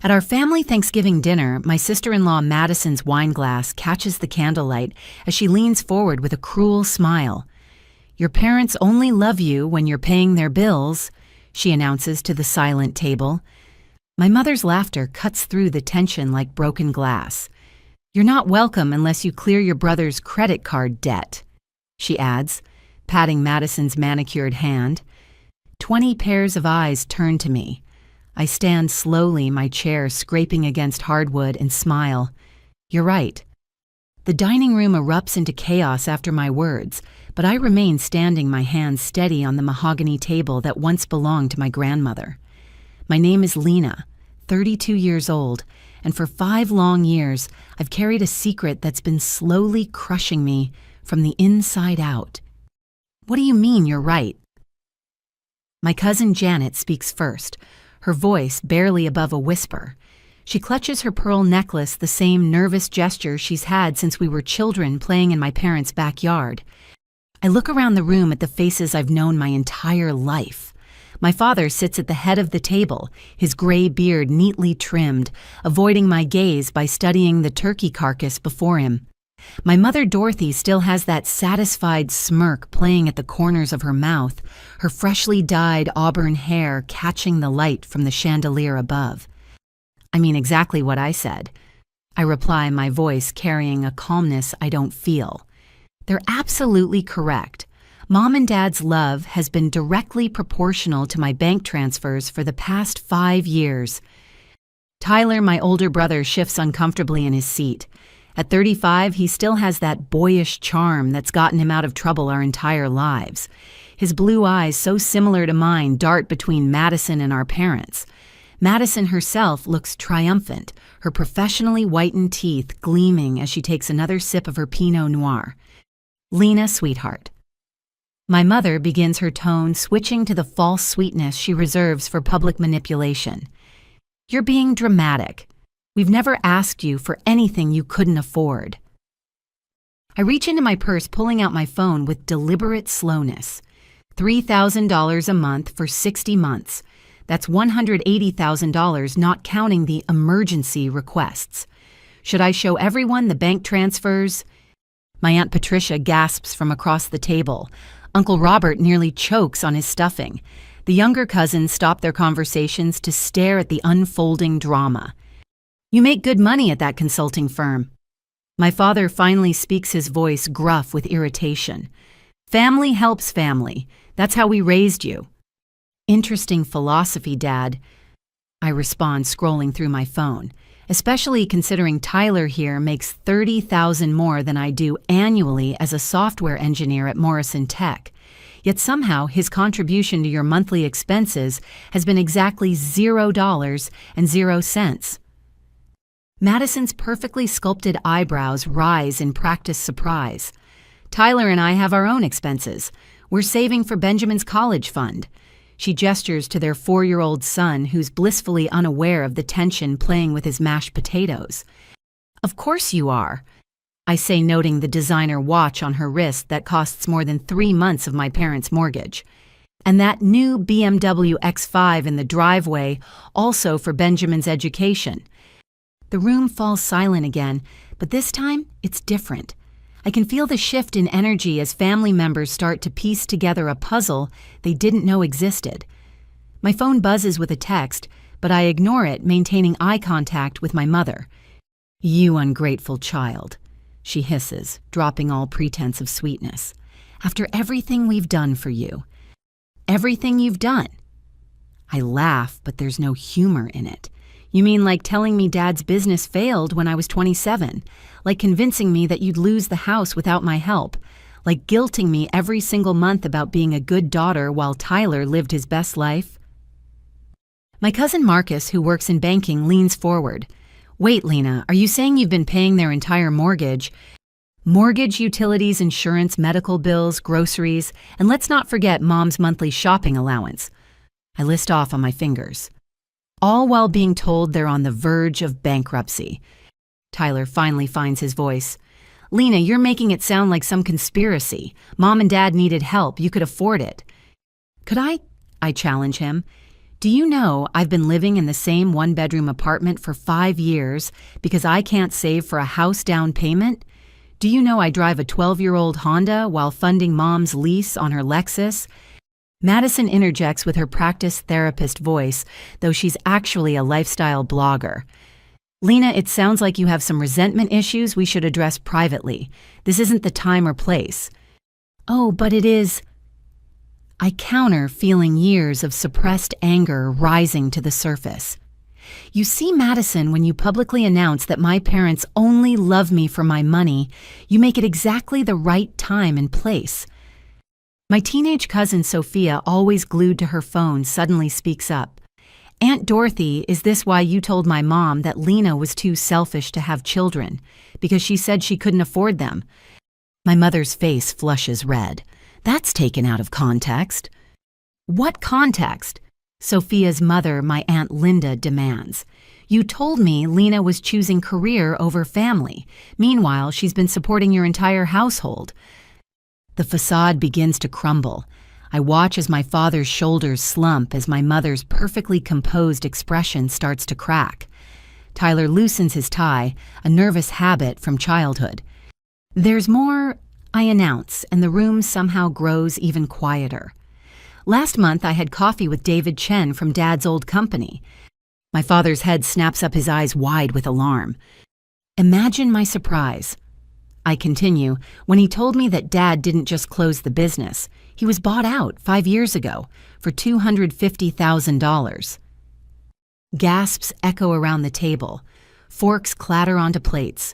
At our family Thanksgiving dinner, my sister-in-law Madison's wine glass catches the candlelight as she leans forward with a cruel smile. "Your parents only love you when you're paying their bills," she announces to the silent table. My mother's laughter cuts through the tension like broken glass. "You're not welcome unless you clear your brother's credit card debt," she adds, patting Madison's manicured hand. 20 pairs of eyes turn to me. I stand slowly, my chair scraping against hardwood, and smile. You're right. The dining room erupts into chaos after my words, but I remain standing, my hands steady on the mahogany table that once belonged to my grandmother. My name is Lena, 32 years old, and for 5 long years, I've carried a secret that's been slowly crushing me from the inside out. What do you mean you're right? My cousin Janet speaks first, her voice barely above a whisper. She clutches her pearl necklace, the same nervous gesture she's had since we were children playing in my parents' backyard. I look around the room at the faces I've known my entire life. My father sits at the head of the table, his gray beard neatly trimmed, avoiding my gaze by studying the turkey carcass before him. My mother Dorothy still has that satisfied smirk playing at the corners of her mouth, her freshly dyed auburn hair catching the light from the chandelier above. I mean exactly what I said. I reply, my voice carrying a calmness I don't feel. They're absolutely correct. Mom and Dad's love has been directly proportional to my bank transfers for the past 5 years. Tyler, my older brother, shifts uncomfortably in his seat. At 35, he still has that boyish charm that's gotten him out of trouble our entire lives. His blue eyes, so similar to mine, dart between Madison and our parents. Madison herself looks triumphant, her professionally whitened teeth gleaming as she takes another sip of her Pinot Noir. "Lena, sweetheart." My mother begins her tone, switching to the false sweetness she reserves for public manipulation. "You're being dramatic. We've never asked you for anything you couldn't afford." I reach into my purse, pulling out my phone with deliberate slowness. $3,000 a month for 60 months. That's $180,000, not counting the emergency requests. Should I show everyone the bank transfers? My Aunt Patricia gasps from across the table. Uncle Robert nearly chokes on his stuffing. The younger cousins stop their conversations to stare at the unfolding drama. "You make good money at that consulting firm." My father finally speaks, his voice gruff with irritation. "Family helps family. That's how we raised you." "Interesting philosophy, Dad," I respond, scrolling through my phone, especially considering Tyler here makes $30,000 more than I do annually as a software engineer at Morrison Tech. Yet somehow his contribution to your monthly expenses has been exactly $0 and 0 cents. Madison's perfectly sculpted eyebrows rise in practiced surprise. "Tyler and I have our own expenses. We're saving for Benjamin's college fund." She gestures to their 4-year-old son, who's blissfully unaware of the tension playing with his mashed potatoes. "Of course you are," I say, noting the designer watch on her wrist that costs more than 3 months of my parents' mortgage. "And that new BMW X5 in the driveway, also for Benjamin's education." The room falls silent again, but this time it's different. I can feel the shift in energy as family members start to piece together a puzzle they didn't know existed. My phone buzzes with a text, but I ignore it, maintaining eye contact with my mother. "You ungrateful child," she hisses, dropping all pretense of sweetness. "After everything we've done for you." "Everything you've done?" I laugh, but there's no humor in it. "You mean like telling me Dad's business failed when I was 27? Like convincing me that you'd lose the house without my help? Like guilting me every single month about being a good daughter while Tyler lived his best life?" My cousin Marcus, who works in banking, leans forward. "Wait, Lena, are you saying you've been paying their entire mortgage? Mortgage, utilities, insurance, medical bills, groceries, and let's not forget Mom's monthly shopping allowance." I list off on my fingers. "All while being told they're on the verge of bankruptcy." Tyler finally finds his voice. "Lena, you're making it sound like some conspiracy. Mom and Dad needed help. You could afford it." "Could I challenge him. Do you know I've been living in the same one-bedroom apartment for 5 years because I can't save for a house down payment? Do you know I drive a 12-year-old Honda while funding Mom's lease on her Lexus? Madison interjects with her practice therapist voice, though she's actually a lifestyle blogger. Lena, it sounds like you have some resentment issues we should address privately. This isn't the time or place. Oh, but it is. I counter, feeling years of suppressed anger rising to the surface. You see, Madison, when you publicly announce that my parents only love me for my money, you make it exactly the right time and place. My teenage cousin Sophia, always glued to her phone, suddenly speaks up. Aunt Dorothy, is this why you told my mom that Lena was too selfish to have children? Because she said she couldn't afford them. My mother's face flushes red. That's taken out of context. What context? Sophia's mother, my Aunt Linda, demands. You told me Lena was choosing career over family. Meanwhile, she's been supporting your entire household. The facade begins to crumble. I watch as my father's shoulders slump as my mother's perfectly composed expression starts to crack. Tyler loosens his tie, a nervous habit from childhood. There's more, I announce, and the room somehow grows even quieter. Last month, I had coffee with David Chen from Dad's old company. My father's head snaps up, his eyes wide with alarm. Imagine my surprise. I continue, when he told me that Dad didn't just close the business. He was bought out 5 years ago for $250,000. Gasps echo around the table. Forks clatter onto plates.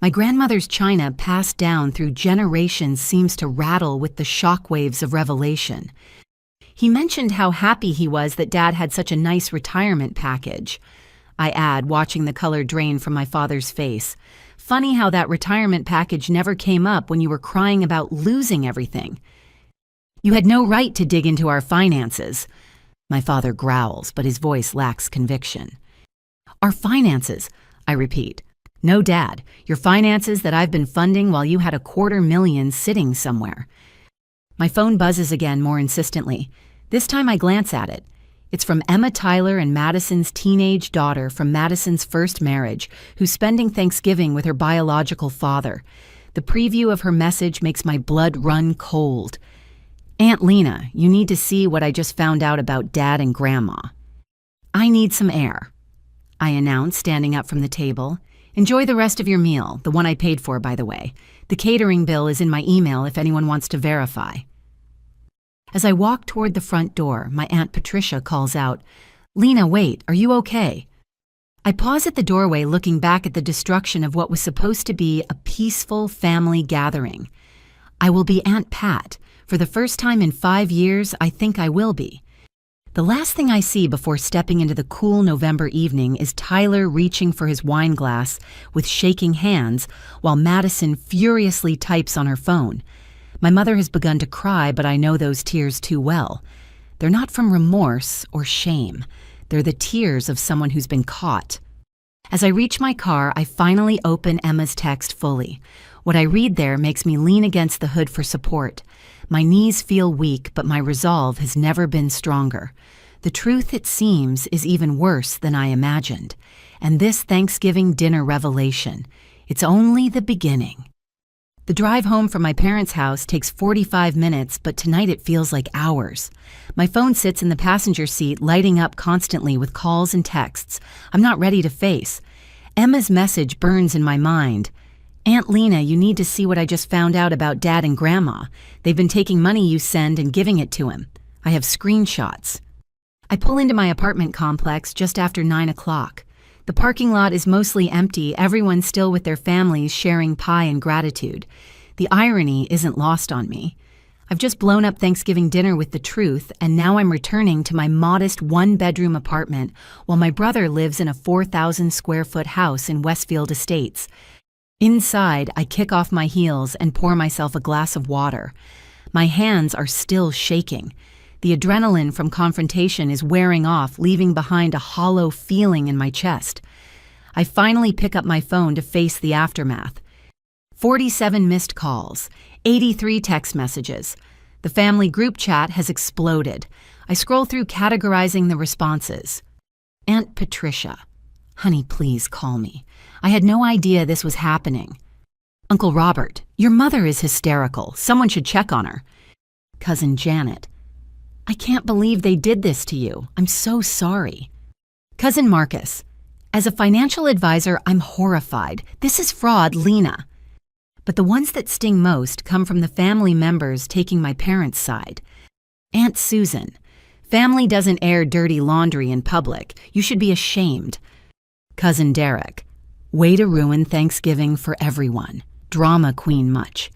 My grandmother's china, passed down through generations, seems to rattle with the shockwaves of revelation. He mentioned how happy he was that Dad had such a nice retirement package. I add, watching the color drain from my father's face. Funny how that retirement package never came up when you were crying about losing everything. You had no right to dig into our finances. My father growls, but his voice lacks conviction. Our finances, I repeat. No, Dad, your finances that I've been funding while you had $250,000 sitting somewhere. My phone buzzes again more insistently. This time I glance at it. It's from Emma Tyler and Madison's teenage daughter from Madison's first marriage, who's spending Thanksgiving with her biological father. The preview of her message makes my blood run cold. Aunt Lena, you need to see what I just found out about Dad and Grandma. I need some air, I announce, standing up from the table. Enjoy the rest of your meal, the one I paid for, by the way. The catering bill is in my email if anyone wants to verify. As I walk toward the front door, my Aunt Patricia calls out, Lena, wait, are you okay? I pause at the doorway, looking back at the destruction of what was supposed to be a peaceful family gathering. I will be Aunt Pat. For the first time in 5 years, I think I will be. The last thing I see before stepping into the cool November evening is Tyler reaching for his wine glass with shaking hands while Madison furiously types on her phone. My mother has begun to cry, but I know those tears too well. They're not from remorse or shame. They're the tears of someone who's been caught. As I reach my car, I finally open Emma's text fully. What I read there makes me lean against the hood for support. My knees feel weak, but my resolve has never been stronger. The truth, it seems, is even worse than I imagined. And this Thanksgiving dinner revelation, it's only the beginning. The drive home from my parents' house takes 45 minutes, but tonight it feels like hours. My phone sits in the passenger seat, lighting up constantly with calls and texts I'm not ready to face. Emma's message burns in my mind. Aunt Lena, you need to see what I just found out about Dad and Grandma. They've been taking money you send and giving it to him. I have screenshots. I pull into my apartment complex just after 9 o'clock. The parking lot is mostly empty, everyone still with their families sharing pie and gratitude. The irony isn't lost on me. I've just blown up Thanksgiving dinner with the truth, and now I'm returning to my modest one-bedroom apartment while my brother lives in a 4,000-square-foot house in Westfield Estates. Inside, I kick off my heels and pour myself a glass of water. My hands are still shaking. The adrenaline from confrontation is wearing off, leaving behind a hollow feeling in my chest. I finally pick up my phone to face the aftermath. 47 missed calls, 83 text messages. The family group chat has exploded. I scroll through categorizing the responses. Aunt Patricia. Honey, please call me. I had no idea this was happening. Uncle Robert. Your mother is hysterical. Someone should check on her. Cousin Janet. I can't believe they did this to you. I'm so sorry. Cousin Marcus. As a financial advisor, I'm horrified. This is fraud, Lena. But the ones that sting most come from the family members taking my parents' side. Aunt Susan. Family doesn't air dirty laundry in public. You should be ashamed. Cousin Derek. Way to ruin Thanksgiving for everyone. Drama queen much.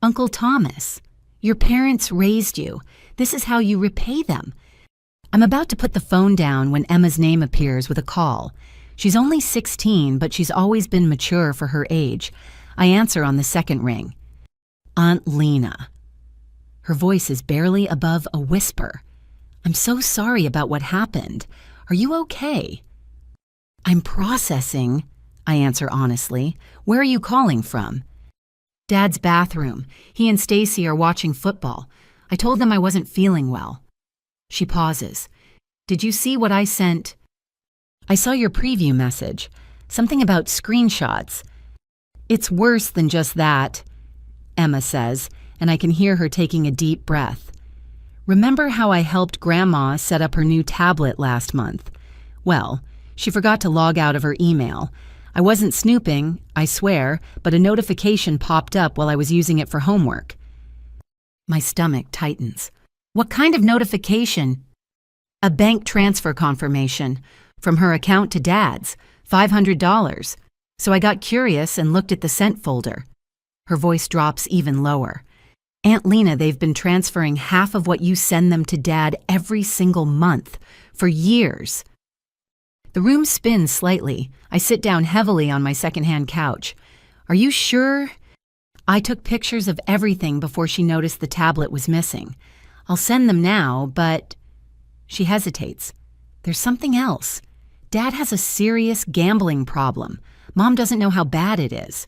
Uncle Thomas. Your parents raised you. This is how you repay them. I'm about to put the phone down when Emma's name appears with a call. She's only 16, but she's always been mature for her age. I answer on the second ring. Aunt Lena. Her voice is barely above a whisper. I'm so sorry about what happened. Are you okay? I'm processing, I answer honestly. Where are you calling from? Dad's bathroom. He and Stacy are watching football. I told them I wasn't feeling well. She pauses. Did you see what I sent? I saw your preview message. Something about screenshots. It's worse than just that, Emma says, and I can hear her taking a deep breath. Remember how I helped Grandma set up her new tablet last month? Well, she forgot to log out of her email. I wasn't snooping, I swear, but a notification popped up while I was using it for homework. My stomach tightens. What kind of notification? A bank transfer confirmation. From her account to Dad's, $500. So I got curious and looked at the sent folder. Her voice drops even lower. Aunt Lena, they've been transferring half of what you send them to Dad every single month, for years. The room spins slightly. I sit down heavily on my secondhand couch. Are you sure? I took pictures of everything before she noticed the tablet was missing. I'll send them now, but... She hesitates. There's something else. Dad has a serious gambling problem. Mom doesn't know how bad it is.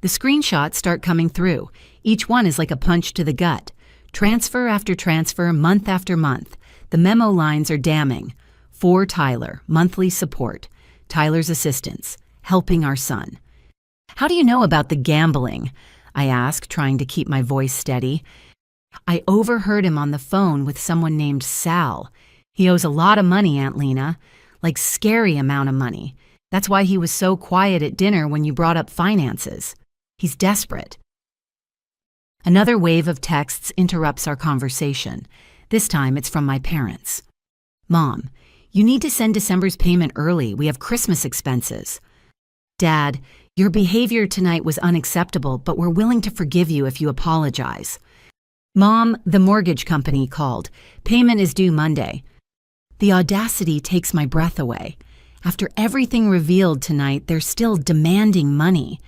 The screenshots start coming through. Each one is like a punch to the gut. Transfer after transfer, month after month. The memo lines are damning. For Tyler, monthly support. Tyler's assistance, helping our son. How do you know about the gambling? I ask, trying to keep my voice steady. I overheard him on the phone with someone named Sal. He owes a lot of money, Aunt Lena. Like scary amount of money. That's why he was so quiet at dinner when you brought up finances. He's desperate. Another wave of texts interrupts our conversation. This time it's from my parents. Mom, you need to send December's payment early. We have Christmas expenses. Dad, your behavior tonight was unacceptable, but we're willing to forgive you if you apologize. Mom, the mortgage company called. Payment is due Monday. The audacity takes my breath away. After everything revealed tonight, they're still demanding money.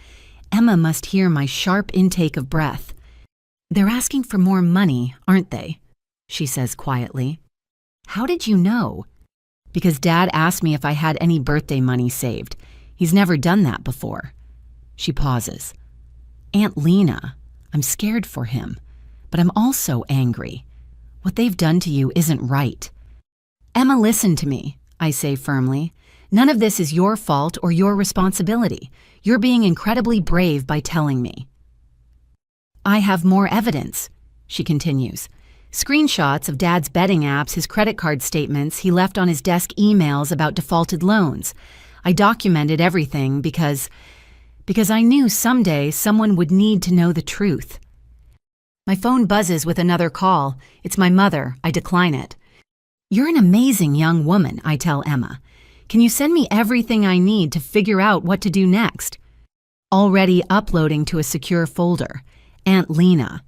Emma must hear my sharp intake of breath. They're asking for more money, aren't they? She says quietly. How did you know? Because Dad asked me if I had any birthday money saved. He's never done that before. She pauses. Aunt Lena, I'm scared for him, but I'm also angry. What they've done to you isn't right. Emma, listen to me, I say firmly. None of this is your fault or your responsibility. You're being incredibly brave by telling me. I have more evidence, she continues. Screenshots of Dad's betting apps, his credit card statements, he left on his desk emails about defaulted loans. I documented everything because I knew someday someone would need to know the truth. My phone buzzes with another call. It's my mother. I decline it. You're an amazing young woman, I tell Emma. Can you send me everything I need to figure out what to do next? Already uploading to a secure folder. Aunt Lena.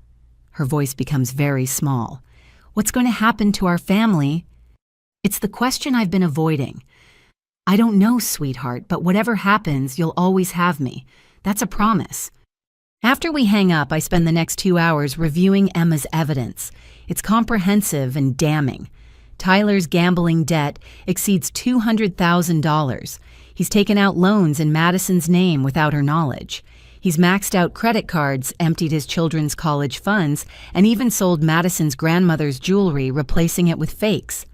Her voice becomes very small. What's going to happen to our family? It's the question I've been avoiding. I don't know, sweetheart, but whatever happens, you'll always have me. That's a promise. After we hang up, I spend the next 2 hours reviewing Emma's evidence. It's comprehensive and damning. Tyler's gambling debt exceeds $200,000. He's taken out loans in Madison's name without her knowledge. He's maxed out credit cards, emptied his children's college funds, and even sold Madison's grandmother's jewelry, replacing it with fakes.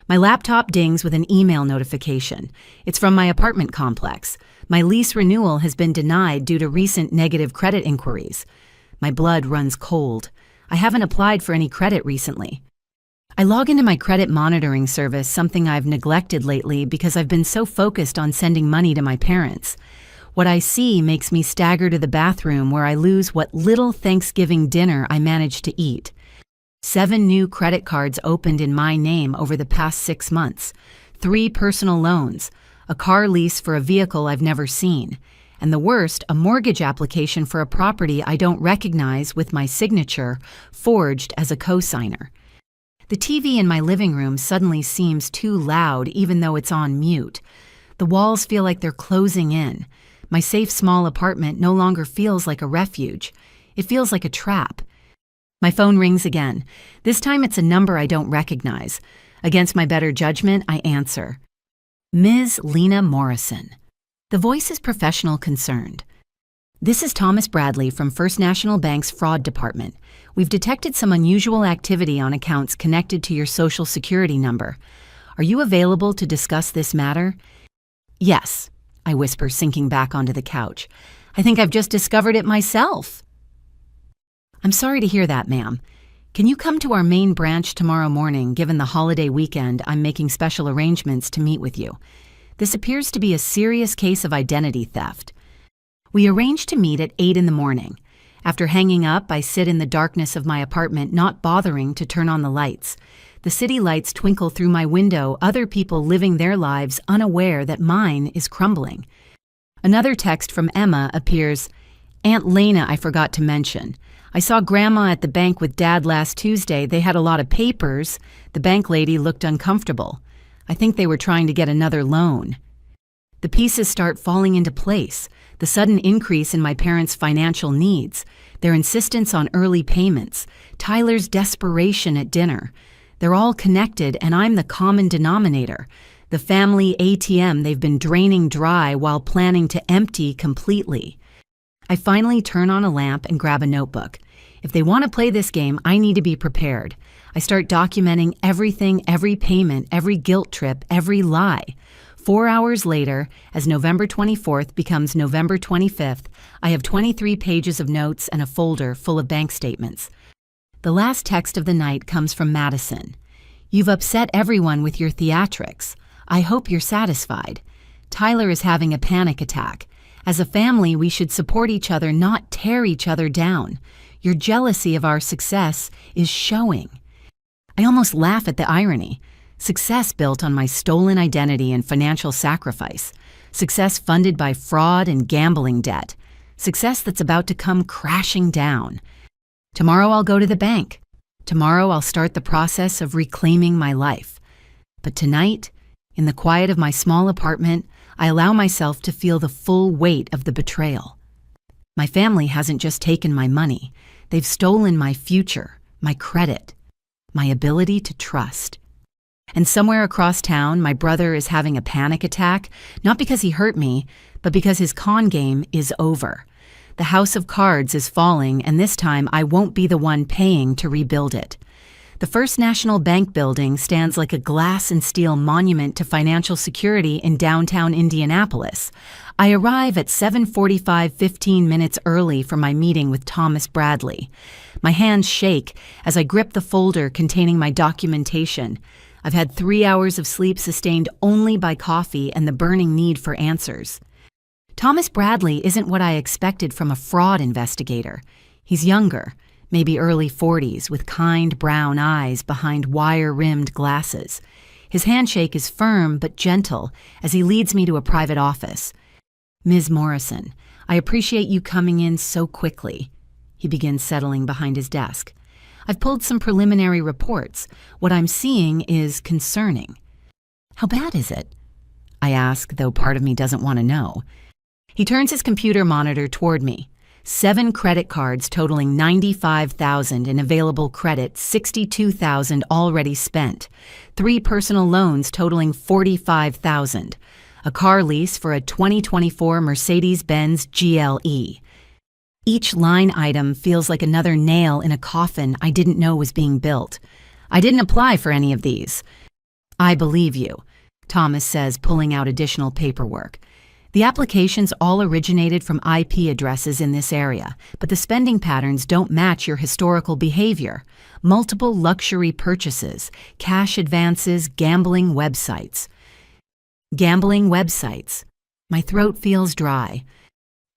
My laptop dings with an email notification. It's from my apartment complex. My lease renewal has been denied due to recent negative credit inquiries. My blood runs cold. I haven't applied for any credit recently. I log into my credit monitoring service, something I've neglected lately because I've been so focused on sending money to my parents. What I see makes me stagger to the bathroom, where I lose what little Thanksgiving dinner I managed to eat. 7 new credit cards opened in my name over the past 6 months, 3 personal loans, a car lease for a vehicle I've never seen, and the worst, a mortgage application for a property I don't recognize with my signature forged as a co-signer. The TV in my living room suddenly seems too loud, even though it's on mute. The walls feel like they're closing in. My safe small apartment no longer feels like a refuge. It feels like a trap. My phone rings again. This time it's a number I don't recognize. Against my better judgment, I answer. Ms. Lena Morrison. The voice is professional, concerned. This is Thomas Bradley from First National Bank's Fraud Department. We've detected some unusual activity on accounts connected to your Social Security number. Are you available to discuss this matter? Yes, I whisper, sinking back onto the couch. I think I've just discovered it myself. I'm sorry to hear that, ma'am. Can you come to our main branch tomorrow morning? Given the holiday weekend, I'm making special arrangements to meet with you. This appears to be a serious case of identity theft. We arrange to meet at 8 in the morning. After hanging up, I sit in the darkness of my apartment, not bothering to turn on the lights. The city lights twinkle through my window, other people living their lives unaware that mine is crumbling. Another text from Emma appears. Aunt Lena, I forgot to mention. I saw Grandma at the bank with Dad last Tuesday. They had a lot of papers. The bank lady looked uncomfortable. I think they were trying to get another loan. The pieces start falling into place. The sudden increase in my parents' financial needs, their insistence on early payments, Tyler's desperation at dinner. They're all connected, and I'm the common denominator. The family ATM they've been draining dry while planning to empty completely. I finally turn on a lamp and grab a notebook. If they want to play this game, I need to be prepared. I start documenting everything, every payment, every guilt trip, every lie. 4 hours later, as November 24th becomes November 25th, I have 23 pages of notes and a folder full of bank statements. The last text of the night comes from Madison. You've upset everyone with your theatrics. I hope you're satisfied. Tyler is having a panic attack. As a family, we should support each other, not tear each other down. Your jealousy of our success is showing. I almost laugh at the irony. Success built on my stolen identity and financial sacrifice. Success funded by fraud and gambling debt. Success that's about to come crashing down. Tomorrow I'll go to the bank. Tomorrow I'll start the process of reclaiming my life. But tonight, in the quiet of my small apartment, I allow myself to feel the full weight of the betrayal. My family hasn't just taken my money. They've stolen my future, my credit, my ability to trust. And somewhere across town, my brother is having a panic attack, not because he hurt me, but because his con game is over. The house of cards is falling, and this time I won't be the one paying to rebuild it. The First National Bank building stands like a glass and steel monument to financial security in downtown Indianapolis. I arrive at 7:45, 15 minutes early for my meeting with Thomas Bradley. My hands shake as I grip the folder containing my documentation. I've had 3 hours of sleep sustained only by coffee and the burning need for answers. Thomas Bradley isn't what I expected from a fraud investigator. He's younger, maybe early 40s, with kind brown eyes behind wire-rimmed glasses. His handshake is firm but gentle as he leads me to a private office. Ms. Morrison, I appreciate you coming in so quickly. He begins settling behind his desk. I've pulled some preliminary reports. What I'm seeing is concerning. How bad is it? I ask, though part of me doesn't want to know. He turns his computer monitor toward me. 7 credit cards totaling $95,000 in available credit, $62,000 already spent. 3 personal loans totaling $45,000. A car lease for a 2024 Mercedes-Benz GLE. Each line item feels like another nail in a coffin I didn't know was being built. I didn't apply for any of these. I believe you, Thomas says, pulling out additional paperwork. The applications all originated from IP addresses in this area, but the spending patterns don't match your historical behavior. Multiple luxury purchases, cash advances, gambling websites. Gambling websites. My throat feels dry.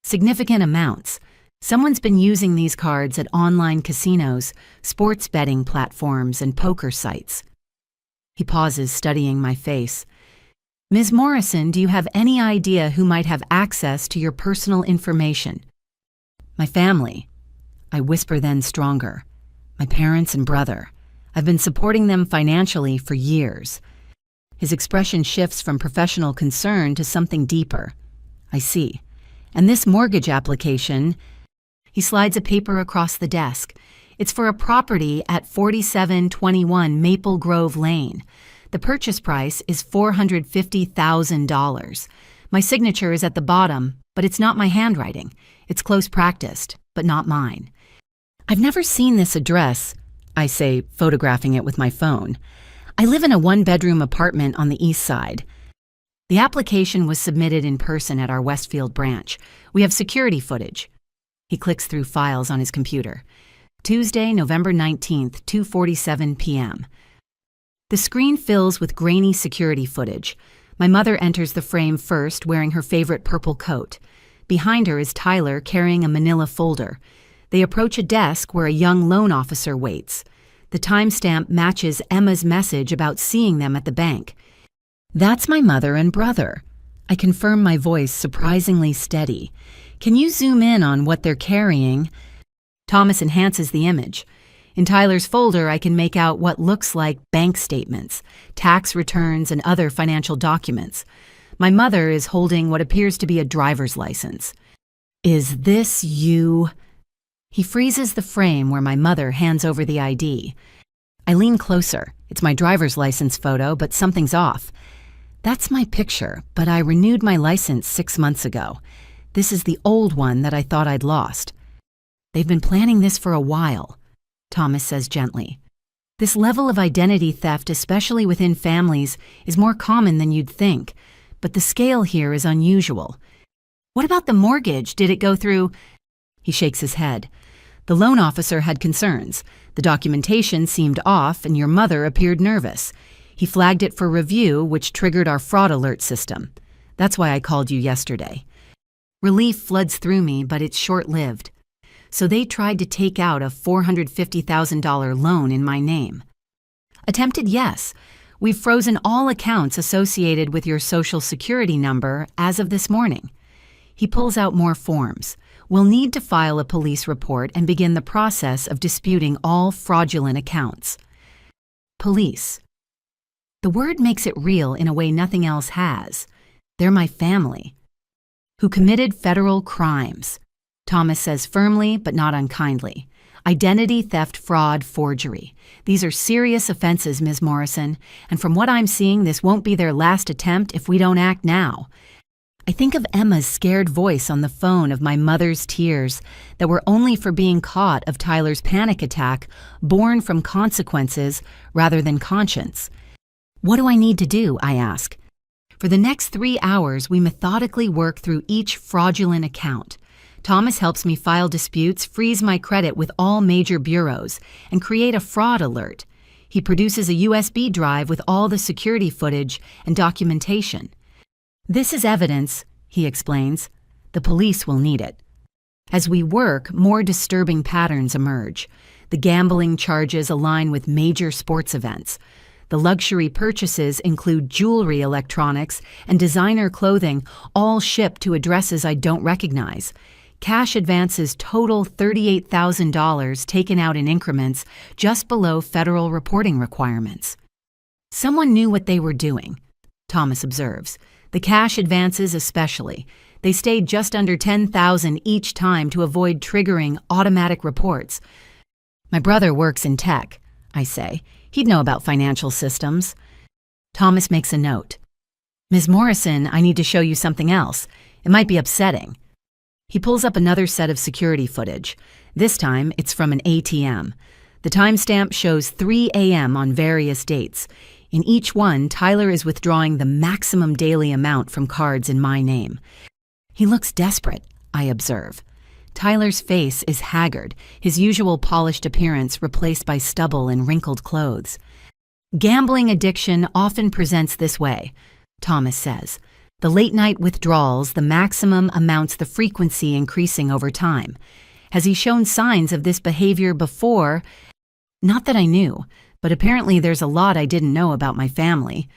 Significant amounts. Someone's been using these cards at online casinos, sports betting platforms, and poker sites. He pauses, studying my face. Ms. Morrison, do you have any idea who might have access to your personal information? My family. I whisper then stronger. My parents and brother. I've been supporting them financially for years. His expression shifts from professional concern to something deeper. I see. And this mortgage application, he slides a paper across the desk. It's for a property at 4721 Maple Grove Lane. The purchase price is $450,000. My signature is at the bottom, but it's not my handwriting. It's close practiced, but not mine. I've never seen this address, I say, photographing it with my phone. I live in a one-bedroom apartment on the east side. The application was submitted in person at our Westfield branch. We have security footage. He clicks through files on his computer. Tuesday, November 19th, 2:47 p.m. The screen fills with grainy security footage. My mother enters the frame first, wearing her favorite purple coat. Behind her is Tyler carrying a manila folder. They approach a desk where a young loan officer waits. The timestamp matches Emma's message about seeing them at the bank. That's my mother and brother. I confirm, my voice surprisingly steady. Can you zoom in on what they're carrying? Thomas enhances the image. In Tyler's folder, I can make out what looks like bank statements, tax returns, and other financial documents. My mother is holding what appears to be a driver's license. Is this you? He freezes the frame where my mother hands over the ID. I lean closer. It's my driver's license photo, but something's off. That's my picture, but I renewed my license 6 months ago. This is the old one that I thought I'd lost. They've been planning this for a while, Thomas says gently. This level of identity theft, especially within families, is more common than you'd think, but the scale here is unusual. What about the mortgage? Did it go through? He shakes his head. The loan officer had concerns. The documentation seemed off, and your mother appeared nervous. He flagged it for review, which triggered our fraud alert system. That's why I called you yesterday. Relief floods through me, but it's short-lived. So they tried to take out a $450,000 loan in my name. Attempted, yes. We've frozen all accounts associated with your Social Security number as of this morning. He pulls out more forms. We'll need to file a police report and begin the process of disputing all fraudulent accounts. Police. The word makes it real in a way nothing else has. They're my family. Who committed federal crimes. Thomas says firmly, but not unkindly. Identity theft, fraud, forgery. These are serious offenses, Ms. Morrison, and from what I'm seeing, this won't be their last attempt if we don't act now. I think of Emma's scared voice on the phone, of my mother's tears that were only for being caught, of Tyler's panic attack, born from consequences rather than conscience. What do I need to do? I ask. For the next 3 hours, we methodically work through each fraudulent account. Thomas helps me file disputes, freeze my credit with all major bureaus, and create a fraud alert. He produces a USB drive with all the security footage and documentation. This is evidence, he explains. The police will need it. As we work, more disturbing patterns emerge. The gambling charges align with major sports events. The luxury purchases include jewelry, electronics, and designer clothing, all shipped to addresses I don't recognize. Cash advances total $38,000 taken out in increments just below federal reporting requirements. Someone knew what they were doing, Thomas observes. The cash advances especially. They stayed just under $10,000 each time to avoid triggering automatic reports. My brother works in tech, I say. He'd know about financial systems. Thomas makes a note. Ms. Morrison, I need to show you something else. It might be upsetting. He pulls up another set of security footage. This time, it's from an ATM. The timestamp shows 3 a.m. on various dates. In each one, Tyler is withdrawing the maximum daily amount from cards in my name. He looks desperate, I observe. Tyler's face is haggard, his usual polished appearance replaced by stubble and wrinkled clothes. Gambling addiction often presents this way, Thomas says. The late-night withdrawals, the maximum amounts, the frequency increasing over time. Has he shown signs of this behavior before? Not that I knew, but apparently there's a lot I didn't know about my family.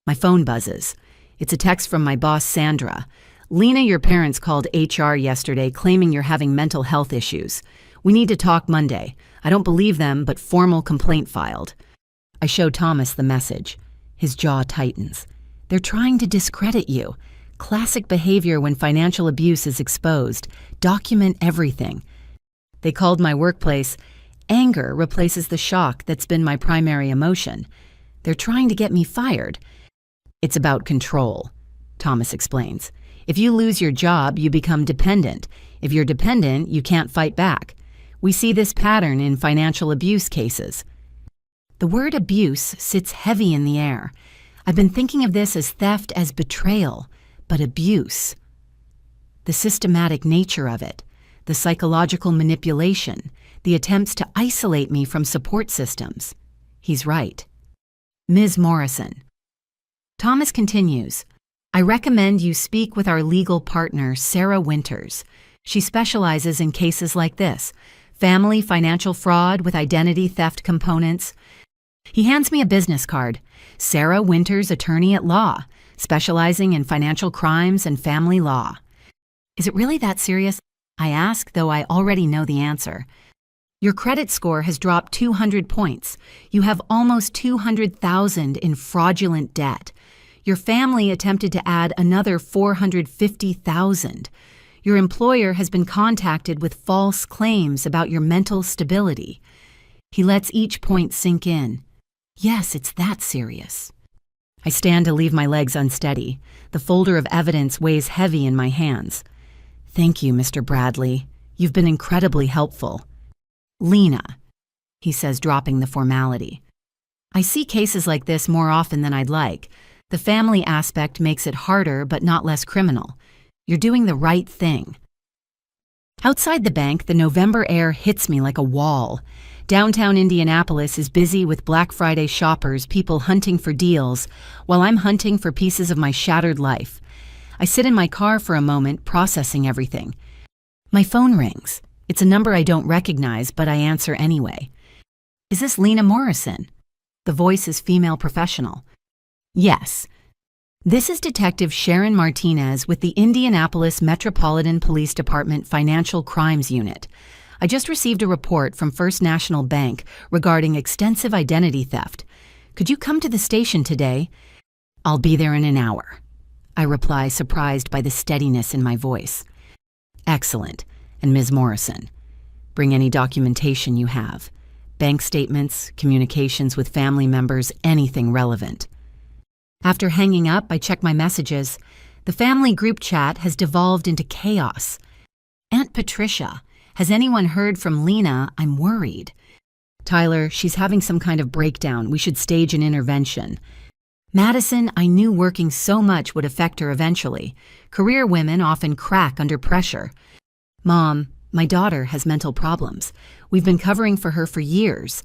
My phone buzzes. It's a text from my boss, Sandra. Lena, your parents called HR yesterday claiming you're having mental health issues. We need to talk Monday. I don't believe them, but formal complaint filed. I show Thomas the message. His jaw tightens. They're trying to discredit you. Classic behavior when financial abuse is exposed. Document everything. They called my workplace. Anger replaces the shock that's been my primary emotion. They're trying to get me fired. It's about control, Thomas explains. If you lose your job, you become dependent. If you're dependent, you can't fight back. We see this pattern in financial abuse cases. The word abuse sits heavy in the air. I've been thinking of this as theft, as betrayal, but abuse. The systematic nature of it, the psychological manipulation, the attempts to isolate me from support systems. He's right. Ms. Morrison. Thomas continues, I recommend you speak with our legal partner, Sarah Winters. She specializes in cases like this, family financial fraud with identity theft components. He hands me a business card. Sarah Winters, attorney at law, specializing in financial crimes and family law. Is it really that serious? I ask, though I already know the answer. Your credit score has dropped 200 points. You have almost $200,000 in fraudulent debt. Your family attempted to add another $450,000. Your employer has been contacted with false claims about your mental stability. He lets each point sink in. Yes, it's that serious. I stand to leave my legs unsteady. The folder of evidence weighs heavy in my hands. Thank you, Mr. Bradley. You've been incredibly helpful. Lena, he says, dropping the formality. I see cases like this more often than I'd like. The family aspect makes it harder but not less criminal. You're doing the right thing. Outside the bank, the November air hits me like a wall. Downtown Indianapolis is busy with Black Friday shoppers, people hunting for deals, while I'm hunting for pieces of my shattered life. I sit in my car for a moment, processing everything. My phone rings. It's a number I don't recognize, but I answer anyway. Is this Lena Morrison? The voice is female professional. Yes. This is Detective Sharon Martinez with the Indianapolis Metropolitan Police Department Financial Crimes Unit. I just received a report from First National Bank regarding extensive identity theft. Could you come to the station today? I'll be there in an hour, I reply, surprised by the steadiness in my voice. Excellent. And Ms. Morrison, bring any documentation you have. Bank statements, communications with family members, anything relevant. After hanging up, I check my messages. The family group chat has devolved into chaos. Aunt Patricia, has anyone heard from Lena? I'm worried. Tyler, she's having some kind of breakdown. We should stage an intervention. Madison, I knew working so much would affect her eventually. Career women often crack under pressure. Mom, my daughter has mental problems. We've been covering for her for years.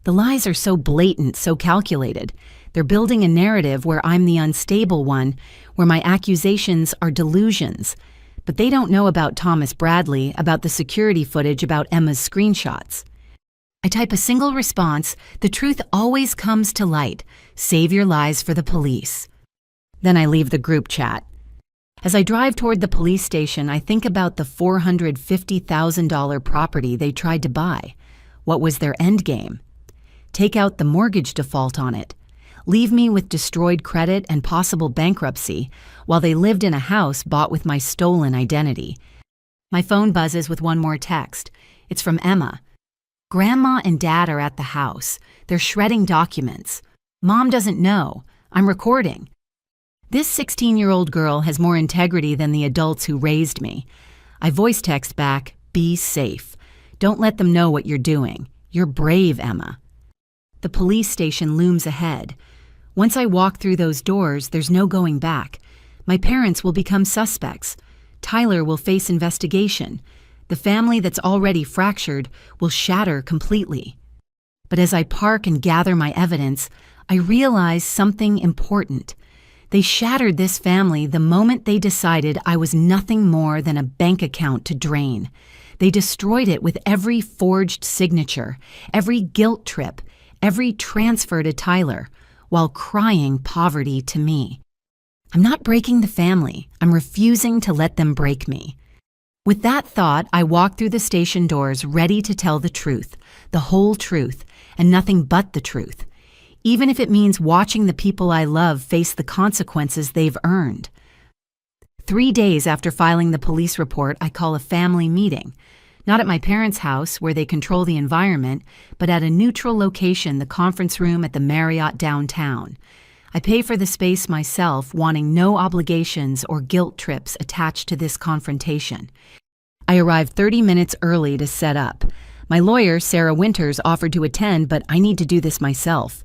The lies are so blatant, so calculated. They're building a narrative where I'm the unstable one, where my accusations are delusions. But they don't know about Thomas Bradley, about the security footage, about Emma's screenshots. I type a single response, the truth always comes to light. Save your lies for the police. Then I leave the group chat. As I drive toward the police station, I think about the $450,000 property they tried to buy. What was their end game? Take out the mortgage default on it. Leave me with destroyed credit and possible bankruptcy while they lived in a house bought with my stolen identity. My phone buzzes with one more text. It's from Emma. Grandma and Dad are at the house. They're shredding documents. Mom doesn't know. I'm recording. This 16-year-old girl has more integrity than the adults who raised me. I voice text back, "Be safe. Don't let them know what you're doing. You're brave, Emma." The police station looms ahead. Once I walk through those doors, there's no going back. My parents will become suspects. Tyler will face investigation. The family that's already fractured will shatter completely. But as I park and gather my evidence, I realize something important. They shattered this family the moment they decided I was nothing more than a bank account to drain. They destroyed it with every forged signature, every guilt trip, every transfer to Tyler, while crying poverty to me. I'm not breaking the family. I'm refusing to let them break me. With that thought, I walk through the station doors ready to tell the truth, the whole truth, and nothing but the truth, even if it means watching the people I love face the consequences they've earned. 3 days after filing the police report, I call a family meeting. Not at my parents' house, where they control the environment, but at a neutral location, the conference room at the Marriott downtown. I pay for the space myself, wanting no obligations or guilt trips attached to this confrontation. I arrived 30 minutes early to set up. My lawyer, Sarah Winters, offered to attend, but I need to do this myself.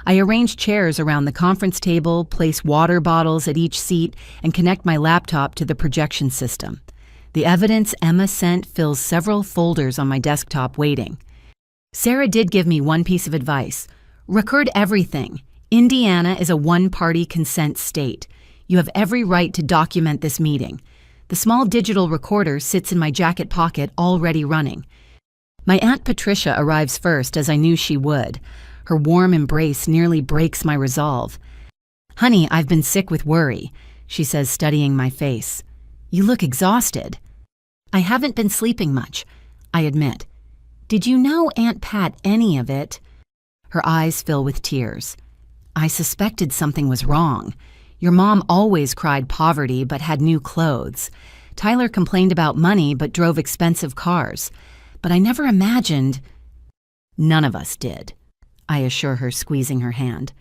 I arrange chairs around the conference table, place water bottles at each seat, and connect my laptop to the projection system. The evidence Emma sent fills several folders on my desktop waiting. Sarah did give me one piece of advice. Record everything. Indiana is a one-party consent state. You have every right to document this meeting. The small digital recorder sits in my jacket pocket, already running. My Aunt Patricia arrives first, as I knew she would. Her warm embrace nearly breaks my resolve. "Honey, I've been sick with worry," she says, studying my face. "You look exhausted." "I haven't been sleeping much," I admit. "Did you know Aunt Pat any of it?" Her eyes fill with tears. "I suspected something was wrong. Your mom always cried poverty but had new clothes. Tyler complained about money but drove expensive cars. But I never imagined—" "None of us did," I assure her, squeezing her hand.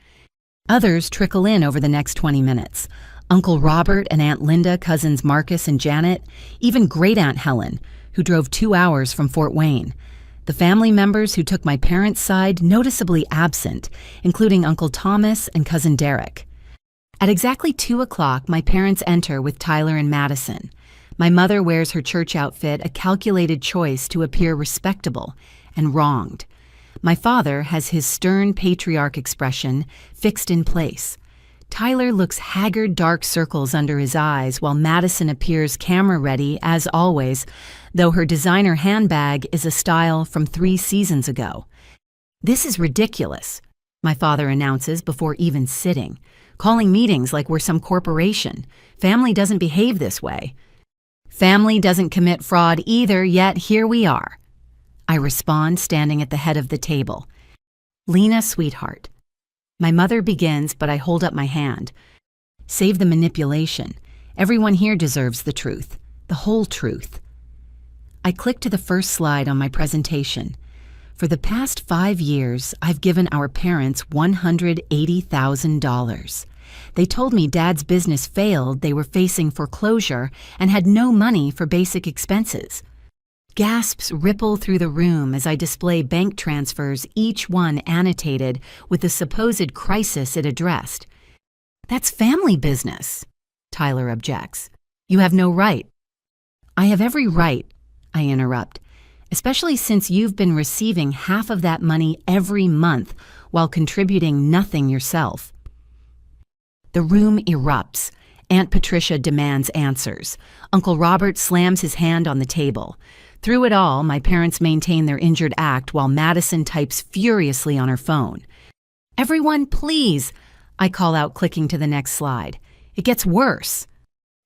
Others trickle in over the next 20 minutes. Uncle Robert and Aunt Linda, cousins Marcus and Janet, even Great-Aunt Helen, who drove 2 hours from Fort Wayne. The family members who took my parents' side noticeably absent, including Uncle Thomas and Cousin Derek. At exactly 2 o'clock, my parents enter with Tyler and Madison. My mother wears her church outfit, a calculated choice to appear respectable and wronged. My father has his stern patriarch expression fixed in place. Tyler looks haggard, dark circles under his eyes, while Madison appears camera-ready, as always, though her designer handbag is a style from 3 seasons ago. "This is ridiculous," my father announces before even sitting, calling meetings like we're some corporation. "Family doesn't behave this way." "Family doesn't commit fraud either, yet here we are," I respond, standing at the head of the table. "Lena, sweetheart." My mother begins, but I hold up my hand. "Save the manipulation. Everyone here deserves the truth, the whole truth." I click to the first slide on my presentation. For the past 5 years, I've given our parents $180,000. They told me Dad's business failed, they were facing foreclosure, and had no money for basic expenses. Gasps ripple through the room as I display bank transfers, each one annotated with the supposed crisis it addressed. "That's family business," Tyler objects. "You have no right." "I have every right," I interrupt, "especially since you've been receiving half of that money every month while contributing nothing yourself." The room erupts. Aunt Patricia demands answers. Uncle Robert slams his hand on the table. Through it all, my parents maintain their injured act while Madison types furiously on her phone. "Everyone, please," I call out, clicking to the next slide. It gets worse.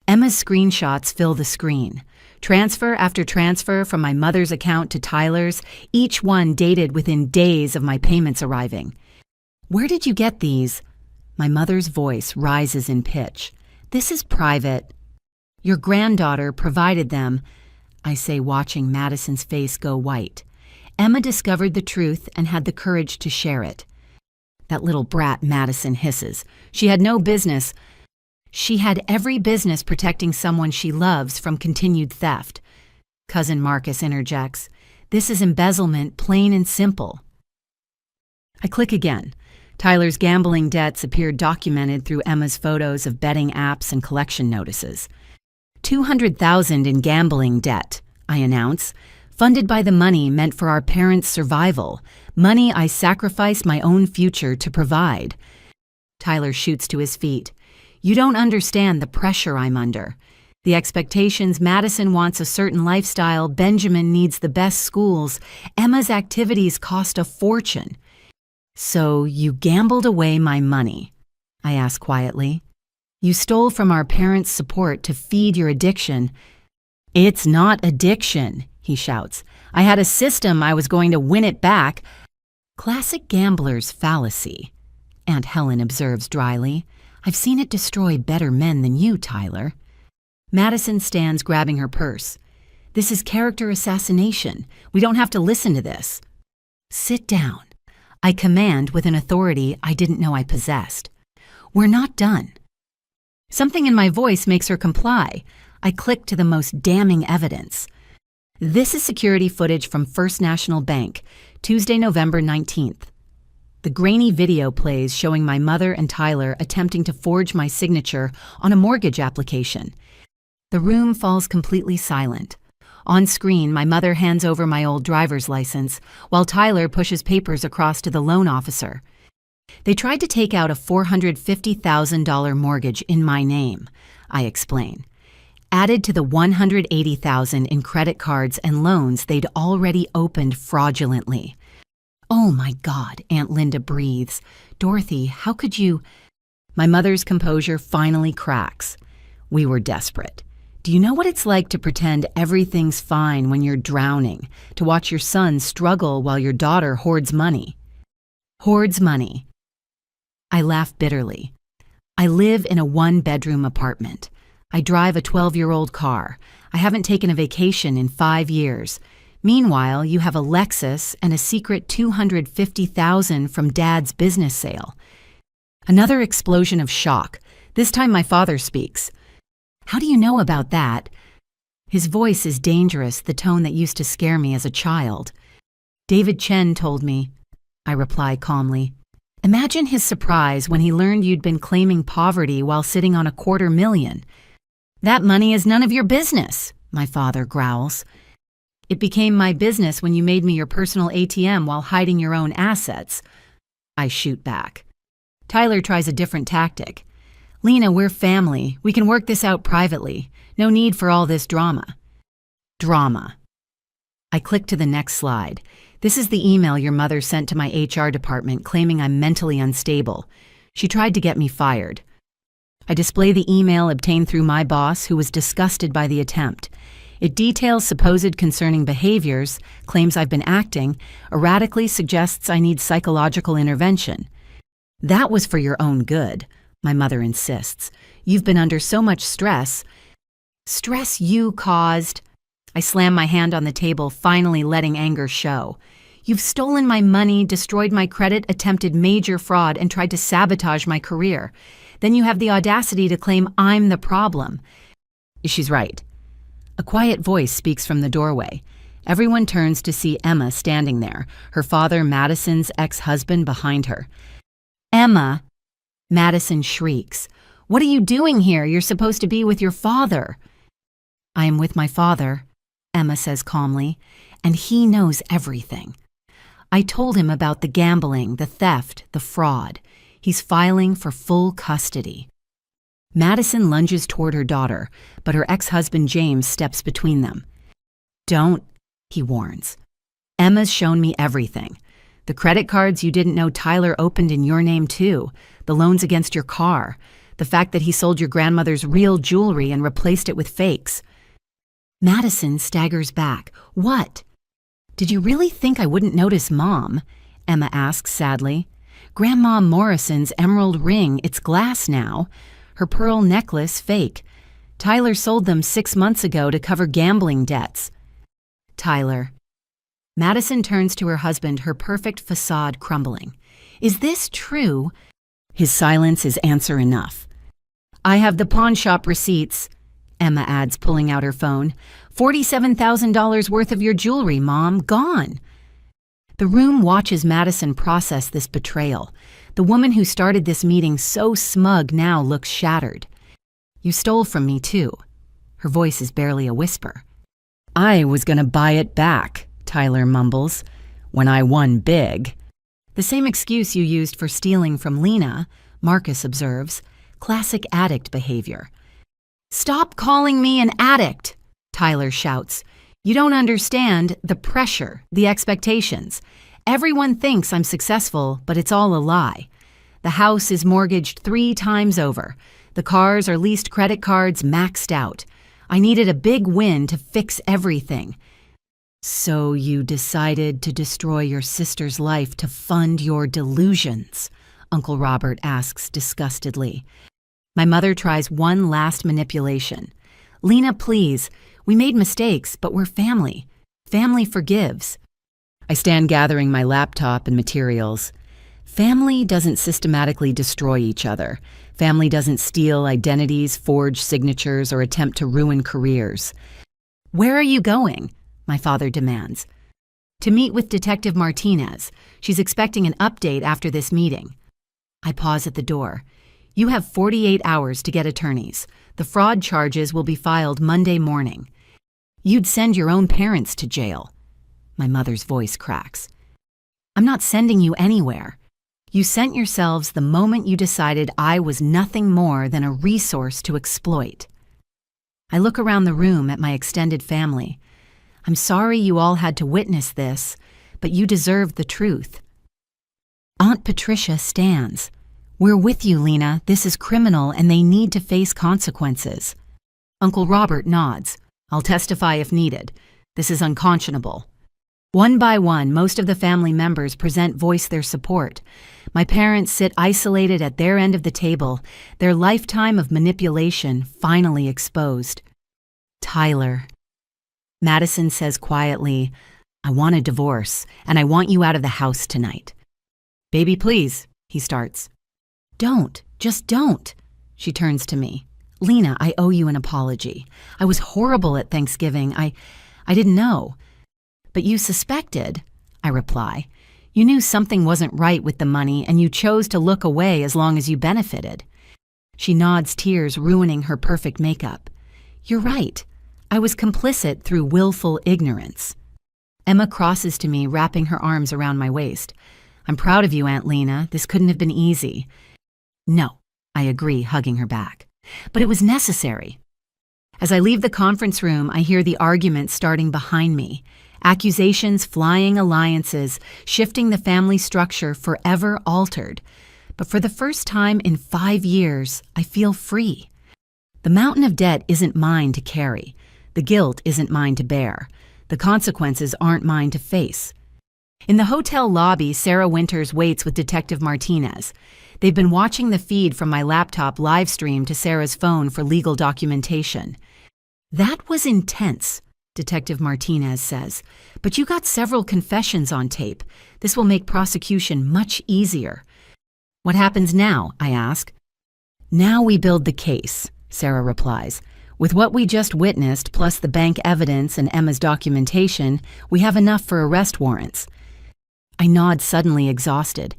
Emma's screenshots fill the screen. Transfer after transfer from my mother's account to Tyler's, each one dated within days of my payments arriving. "Where did you get these?" My mother's voice rises in pitch. "This is private." "Your granddaughter provided them," I say, watching Madison's face go white. "Emma discovered the truth and had the courage to share it." "That little brat," Madison hisses. "She had no business." "She had every business protecting someone she loves from continued theft. Cousin Marcus interjects. This is embezzlement, plain and simple. I click again. Tyler's gambling debts appear documented through Emma's photos of betting apps and collection notices. $200,000 in gambling debt, I announce, funded by the money meant for our parents' survival, money I sacrificed my own future to provide. Tyler shoots to his feet. You don't understand the pressure I'm under. The expectations, Madison wants a certain lifestyle, Benjamin needs the best schools, Emma's activities cost a fortune. So you gambled away my money, I ask quietly. You stole from our parents' support to feed your addiction. It's not addiction, he shouts. I had a system I was going to win it back. Classic gambler's fallacy, Aunt Helen observes dryly. I've seen it destroy better men than you, Tyler. Madison stands grabbing her purse. This is character assassination. We don't have to listen to this. Sit down. I command with an authority I didn't know I possessed. We're not done. Something in my voice makes her comply. I click to the most damning evidence. This is security footage from First National Bank, Tuesday, November 19th. The grainy video plays showing my mother and Tyler attempting to forge my signature on a mortgage application. The room falls completely silent. On screen, my mother hands over my old driver's license, while Tyler pushes papers across to the loan officer. They tried to take out a $450,000 mortgage in my name, I explain, added to the $180,000 in credit cards and loans they'd already opened fraudulently. Oh my God, Aunt Linda breathes. Dorothy, how could you? My mother's composure finally cracks. We were desperate. Do you know what it's like to pretend everything's fine when you're drowning, to watch your son struggle while your daughter hoards money? Hoards money. I laugh bitterly. I live in a one-bedroom apartment. I drive a 12-year-old car. I haven't taken a vacation in 5 years. Meanwhile, you have a Lexus and a secret $250,000 from Dad's business sale. Another explosion of shock. This time my father speaks. How do you know about that? His voice is dangerous, the tone that used to scare me as a child. David Chen told me, I reply calmly. Imagine his surprise when he learned you'd been claiming poverty while sitting on $250,000. That money is none of your business, my father growls. It became my business when you made me your personal ATM while hiding your own assets. I shoot back. Tyler tries a different tactic. Lena, we're family. We can work this out privately. No need for all this drama. Drama. I click to the next slide. This is the email your mother sent to my HR department claiming I'm mentally unstable. She tried to get me fired. I display the email obtained through my boss, who was disgusted by the attempt. It details supposed concerning behaviors, claims I've been acting, erratically suggests I need psychological intervention. That was for your own good, my mother insists. You've been under so much stress. Stress you caused. I slam my hand on the table, finally letting anger show. You've stolen my money, destroyed my credit, attempted major fraud, and tried to sabotage my career. Then you have the audacity to claim I'm the problem. She's right. A quiet voice speaks from the doorway. Everyone turns to see Emma standing there, her father, Madison's ex-husband, behind her. Emma! Madison shrieks. What are you doing here? You're supposed to be with your father. I am with my father, Emma says calmly, and he knows everything. I told him about the gambling, the theft, the fraud. He's filing for full custody. Madison lunges toward her daughter, but her ex-husband James steps between them. Don't, he warns. Emma's shown me everything. The credit cards you didn't know Tyler opened in your name too, the loans against your car, the fact that he sold your grandmother's real jewelry and replaced it with fakes. Madison staggers back. What? Did you really think I wouldn't notice, Mom? Emma asks sadly. Grandma Morrison's emerald ring, it's glass now. Her pearl necklace, fake. Tyler sold them 6 months ago to cover gambling debts. Tyler. Madison turns to her husband, her perfect facade crumbling. Is this true? His silence is answer enough. I have the pawn shop receipts. Emma adds, pulling out her phone. $47,000 worth of your jewelry, Mom, gone. The room watches Madison process this betrayal. The woman who started this meeting so smug now looks shattered. You stole from me, too. Her voice is barely a whisper. I was gonna buy it back, Tyler mumbles, when I won big. The same excuse you used for stealing from Lena, Marcus observes. Classic addict behavior. Stop calling me an addict, Tyler shouts. You don't understand the pressure, the expectations. Everyone thinks I'm successful, but it's all a lie. The house is mortgaged 3 times over. The cars are leased credit cards maxed out. I needed a big win to fix everything. So you decided to destroy your sister's life to fund your delusions, Uncle Robert asks disgustedly. My mother tries one last manipulation. Lena, please. We made mistakes, but we're family. Family forgives. I stand gathering my laptop and materials. Family doesn't systematically destroy each other. Family doesn't steal identities, forge signatures, or attempt to ruin careers. Where are you going? My father demands. To meet with Detective Martinez. She's expecting an update after this meeting. I pause at the door. You have 48 hours to get attorneys. The fraud charges will be filed Monday morning. You'd send your own parents to jail. My mother's voice cracks. I'm not sending you anywhere. You sent yourselves the moment you decided I was nothing more than a resource to exploit. I look around the room at my extended family. I'm sorry you all had to witness this, but you deserve the truth. Aunt Patricia stands. We're with you, Lena. This is criminal and they need to face consequences. Uncle Robert nods. I'll testify if needed. This is unconscionable. One by one, most of the family members voice their support. My parents sit isolated at their end of the table, their lifetime of manipulation finally exposed. Tyler. Madison says quietly, I want a divorce, and I want you out of the house tonight. Baby, please, he starts. Don't, just don't. She turns to me. Lena, I owe you an apology. I was horrible at Thanksgiving. I didn't know. But you suspected, I reply. You knew something wasn't right with the money and you chose to look away as long as you benefited. She nods, tears ruining her perfect makeup. You're right. I was complicit through willful ignorance. Emma crosses to me, wrapping her arms around my waist. I'm proud of you, Aunt Lena. This couldn't have been easy. No, I agree, hugging her back. But it was necessary. As I leave the conference room, I hear the arguments starting behind me. Accusations, flying alliances, shifting the family structure forever altered. But for the first time in 5 years, I feel free. The mountain of debt isn't mine to carry. The guilt isn't mine to bear. The consequences aren't mine to face. In the hotel lobby, Sarah Winters waits with Detective Martinez. They've been watching the feed from my laptop live stream to Sarah's phone for legal documentation. That was intense, Detective Martinez says, but you got several confessions on tape. This will make prosecution much easier. What happens now? I ask. Now we build the case, Sarah replies. With what we just witnessed, plus the bank evidence and Emma's documentation, we have enough for arrest warrants. I nod, suddenly exhausted.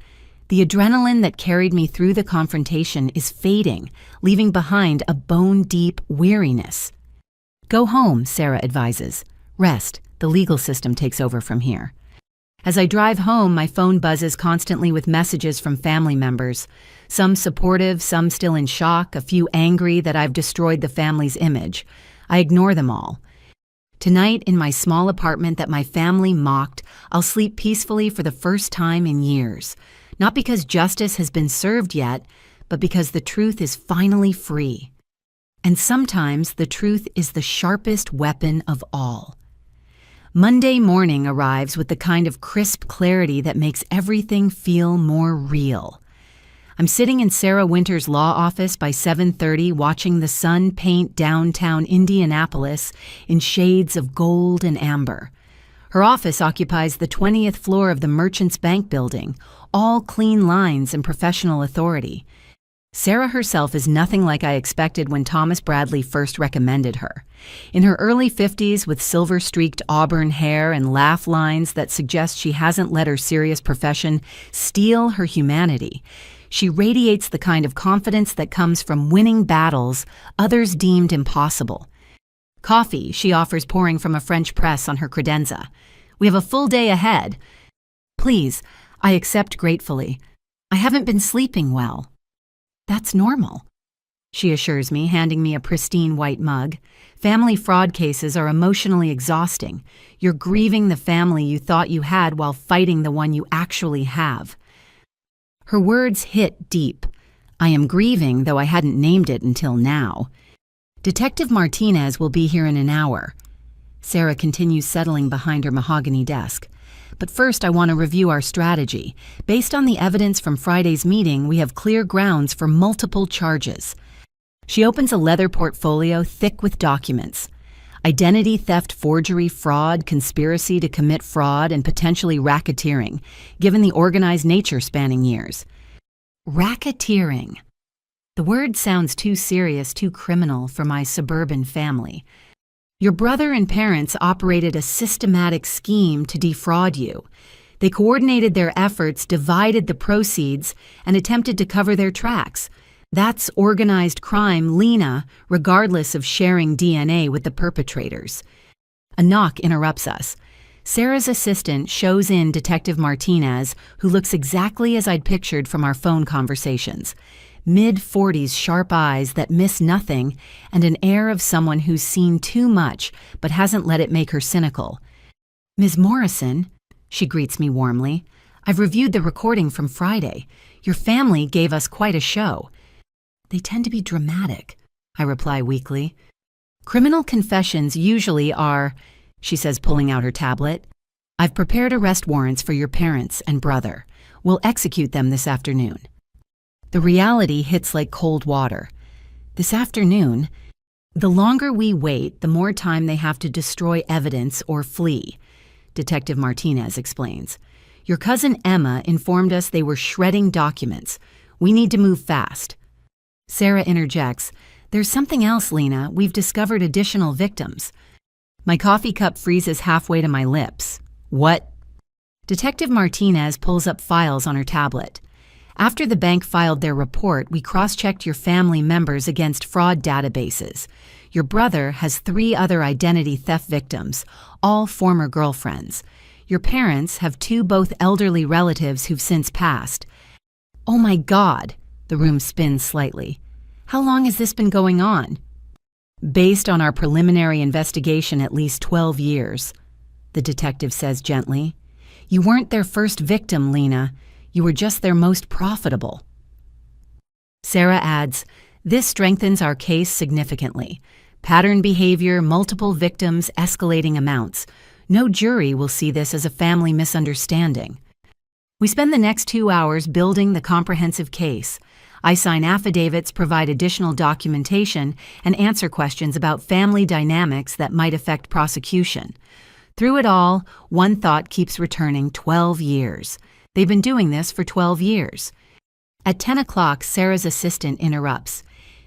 The adrenaline that carried me through the confrontation is fading, leaving behind a bone-deep weariness. Go home, Sarah advises. Rest. The legal system takes over from here. As I drive home, my phone buzzes constantly with messages from family members. Some supportive, some still in shock, a few angry that I've destroyed the family's image. I ignore them all. Tonight, in my small apartment that my family mocked, I'll sleep peacefully for the first time in years. Not because justice has been served yet, but because the truth is finally free. And sometimes the truth is the sharpest weapon of all. Monday morning arrives with the kind of crisp clarity that makes everything feel more real. I'm sitting in Sarah Winters' law office by 7:30 watching the sun paint downtown Indianapolis in shades of gold and amber. Her office occupies the 20th floor of the Merchants Bank building, all clean lines and professional authority. Sarah herself is nothing like I expected when Thomas Bradley first recommended her. In her early 50s, with silver-streaked auburn hair and laugh lines that suggest she hasn't let her serious profession steal her humanity, she radiates the kind of confidence that comes from winning battles others deemed impossible. Coffee she offers pouring from a French press on her credenza. We have a full day ahead. Please, I accept gratefully. I haven't been sleeping well. That's normal, she assures me, handing me a pristine white mug. Family fraud cases are emotionally exhausting. You're grieving the family you thought you had while fighting the one you actually have. Her words hit deep. I am grieving, though I hadn't named it until now. Detective Martinez will be here in an hour. Sarah continues settling behind her mahogany desk. But first, I want to review our strategy. Based on the evidence from Friday's meeting, we have clear grounds for multiple charges. She opens a leather portfolio thick with documents. Identity theft, forgery, fraud, conspiracy to commit fraud, and potentially racketeering, given the organized nature spanning years. Racketeering. The word sounds too serious, too criminal for my suburban family. Your brother and parents operated a systematic scheme to defraud you. They coordinated their efforts, divided the proceeds, and attempted to cover their tracks. That's organized crime, Lena, regardless of sharing DNA with the perpetrators. A knock interrupts us. Sarah's assistant shows in Detective Martinez, who looks exactly as I'd pictured from our phone conversations. Mid-40s sharp eyes that miss nothing, and an air of someone who's seen too much but hasn't let it make her cynical. Ms. Morrison, she greets me warmly, I've reviewed the recording from Friday. Your family gave us quite a show. They tend to be dramatic, I reply weakly. Criminal confessions usually are, she says, pulling out her tablet. I've prepared arrest warrants for your parents and brother. We'll execute them this afternoon. The reality hits like cold water. This afternoon, the longer we wait, the more time they have to destroy evidence or flee, Detective Martinez explains. Your cousin Emma informed us they were shredding documents. We need to move fast. Sarah interjects, there's something else, Lena. We've discovered additional victims. My coffee cup freezes halfway to my lips. What? Detective Martinez pulls up files on her tablet. After the bank filed their report, we cross-checked your family members against fraud databases. Your brother has 3 other identity theft victims, all former girlfriends. Your parents have 2 both elderly relatives who've since passed. Oh my God, the room spins slightly. How long has this been going on? Based on our preliminary investigation, at least 12 years, the detective says gently. You weren't their first victim, Lena. You were just their most profitable. Sarah adds, this strengthens our case significantly. Pattern behavior, multiple victims, escalating amounts. No jury will see this as a family misunderstanding. We spend the next 2 hours building the comprehensive case. I sign affidavits, provide additional documentation, and answer questions about family dynamics that might affect prosecution. Through it all, one thought keeps returning: 12 years. They've been doing this for 12 years. At 10 o'clock, Sarah's assistant interrupts.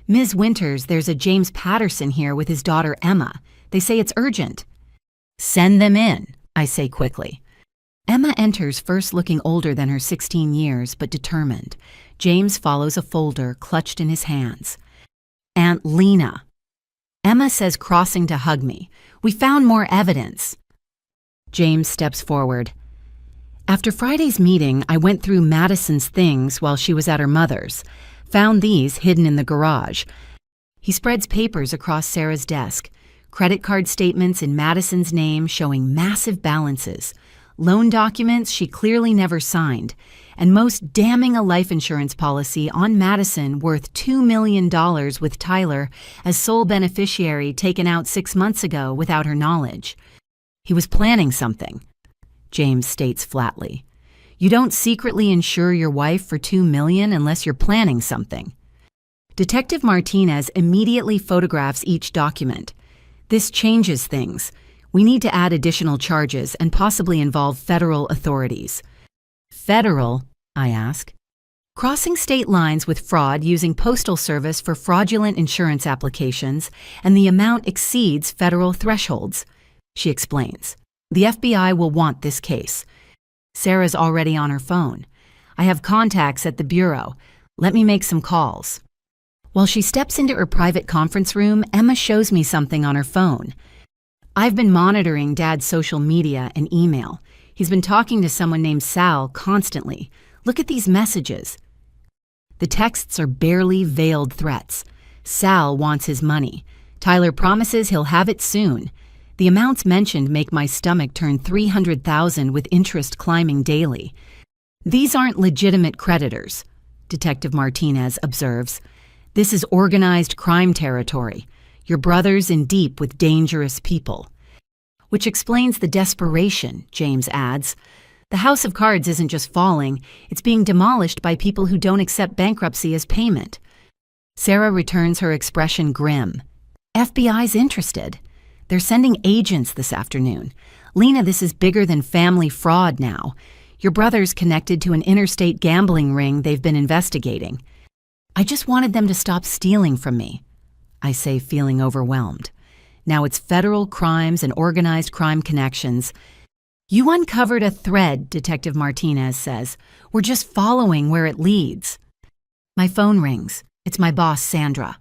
Ms. Winters, there's a James Patterson here with his daughter Emma. They say it's urgent. Send them in, I say quickly. Emma enters, first looking older than her 16 years, but determined. James follows a folder clutched in his hands. Aunt Lena. Emma says, crossing to hug me. We found more evidence. James steps forward. After Friday's meeting, I went through Madison's things while she was at her mother's. Found these hidden in the garage. He spreads papers across Sarah's desk. Credit card statements in Madison's name showing massive balances. Loan documents she clearly never signed. And most damning, a life insurance policy on Madison worth $2 million with Tyler as sole beneficiary taken out 6 months ago without her knowledge. He was planning something, James states flatly. You don't secretly insure your wife for $2 million unless you're planning something. Detective Martinez immediately photographs each document. This changes things. We need to add additional charges and possibly involve federal authorities. Federal? I ask. Crossing state lines with fraud using postal service for fraudulent insurance applications, and the amount exceeds federal thresholds. She explains. The FBI will want this case. Sarah's already on her phone. I have contacts at the bureau. Let me make some calls. While she steps into her private conference room, Emma shows me something on her phone. I've been monitoring Dad's social media and email. He's been talking to someone named Sal constantly. Look at these messages. The texts are barely veiled threats. Sal wants his money. Tyler promises he'll have it soon. The amounts mentioned make my stomach turn $300,000 with interest climbing daily. These aren't legitimate creditors, Detective Martinez observes. This is organized crime territory. Your brother's in deep with dangerous people. Which explains the desperation, James adds. The house of cards isn't just falling, it's being demolished by people who don't accept bankruptcy as payment. Sarah returns her expression grim. FBI's interested. They're sending agents this afternoon. Lena, this is bigger than family fraud now. Your brother's connected to an interstate gambling ring they've been investigating. I just wanted them to stop stealing from me, I say, feeling overwhelmed. Now it's federal crimes and organized crime connections. You uncovered a thread, Detective Martinez says. We're just following where it leads. My phone rings. It's my boss, Sandra.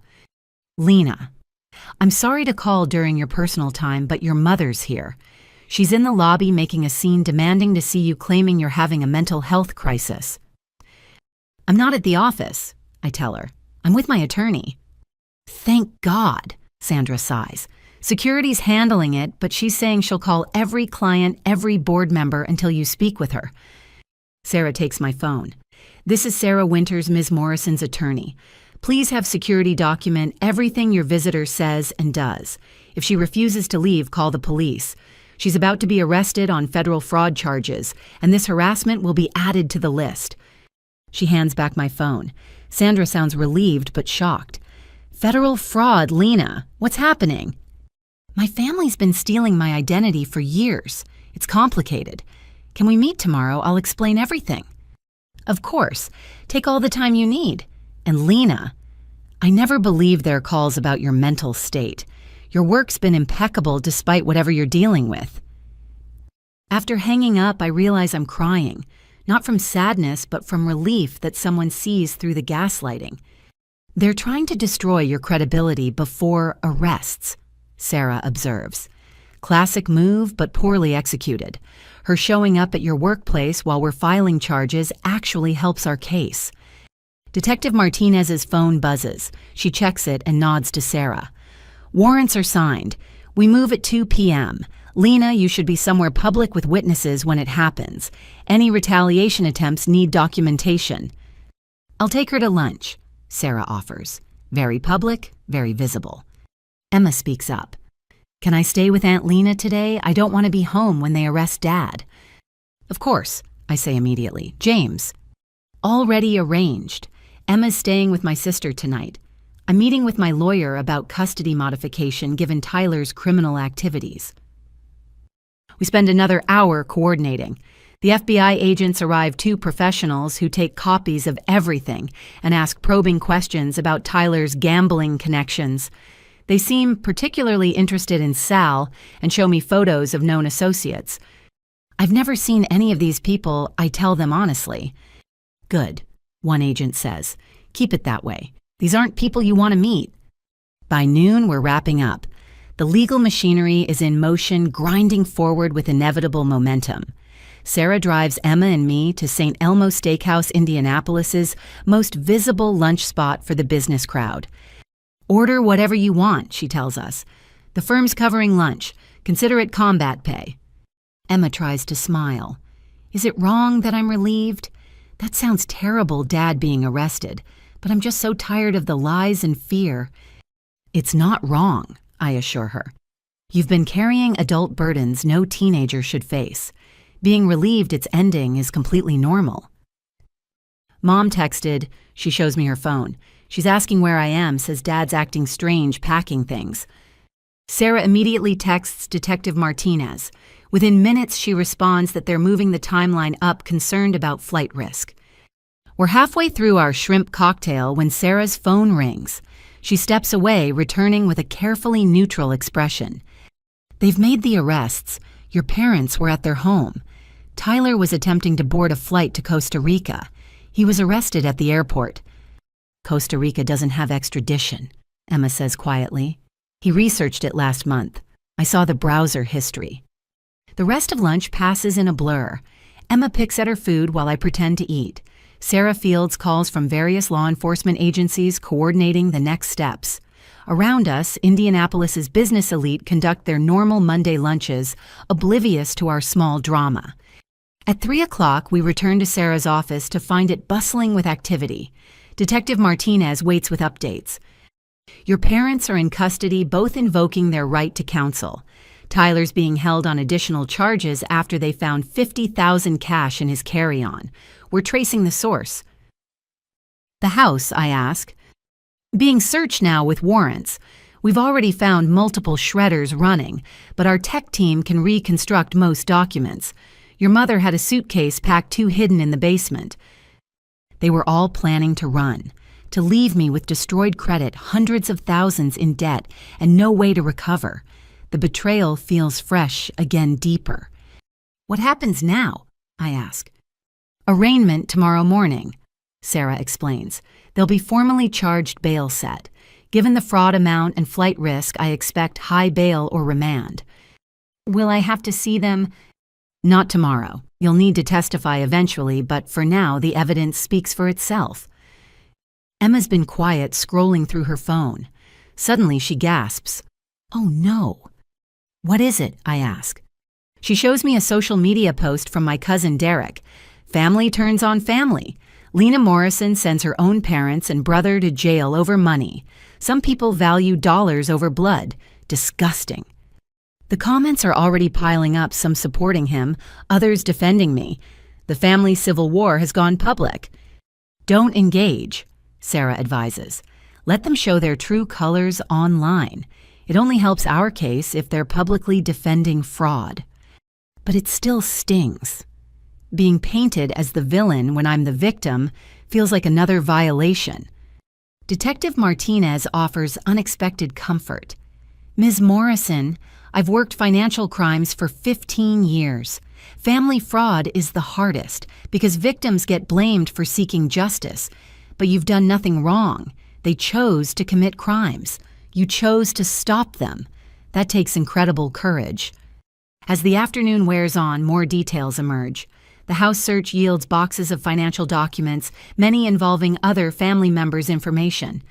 Lena, I'm sorry to call during your personal time, but your mother's here. She's in the lobby making a scene demanding to see you, claiming you're having a mental health crisis. I'm not at the office, I tell her. I'm with my attorney. Thank God, Sandra sighs. Security's handling it, but she's saying she'll call every client, every board member until you speak with her. Sarah takes my phone. This is Sarah Winters, Ms. Morrison's attorney. Please have security document everything your visitor says and does. If she refuses to leave, call the police. She's about to be arrested on federal fraud charges, and this harassment will be added to the list. She hands back my phone. Sandra sounds relieved but shocked. Federal fraud, Lena. What's happening? My family's been stealing my identity for years. It's complicated. Can we meet tomorrow? I'll explain everything. Of course. Take all the time you need. And Lena, I never believed their calls about your mental state. Your work's been impeccable despite whatever you're dealing with. After hanging up, I realize I'm crying. Not from sadness, but from relief that someone sees through the gaslighting. They're trying to destroy your credibility before arrests, Sarah observes. Classic move, but poorly executed. Her showing up at your workplace while we're filing charges actually helps our case. Detective Martinez's phone buzzes. She checks it and nods to Sarah. Warrants are signed. We move at 2 p.m. Lena, you should be somewhere public with witnesses when it happens. Any retaliation attempts need documentation. I'll take her to lunch, Sarah offers. Very public, very visible. Emma speaks up. Can I stay with Aunt Lena today? I don't want to be home when they arrest Dad. Of course, I say immediately. James. Already arranged. Emma's staying with my sister tonight. I'm meeting with my lawyer about custody modification given Tyler's criminal activities. We spend another hour coordinating. The FBI agents arrive, 2 professionals who take copies of everything and ask probing questions about Tyler's gambling connections. They seem particularly interested in Sal and show me photos of known associates. I've never seen any of these people, I tell them honestly. Good, one agent says. Keep it that way. These aren't people you want to meet. By noon, we're wrapping up. The legal machinery is in motion, grinding forward with inevitable momentum. Sarah drives Emma and me to St. Elmo Steakhouse, Indianapolis's most visible lunch spot for the business crowd. Order whatever you want, she tells us. The firm's covering lunch. Consider it combat pay. Emma tries to smile. Is it wrong that I'm relieved? That sounds terrible, Dad being arrested, but I'm just so tired of the lies and fear. It's not wrong, I assure her. You've been carrying adult burdens no teenager should face. Being relieved it's ending is completely normal. Mom texted. She shows me her phone. She's asking where I am, says Dad's acting strange packing things. Sarah immediately texts Detective Martinez. Within minutes, she responds that they're moving the timeline up, concerned about flight risk. We're halfway through our shrimp cocktail when Sarah's phone rings. She steps away, returning with a carefully neutral expression. "They've made the arrests. Your parents were at their home. Tyler was attempting to board a flight to Costa Rica. He was arrested at the airport." "Costa Rica doesn't have extradition," Emma says quietly. "He researched it last month. I saw the browser history." The rest of lunch passes in a blur. Emma picks at her food while I pretend to eat. Sarah fields calls from various law enforcement agencies coordinating the next steps. Around us, Indianapolis's business elite conduct their normal Monday lunches, oblivious to our small drama. At 3 o'clock, we return to Sarah's office to find it bustling with activity. Detective Martinez waits with updates. "Your parents are in custody, both invoking their right to counsel. Tyler's being held on additional charges after they found $50,000 cash in his carry-on. We're tracing the source." "The house," I ask. "Being searched now with warrants. We've already found multiple shredders running, but our tech team can reconstruct most documents. Your mother had a suitcase packed too hidden in the basement." They were all planning to run, to leave me with destroyed credit, hundreds of thousands in debt, and no way to recover. The betrayal feels fresh, again deeper. "What happens now?" I ask. "Arraignment tomorrow morning," Sarah explains. "They'll be formally charged bail set. Given the fraud amount and flight risk, I expect high bail or remand." "Will I have to see them?" "Not tomorrow. You'll need to testify eventually, but for now the evidence speaks for itself." Emma's been quiet, scrolling through her phone. Suddenly she gasps. "Oh no." "What is it?" I ask. She shows me a social media post from my cousin Derek. Family turns on family. Lena Morrison sends her own parents and brother to jail over money. Some people value dollars over blood. Disgusting. The comments are already piling up, some supporting him, others defending me. The family civil war has gone public. "Don't engage," Sarah advises. "Let them show their true colors online. It only helps our case if they're publicly defending fraud." But it still stings. Being painted as the villain when I'm the victim feels like another violation. Detective Martinez offers unexpected comfort. "Ms. Morrison, I've worked financial crimes for 15 years. Family fraud is the hardest because victims get blamed for seeking justice. But you've done nothing wrong. They chose to commit crimes. You chose to stop them. That takes incredible courage." As the afternoon wears on, more details emerge. The house search yields boxes of financial documents, many involving other family members' information.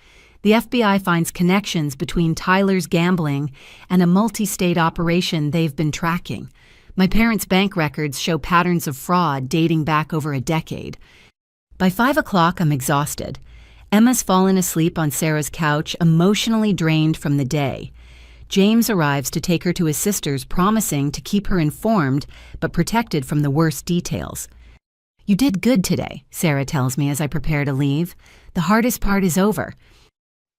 The FBI finds connections between Tyler's gambling and a multi-state operation they've been tracking. My parents' bank records show patterns of fraud dating back over a decade. By 5 o'clock, I'm exhausted. Emma's fallen asleep on Sarah's couch, emotionally drained from the day. James arrives to take her to his sister's, promising to keep her informed but protected from the worst details. "You did good today," Sarah tells me as I prepare to leave. "The hardest part is over."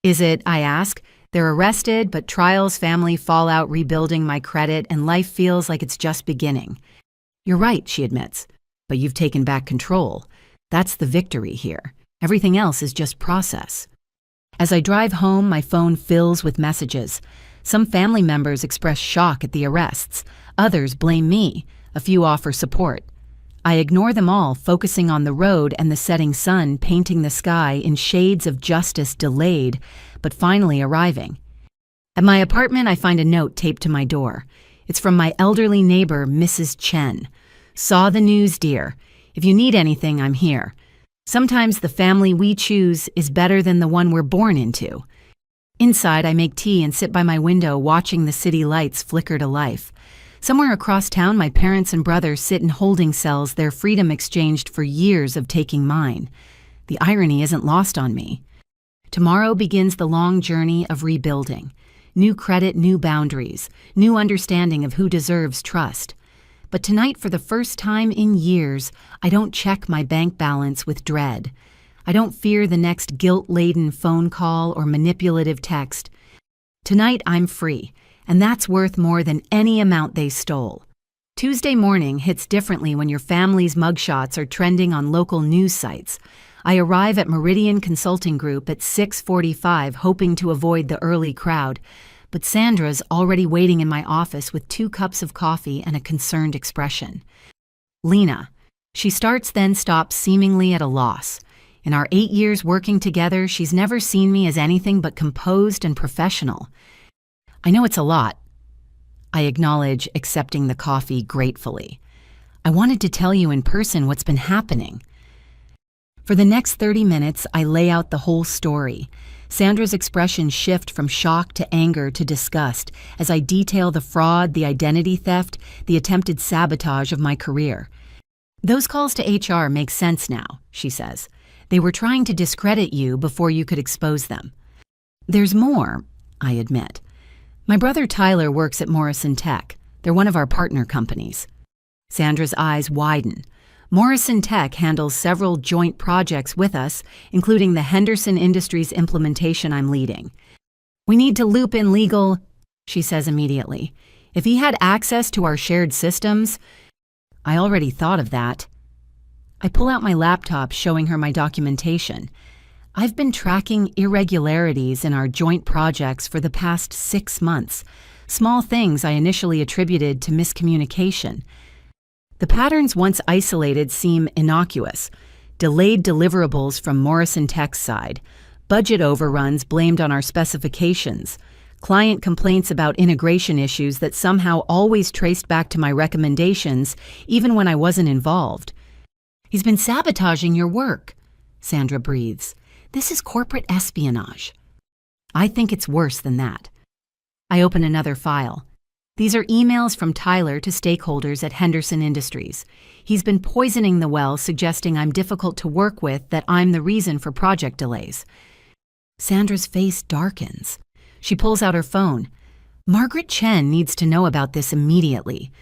"Is it?" I ask. "They're arrested, but trials, family fallout, rebuilding my credit, and life feels like it's just beginning." "You're right," she admits. "But you've taken back control. That's the victory here. Everything else is just process." As I drive home, my phone fills with messages. Some family members express shock at the arrests. Others blame me. A few offer support. I ignore them all, focusing on the road and the setting sun painting the sky in shades of justice delayed, but finally arriving. At my apartment, I find a note taped to my door. It's from my elderly neighbor, Mrs. Chen. "Saw the news, dear. If you need anything, I'm here. Sometimes the family we choose is better than the one we're born into." Inside, I make tea and sit by my window watching the city lights flicker to life. Somewhere across town, my parents and brother sit in holding cells, their freedom exchanged for years of taking mine. The irony isn't lost on me. Tomorrow begins the long journey of rebuilding. New credit, new boundaries, new understanding of who deserves trust. But tonight, for the first time in years, I don't check my bank balance with dread. I don't fear the next guilt-laden phone call or manipulative text. Tonight, I'm free, and that's worth more than any amount they stole. Tuesday morning hits differently when your family's mugshots are trending on local news sites. I arrive at Meridian Consulting Group at 6:45, hoping to avoid the early crowd, but Sandra's already waiting in my office with 2 cups of coffee and a concerned expression. Lena. She starts then stops, seemingly at a loss. In our 8 years working together, she's never seen me as anything but composed and professional. I know it's a lot. I acknowledge, accepting the coffee gratefully. I wanted to tell you in person what's been happening. For the next 30 minutes, I lay out the whole story. Sandra's expressions shift from shock to anger to disgust as I detail the fraud, the identity theft, the attempted sabotage of my career. Those calls to HR make sense now, she says. They were trying to discredit you before you could expose them. There's more, I admit. My brother Tyler works at Morrison Tech. They're one of our partner companies. Sandra's eyes widen. Morrison Tech handles several joint projects with us, including the Henderson Industries implementation I'm leading. We need to loop in legal, she says immediately. If he had access to our shared systems, I already thought of that. I pull out my laptop, showing her my documentation. I've been tracking irregularities in our joint projects for the past 6 months, small things I initially attributed to miscommunication. The patterns once isolated seem innocuous. Delayed deliverables from Morrison Tech's side, budget overruns blamed on our specifications, client complaints about integration issues that somehow always traced back to my recommendations, even when I wasn't involved. He's been sabotaging your work, Sandra breathes. This is corporate espionage. I think it's worse than that. I open another file. These are emails from Tyler to stakeholders at Henderson Industries. He's been poisoning the well, suggesting I'm difficult to work with, that I'm the reason for project delays. Sandra's face darkens. She pulls out her phone. Margaret Chen needs to know about this immediately.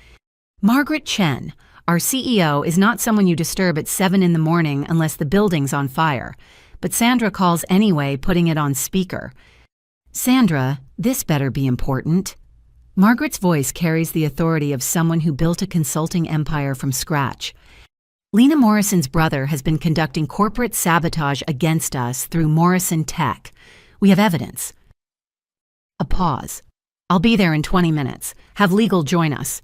Margaret Chen, our CEO, is not someone you disturb at 7 in the morning unless the building's on fire. But Sandra calls anyway, putting it on speaker. Sandra, this better be important. Margaret's voice carries the authority of someone who built a consulting empire from scratch. Lena Morrison's brother has been conducting corporate sabotage against us through Morrison Tech. We have evidence. A pause. I'll be there in 20 minutes. Have legal join us.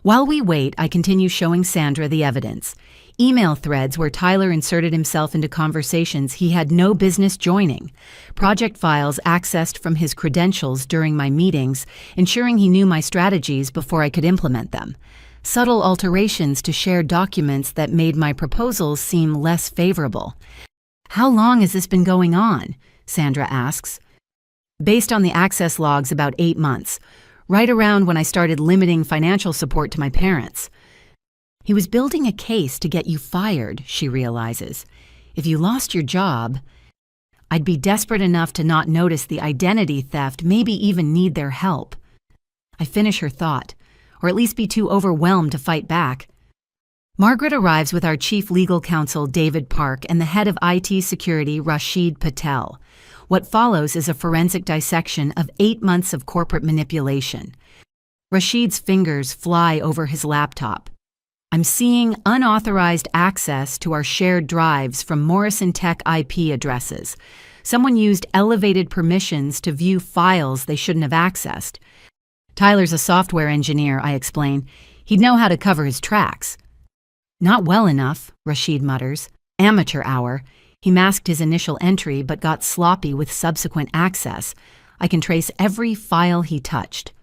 While we wait, I continue showing Sandra the evidence. Email threads where Tyler inserted himself into conversations he had no business joining. Project files accessed from his credentials during my meetings, ensuring he knew my strategies before I could implement them. Subtle alterations to shared documents that made my proposals seem less favorable. How long has this been going on? Sandra asks. Based on the access logs, about 8 months, right around when I started limiting financial support to my parents. He was building a case to get you fired, she realizes. If you lost your job, I'd be desperate enough to not notice the identity theft, maybe even need their help. I finish her thought, or at least be too overwhelmed to fight back. Margaret arrives with our chief legal counsel, David Park, and the head of IT security, Rashid Patel. What follows is a forensic dissection of 8 months of corporate manipulation. Rashid's fingers fly over his laptop. I'm seeing unauthorized access to our shared drives from Morrison Tech IP addresses. Someone used elevated permissions to view files they shouldn't have accessed. Tyler's a software engineer, I explain. He'd know how to cover his tracks. Not well enough, Rashid mutters. Amateur hour. He masked his initial entry but got sloppy with subsequent access. I can trace every file he touched.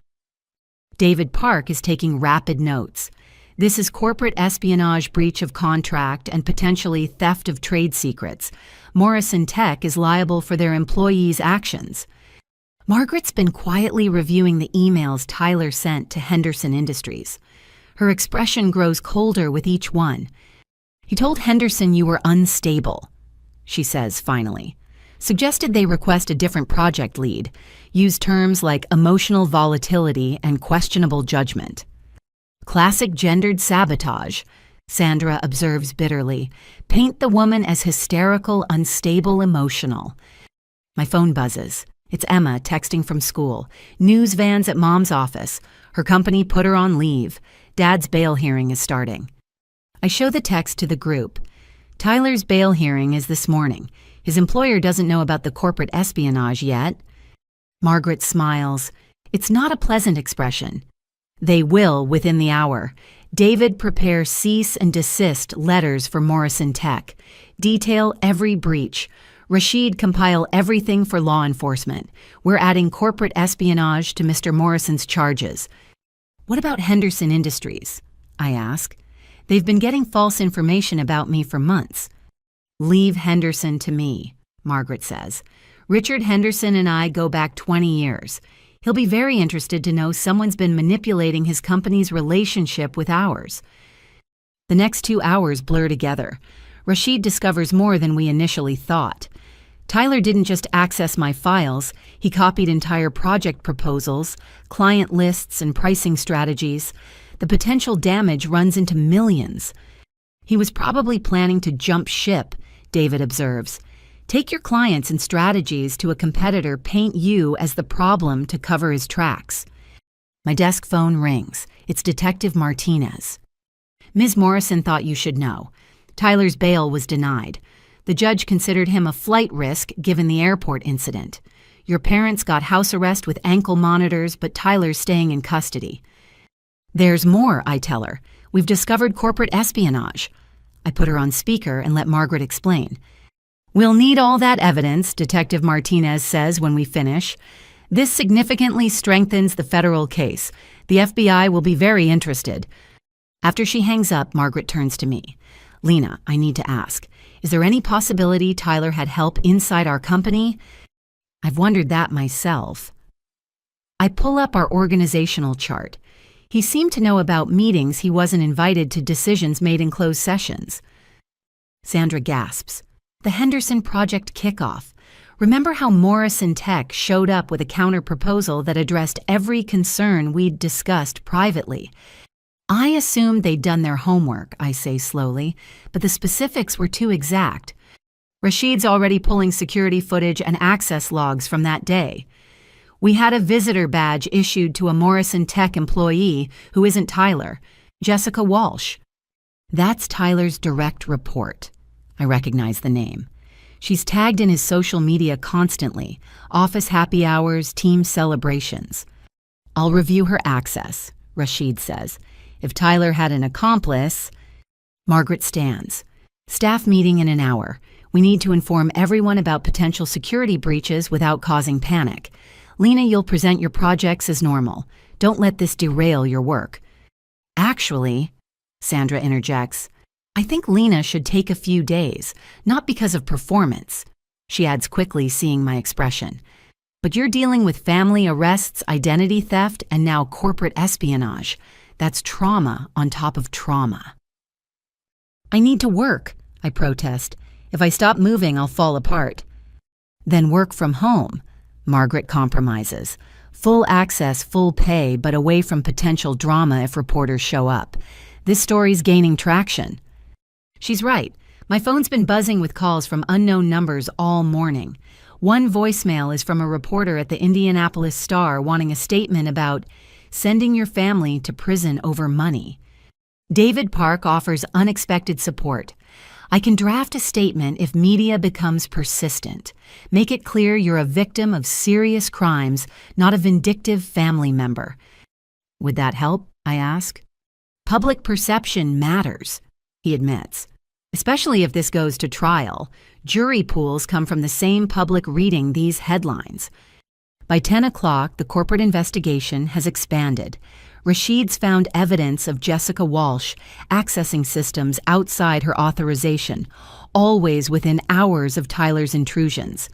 David Park is taking rapid notes. This is corporate espionage, breach of contract, and potentially theft of trade secrets. Morrison Tech is liable for their employees' actions. Margaret's been quietly reviewing the emails Tyler sent to Henderson Industries. Her expression grows colder with each one. He told Henderson you were unstable, she says finally. Suggested they request a different project lead. Use terms like emotional volatility and questionable judgment. Classic gendered sabotage, Sandra observes bitterly. Paint the woman as hysterical, unstable, emotional. My phone buzzes. It's Emma texting from school. News vans at Mom's office. Her company put her on leave. Dad's bail hearing is starting. I show the text to the group. Tyler's bail hearing is this morning. His employer doesn't know about the corporate espionage yet. Margaret smiles. It's not a pleasant expression. They will within the hour. David prepare cease and desist letters for Morrison Tech. Detail every breach. Rashid compile everything for law enforcement. We're adding corporate espionage to Mr. Morrison's charges. What about Henderson Industries? I ask. They've been getting false information about me for months. Leave Henderson to me, Margaret says. Richard Henderson and I go back 20 years. He'll be very interested to know someone's been manipulating his company's relationship with ours. The next 2 hours blur together. Rashid discovers more than we initially thought. Tyler didn't just access my files, he copied entire project proposals, client lists, and pricing strategies. The potential damage runs into millions. He was probably planning to jump ship, David observes. Take your clients and strategies to a competitor, paint you as the problem to cover his tracks. My desk phone rings. It's Detective Martinez. Ms. Morrison thought you should know. Tyler's bail was denied. The judge considered him a flight risk given the airport incident. Your parents got house arrest with ankle monitors, but Tyler's staying in custody. There's more, I tell her. We've discovered corporate espionage. I put her on speaker and let Margaret explain. We'll need all that evidence, Detective Martinez says when we finish. This significantly strengthens the federal case. The FBI will be very interested. After she hangs up, Margaret turns to me. Lena, I need to ask, is there any possibility Tyler had help inside our company? I've wondered that myself. I pull up our organizational chart. He seemed to know about meetings he wasn't invited to, decisions made in closed sessions. Sandra gasps. The Henderson Project kickoff. Remember how Morrison Tech showed up with a counter-proposal that addressed every concern we'd discussed privately? I assumed they'd done their homework, I say slowly, but the specifics were too exact. Rashid's already pulling security footage and access logs from that day. We had a visitor badge issued to a Morrison Tech employee who isn't Tyler, Jessica Walsh. That's Tyler's direct report. I recognize the name. She's tagged in his social media constantly, office happy hours, team celebrations. I'll review her access, Rashid says. If Tyler had an accomplice... Margaret stands. Staff meeting in an hour. We need to inform everyone about potential security breaches without causing panic. Lena, you'll present your projects as normal. Don't let this derail your work. Actually, Sandra interjects, I think Lena should take a few days, not because of performance. She adds quickly, seeing my expression. But you're dealing with family arrests, identity theft, and now corporate espionage. That's trauma on top of trauma. I need to work, I protest. If I stop moving, I'll fall apart. Then work from home, Margaret compromises. Full access, full pay, but away from potential drama if reporters show up. This story's gaining traction. She's right. My phone's been buzzing with calls from unknown numbers all morning. One voicemail is from a reporter at the Indianapolis Star wanting a statement about sending your family to prison over money. David Park offers unexpected support. I can draft a statement if media becomes persistent. Make it clear you're a victim of serious crimes, not a vindictive family member. Would that help? I ask. Public perception matters, he admits. Especially if this goes to trial. Jury pools come from the same public reading these headlines. By 10 o'clock, the corporate investigation has expanded. Rashid's found evidence of Jessica Walsh accessing systems outside her authorization, always within hours of Tyler's intrusions.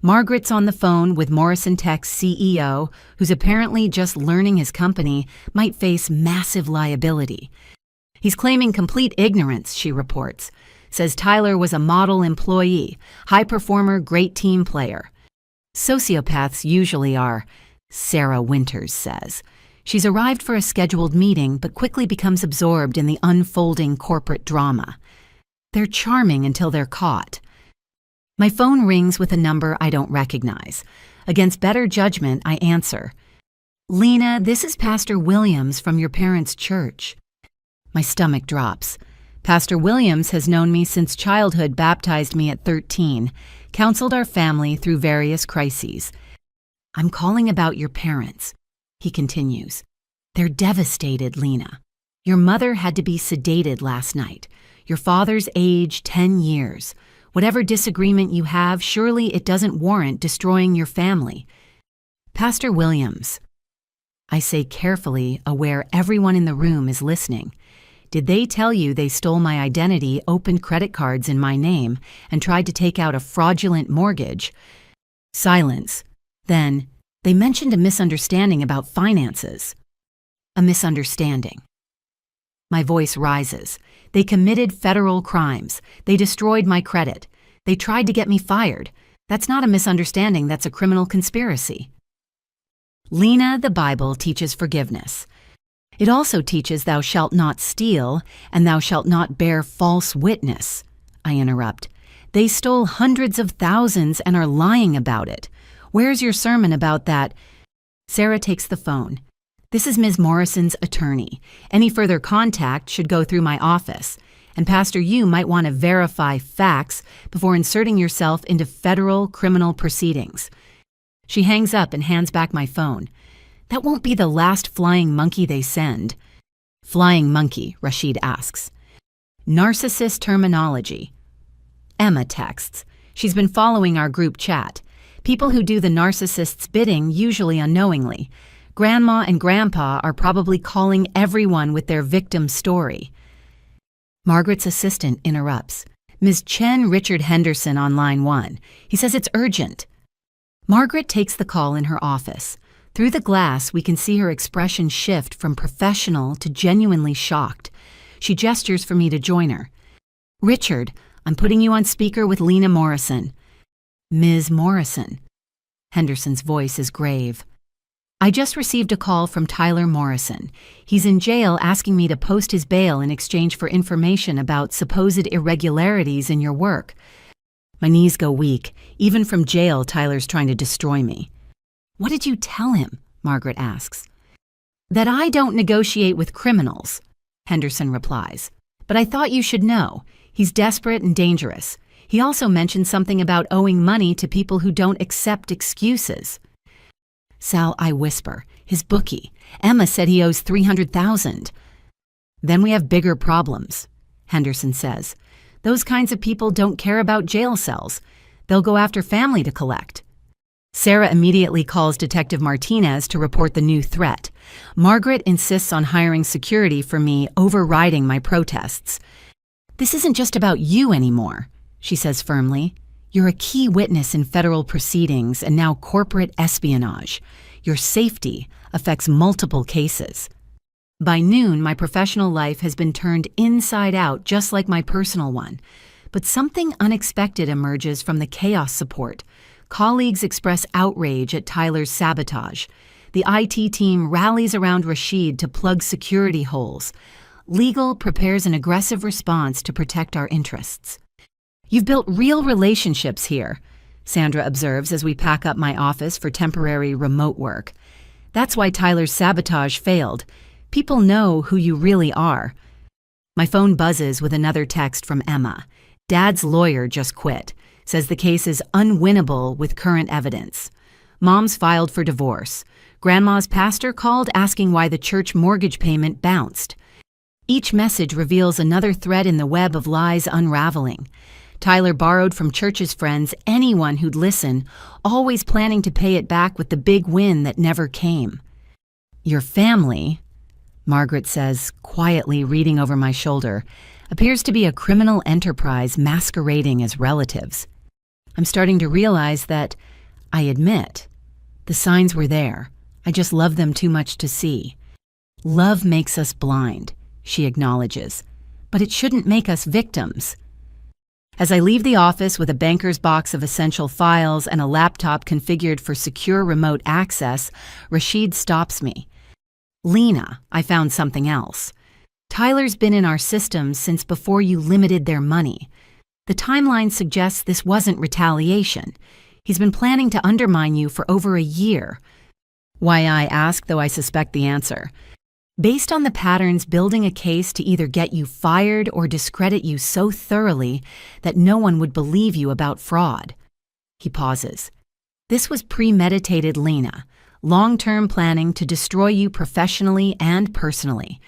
Margaret's on the phone with Morrison Tech's CEO, who's apparently just learning his company might face massive liability. He's claiming complete ignorance, she reports. Says Tyler was a model employee, high performer, great team player. Sociopaths usually are, Sarah Winters says. She's arrived for a scheduled meeting but quickly becomes absorbed in the unfolding corporate drama. They're charming until they're caught. My phone rings with a number I don't recognize. Against better judgment, I answer. Lena, this is Pastor Williams from your parents' church. My stomach drops. Pastor Williams has known me since childhood, baptized me at 13, counseled our family through various crises. I'm calling about your parents, he continues. They're devastated, Lena. Your mother had to be sedated last night. Your father's age, 10 years. Whatever disagreement you have, surely it doesn't warrant destroying your family. Pastor Williams, I say carefully, aware everyone in the room is listening. Did they tell you they stole my identity, opened credit cards in my name, and tried to take out a fraudulent mortgage? Silence. Then, they mentioned a misunderstanding about finances. A misunderstanding. My voice rises. They committed federal crimes. They destroyed my credit. They tried to get me fired. That's not a misunderstanding, that's a criminal conspiracy. Lena, the Bible teaches forgiveness. It also teaches thou shalt not steal, and thou shalt not bear false witness. I interrupt. They stole hundreds of thousands and are lying about it. Where's your sermon about that? Sarah takes the phone. This is Ms. Morrison's attorney. Any further contact should go through my office. And Pastor, you might want to verify facts before inserting yourself into federal criminal proceedings. She hangs up and hands back my phone. That won't be the last flying monkey they send. Flying monkey, Rashid asks. Narcissist terminology. Emma texts. She's been following our group chat. People who do the narcissist's bidding, usually unknowingly. Grandma and Grandpa are probably calling everyone with their victim story. Margaret's assistant interrupts. Ms. Chen Richard Henderson on line 1. He says it's urgent. Margaret takes the call in her office. Through the glass, we can see her expression shift from professional to genuinely shocked. She gestures for me to join her. Richard, I'm putting you on speaker with Lena Morrison. Ms. Morrison. Henderson's voice is grave. I just received a call from Tyler Morrison. He's in jail asking me to post his bail in exchange for information about supposed irregularities in your work. My knees go weak. Even from jail, Tyler's trying to destroy me. What did you tell him? Margaret asks. That I don't negotiate with criminals, Henderson replies. But I thought you should know. He's desperate and dangerous. He also mentioned something about owing money to people who don't accept excuses. Sal, I whisper. His bookie. Emma said he owes $300,000. Then we have bigger problems, Henderson says. Those kinds of people don't care about jail cells. They'll go after family to collect. Sarah immediately calls Detective Martinez to report the new threat. Margaret insists on hiring security for me, overriding my protests. This isn't just about you anymore, she says firmly. You're a key witness in federal proceedings and now corporate espionage. Your safety affects multiple cases. By noon, my professional life has been turned inside out, just like my personal one. But something unexpected emerges from the chaos support. Colleagues express outrage at Tyler's sabotage. The IT team rallies around Rashid to plug security holes. Legal prepares an aggressive response to protect our interests. You've built real relationships here, Sandra observes as we pack up my office for temporary remote work. That's why Tyler's sabotage failed. People know who you really are. My phone buzzes with another text from Emma. Dad's lawyer just quit. Says the case is unwinnable with current evidence. Mom's filed for divorce. Grandma's pastor called asking why the church mortgage payment bounced. Each message reveals another thread in the web of lies unraveling. Tyler borrowed from church's friends anyone who'd listen, always planning to pay it back with the big win that never came. Your family, Margaret says, quietly reading over my shoulder, appears to be a criminal enterprise masquerading as relatives. I'm starting to realize that, I admit, the signs were there. I just love them too much to see. Love makes us blind, she acknowledges, but it shouldn't make us victims. As I leave the office with a banker's box of essential files and a laptop configured for secure remote access, Rashid stops me. Lena, I found something else. Tyler's been in our systems since before you limited their money. The timeline suggests this wasn't retaliation. He's been planning to undermine you for over a year. Why, I ask, though I suspect the answer. based on the patterns building a case to either get you fired or discredit you so thoroughly that no one would believe you about fraud. He pauses. This was premeditated, Lena. Long-term planning to destroy you professionally and personally.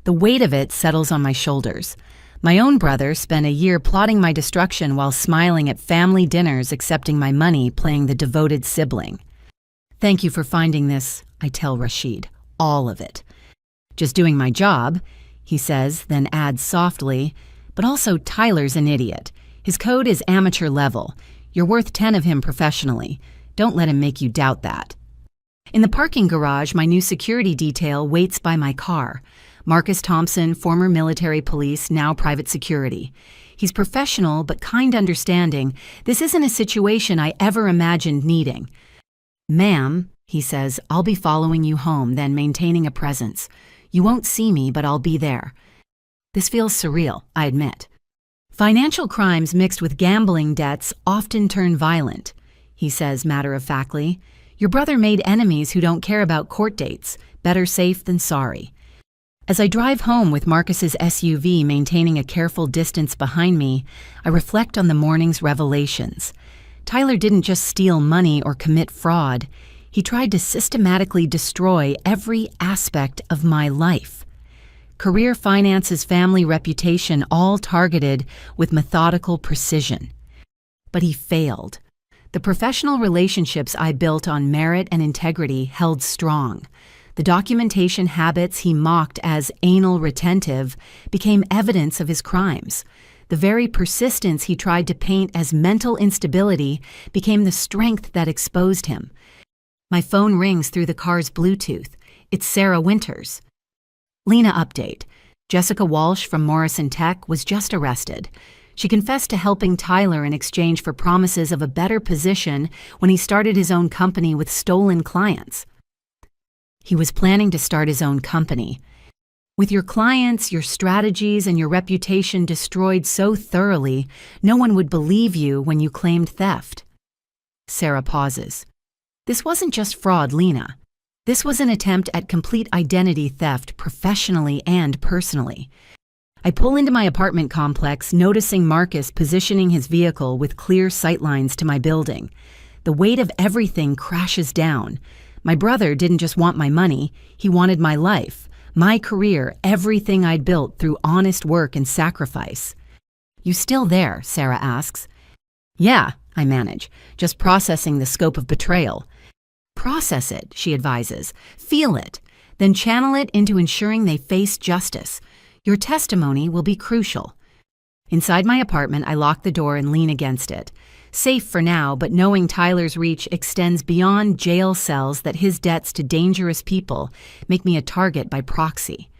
The weight of it settles on my shoulders. My own brother spent a year plotting my destruction while smiling at family dinners accepting my money, playing the devoted sibling. Thank you for finding this, I tell Rashid. All of it. Just doing my job, he says, then adds softly, but also Tyler's an idiot. His code is amateur level. You're worth 10 of him professionally. Don't let him make you doubt that. In the parking garage, my new security detail waits by my car. Marcus Thompson, former military police, now private security. He's professional but kind understanding. This isn't a situation I ever imagined needing. Ma'am, he says, I'll be following you home, then maintaining a presence. You won't see me, but I'll be there. This feels surreal, I admit. Financial crimes mixed with gambling debts often turn violent, he says matter-of-factly. Your brother made enemies who don't care about court dates. Better safe than sorry. As I drive home with Marcus's SUV maintaining a careful distance behind me, I reflect on the morning's revelations. Tyler didn't just steal money or commit fraud. He tried to systematically destroy every aspect of my life. Career, finances, family, reputation, all targeted with methodical precision. But he failed. The professional relationships I built on merit and integrity held strong. The documentation habits he mocked as anal retentive became evidence of his crimes. The very persistence he tried to paint as mental instability became the strength that exposed him. My phone rings through the car's Bluetooth. It's Sarah Winters. Lena update. Jessica Walsh from Morrison Tech was just arrested. She confessed to helping Tyler in exchange for promises of a better position when he started his own company with stolen clients. He was planning to start his own company. With your clients, your strategies, and your reputation destroyed so thoroughly, no one would believe you when you claimed theft. Sarah pauses. This wasn't just fraud, Lena. This was an attempt at complete identity theft professionally and personally. I pull into my apartment complex, noticing Marcus positioning his vehicle with clear sightlines to my building. The weight of everything crashes down. My brother didn't just want my money, he wanted my life, my career, everything I'd built through honest work and sacrifice. You still there? Sarah asks. Yeah, I manage, just processing the scope of betrayal. Process it, she advises. Feel it, then channel it into ensuring they face justice. Your testimony will be crucial. Inside my apartment, I lock the door and lean against it. Safe for now, but knowing Tyler's reach extends beyond jail cells, that his debts to dangerous people make me a target by proxy.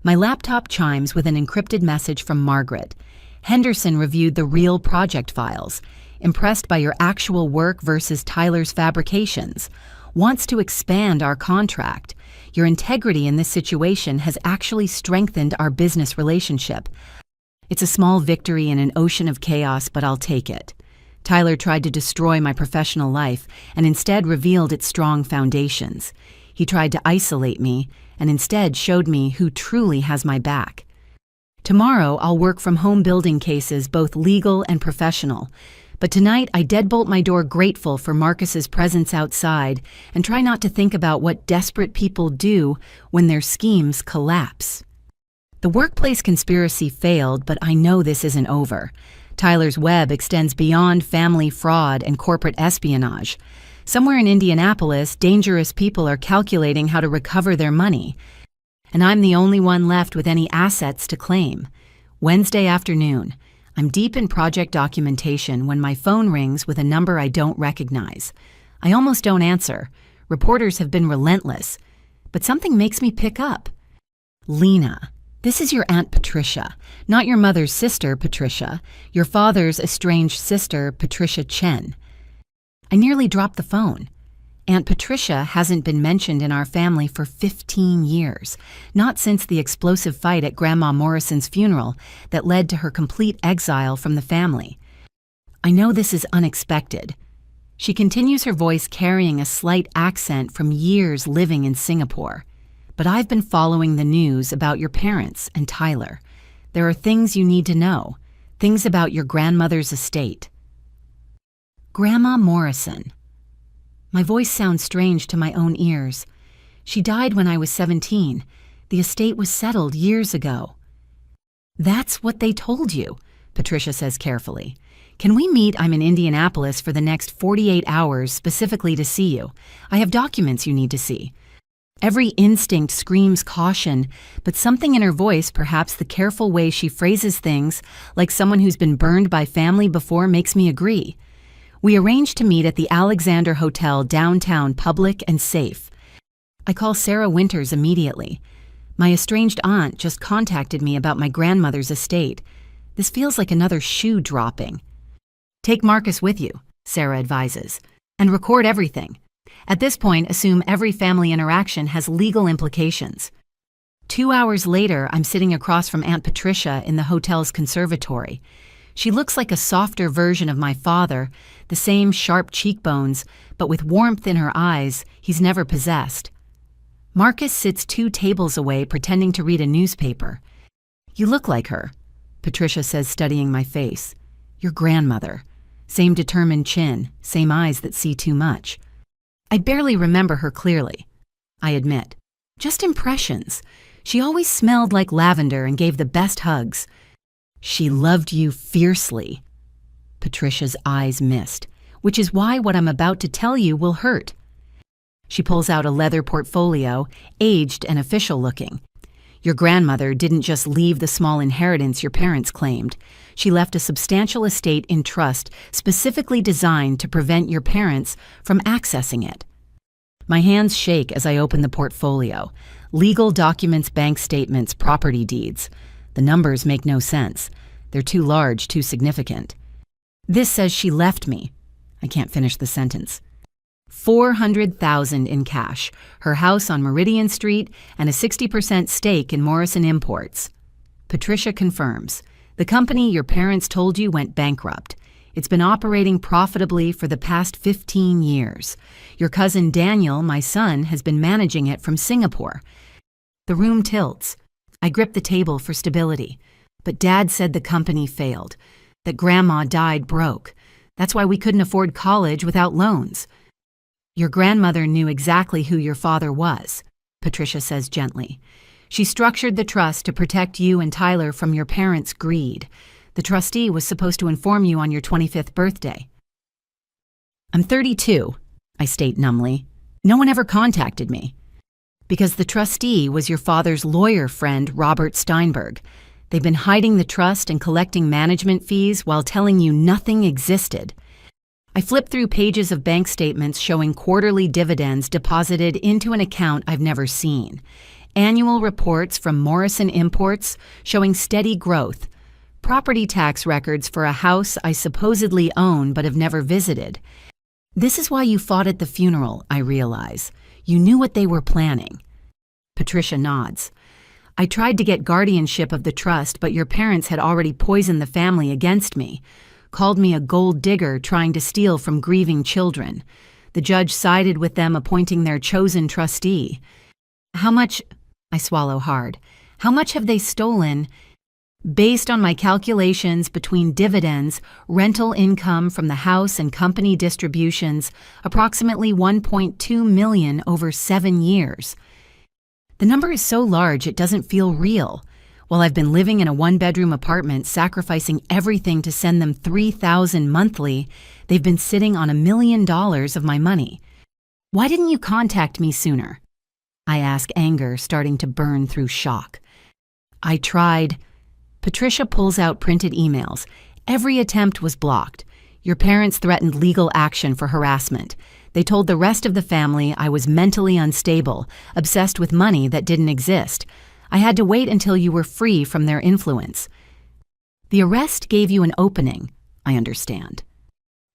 My laptop chimes with an encrypted message from Margaret. Henderson reviewed the real project files. Impressed by your actual work versus Tyler's fabrications. Wants to expand our contract. Your integrity in this situation has actually strengthened our business relationship. It's a small victory in an ocean of chaos, but I'll take it. Tyler tried to destroy my professional life and instead revealed its strong foundations. He tried to isolate me and instead showed me who truly has my back. Tomorrow, I'll work from home building cases, both legal and professional. But tonight, I deadbolt my door grateful for Marcus's presence outside and try not to think about what desperate people do when their schemes collapse. The workplace conspiracy failed, but I know this isn't over. Tyler's web extends beyond family fraud and corporate espionage. Somewhere in Indianapolis, dangerous people are calculating how to recover their money. And I'm the only one left with any assets to claim. Wednesday afternoon. I'm deep in project documentation when my phone rings with a number I don't recognize. I almost don't answer. Reporters have been relentless. But something makes me pick up. Lena, this is your Aunt Patricia, not your mother's sister, Patricia, your father's estranged sister, Patricia Chen. I nearly dropped the phone. Aunt Patricia hasn't been mentioned in our family for 15 years, not since the explosive fight at Grandma Morrison's funeral that led to her complete exile from the family. I know this is unexpected. She continues, her voice carrying a slight accent from years living in Singapore. but I've been following the news about your parents and Tyler. There are things you need to know, things about your grandmother's estate. Grandma Morrison. My voice sounds strange to my own ears. She died when I was 17. The estate was settled years ago. That's what they told you, Patricia says carefully. Can we meet? I'm in Indianapolis for the next 48 hours specifically to see you. I have documents you need to see. Every instinct screams caution, but something in her voice, perhaps the careful way she phrases things, like someone who's been burned by family before, makes me agree. We arrange to meet at the Alexander Hotel downtown, public and safe. I call Sarah Winters immediately. My estranged aunt just contacted me about my grandmother's estate. This feels like another shoe dropping. Take Marcus with you, Sarah advises, and record everything. At this point, assume every family interaction has legal implications. 2 hours later, I'm sitting across from Aunt Patricia in the hotel's conservatory. She looks like a softer version of my father, the same sharp cheekbones, but with warmth in her eyes he's never possessed. Marcus sits 2 tables away pretending to read a newspaper. You look like her, Patricia says, studying my face. Your grandmother. Same determined chin, same eyes that see too much. I barely remember her clearly, I admit. Just impressions. She always smelled like lavender and gave the best hugs. She loved you fiercely. Patricia's eyes missed, which is why what I'm about to tell you will hurt. She pulls out a leather portfolio, aged and official looking. Your grandmother didn't just leave the small inheritance your parents claimed. She left a substantial estate in trust specifically designed to prevent your parents from accessing it. My hands shake as I open the portfolio. Legal documents, bank statements, property deeds. The numbers make no sense. They're too large, too significant. This says she left me. I can't finish the sentence. $400,000 in cash, her house on Meridian Street, and a 60% stake in Morrison Imports. Patricia confirms. The company your parents told you went bankrupt. It's been operating profitably for the past 15 years. Your cousin Daniel, my son, has been managing it from Singapore. The room tilts. I grip the table for stability. But Dad said the company failed, that Grandma died broke. That's why we couldn't afford college without loans. Your grandmother knew exactly who your father was, Patricia says gently. She structured the trust to protect you and Tyler from your parents' greed. The trustee was supposed to inform you on your 25th birthday. I'm 32, I state numbly. No one ever contacted me. Because the trustee was your father's lawyer friend, Robert Steinberg. They've been hiding the trust and collecting management fees while telling you nothing existed. I flip through pages of bank statements showing quarterly dividends deposited into an account I've never seen. Annual reports from Morrison Imports showing steady growth. Property tax records for a house I supposedly own but have never visited. This is why you fought at the funeral, I realize. You knew what they were planning. Patricia nods. I tried to get guardianship of the trust, but your parents had already poisoned the family against me. Called me a gold digger trying to steal from grieving children. The judge sided with them, appointing their chosen trustee. How much? I swallow hard. How much have they stolen? Based on my calculations between dividends, rental income from the house and company distributions, approximately $1.2 million over 7 years. The number is so large it doesn't feel real. While I've been living in a 1-bedroom apartment, sacrificing everything to send them $3,000 monthly, they've been sitting on $1 million of my money. Why didn't you contact me sooner? I ask, anger starting to burn through shock. I tried. Patricia pulls out printed emails. Every attempt was blocked. Your parents threatened legal action for harassment. They told the rest of the family I was mentally unstable, obsessed with money that didn't exist. I had to wait until you were free from their influence. The arrest gave you an opening, I understand.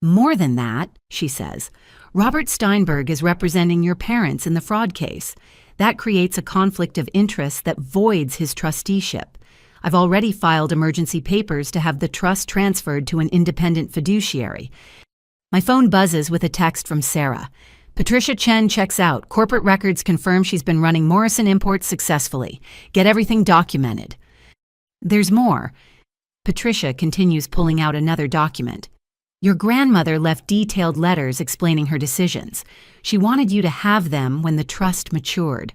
More than that, she says. Robert Steinberg is representing your parents in the fraud case. That creates a conflict of interest that voids his trusteeship. I've already filed emergency papers to have the trust transferred to an independent fiduciary. My phone buzzes with a text from Sarah. Patricia Chen checks out. Corporate records confirm she's been running Morrison Imports successfully. Get everything documented. There's more. Patricia continues pulling out another document. Your grandmother left detailed letters explaining her decisions. She wanted you to have them when the trust matured.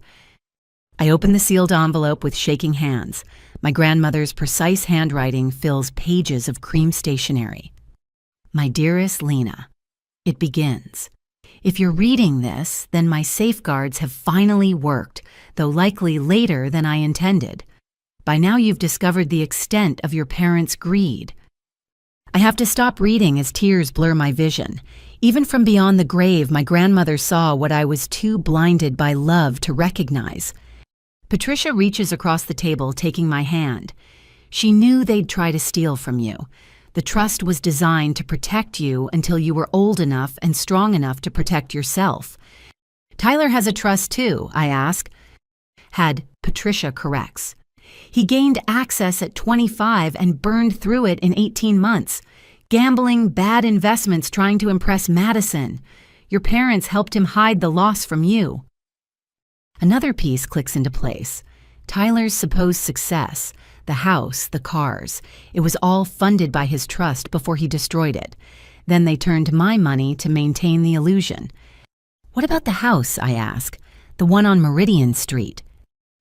I open the sealed envelope with shaking hands. My grandmother's precise handwriting fills pages of cream stationery. My dearest Lena, it begins. If you're reading this, then my safeguards have finally worked, though likely later than I intended. By now you've discovered the extent of your parents' greed. I have to stop reading as tears blur my vision. Even from beyond the grave, my grandmother saw what I was too blinded by love to recognize. Patricia reaches across the table, taking my hand. She knew they'd try to steal from you. The trust was designed to protect you until you were old enough and strong enough to protect yourself. Tyler has a trust too, I ask. Patricia corrects. He gained access at 25 and burned through it in 18 months. Gambling, bad investments, trying to impress Madison. Your parents helped him hide the loss from you. Another piece clicks into place. Tyler's supposed success, the house, the cars, it was all funded by his trust before he destroyed it. Then they turned my money to maintain the illusion. What about the house, I ask, the one on Meridian Street?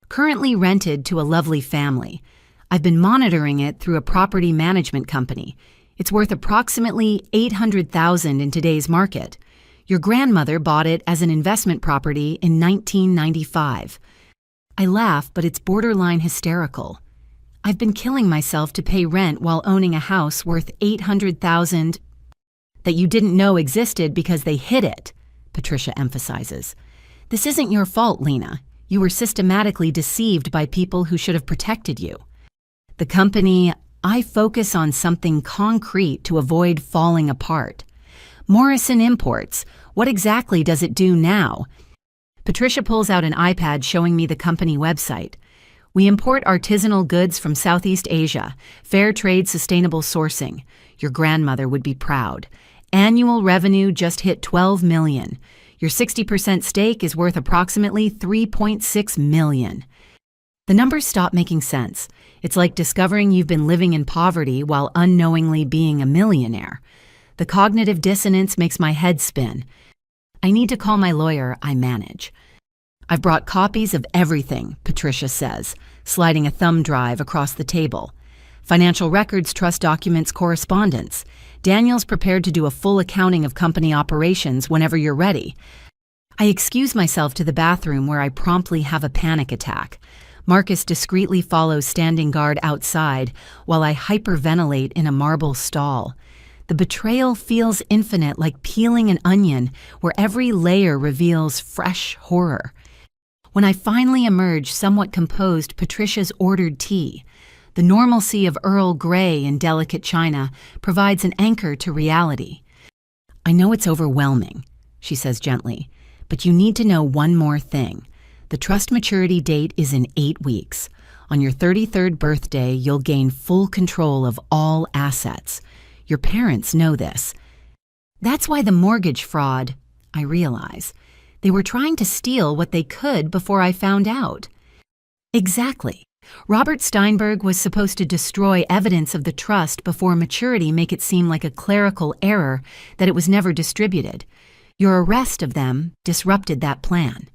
Currently rented to a lovely family. I've been monitoring it through a property management company. It's worth approximately $800,000 in today's market. Your grandmother bought it as an investment property in 1995. I laugh, but it's borderline hysterical. I've been killing myself to pay rent while owning a house worth $800,000 that you didn't know existed because they hid it, Patricia emphasizes. This isn't your fault, Lena. You were systematically deceived by people who should have protected you. The company, I focus on something concrete to avoid falling apart. Morrison Imports, what exactly does it do now? Patricia pulls out an iPad showing me the company website. We import artisanal goods from Southeast Asia, fair trade sustainable sourcing. Your grandmother would be proud. Annual revenue just hit $12 million. Your 60% stake is worth approximately $3.6 million. The numbers stop making sense. It's like discovering you've been living in poverty while unknowingly being a millionaire. The cognitive dissonance makes my head spin. I need to call my lawyer, I manage. I've brought copies of everything, Patricia says, sliding a thumb drive across the table. Financial records, trust documents, correspondence. Daniel's prepared to do a full accounting of company operations whenever you're ready. I excuse myself to the bathroom where I promptly have a panic attack. Marcus discreetly follows standing guard outside while I hyperventilate in a marble stall. The betrayal feels infinite, like peeling an onion, where every layer reveals fresh horror. When I finally emerge somewhat composed, Patricia's ordered tea. The normalcy of Earl Grey in delicate china provides an anchor to reality. I know it's overwhelming, she says gently, but you need to know one more thing. The trust maturity date is in 8 weeks. On your 33rd birthday, you'll gain full control of all assets. Your parents know this. That's why the mortgage fraud, I realize. They were trying to steal what they could before I found out. Exactly. Robert Steinberg was supposed to destroy evidence of the trust before maturity, make it seem like a clerical error that it was never distributed. Your arrest of them disrupted that plan.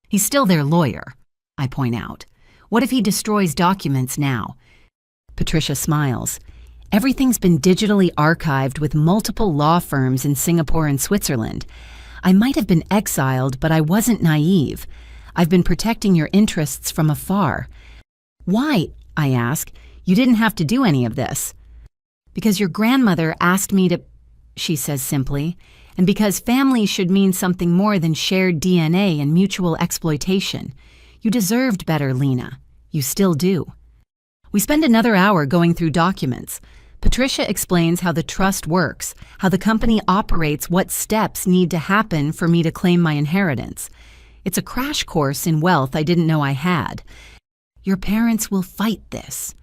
He's still their lawyer, I point out. What if he destroys documents now? Patricia smiles. Everything's been digitally archived with multiple law firms in Singapore and Switzerland. I might have been exiled, but I wasn't naive. I've been protecting your interests from afar. Why, I ask, you didn't have to do any of this? Because your grandmother asked me to, she says simply, and because family should mean something more than shared DNA and mutual exploitation. You deserved better, Lena. You still do. We spend another hour going through documents. Patricia explains how the trust works, how the company operates, what steps need to happen for me to claim my inheritance. It's a crash course in wealth I didn't know I had. Your parents will fight this,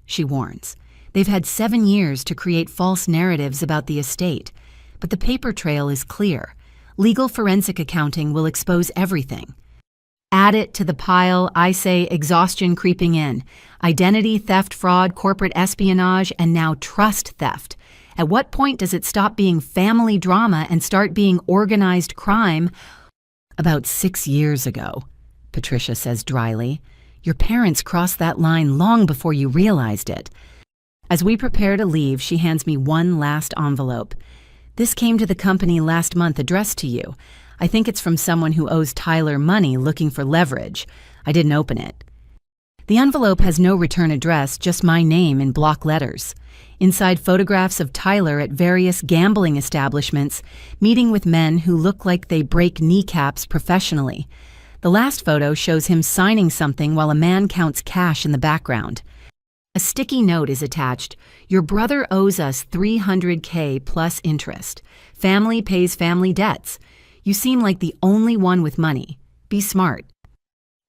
she warns. They've had 7 years to create false narratives about the estate, but the paper trail is clear. Legal forensic accounting will expose everything. Add it to the pile, I say, exhaustion creeping in. Identity theft, fraud, corporate espionage, and now trust theft. At what point does it stop being family drama and start being organized crime? About 6 years ago, Patricia says dryly. Your parents crossed that line long before you realized it. As we prepare to leave, she hands me one last envelope. This came to the company last month addressed to you. I think it's from someone who owes Tyler money looking for leverage. I didn't open it. The envelope has no return address, just my name in block letters. Inside, photographs of Tyler at various gambling establishments, meeting with men who look like they break kneecaps professionally. The last photo shows him signing something while a man counts cash in the background. A sticky note is attached. Your brother owes us $300K plus interest. Family pays family debts. You seem like the only one with money. Be smart.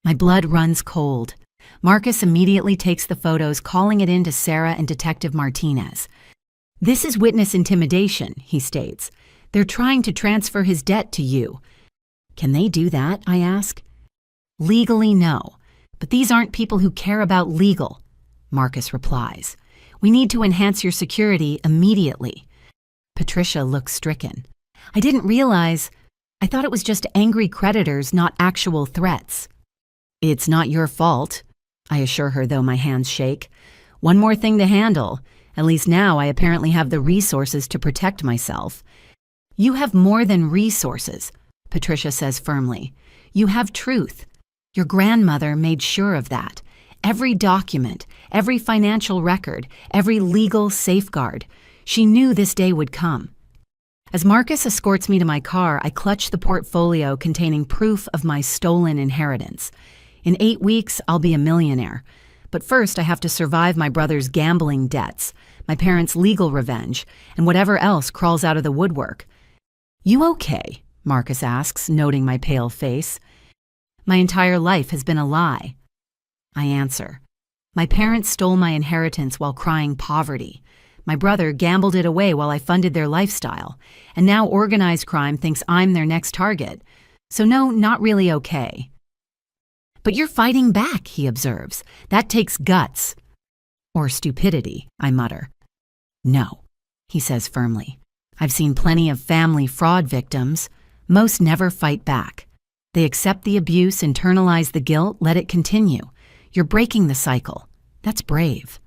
My blood runs cold. Marcus immediately takes the photos, calling it in to Sarah and Detective Martinez. This is witness intimidation, he states. They're trying to transfer his debt to you. Can they do that, I ask. Legally, no. But these aren't people who care about legal, Marcus replies. We need to enhance your security immediately. Patricia looks stricken. I didn't realize. I thought it was just angry creditors, not actual threats. It's not your fault, I assure her, though my hands shake. One more thing to handle. At least now I apparently have the resources to protect myself. You have more than resources, Patricia says firmly. You have truth. Your grandmother made sure of that. Every document, every financial record, every legal safeguard. She knew this day would come. As Marcus escorts me to my car, I clutch the portfolio containing proof of my stolen inheritance. In 8 weeks, I'll be a millionaire. But first, I have to survive my brother's gambling debts, my parents' legal revenge, and whatever else crawls out of the woodwork. You okay? Marcus asks, noting my pale face. My entire life has been a lie. I answer. My parents stole my inheritance while crying poverty. My brother gambled it away while I funded their lifestyle, and now organized crime thinks I'm their next target. So no, not really okay. But you're fighting back, he observes. That takes guts. Or stupidity, I mutter. No, he says firmly. I've seen plenty of family fraud victims. Most never fight back. They accept the abuse, internalize the guilt, let it continue. You're breaking the cycle. That's brave.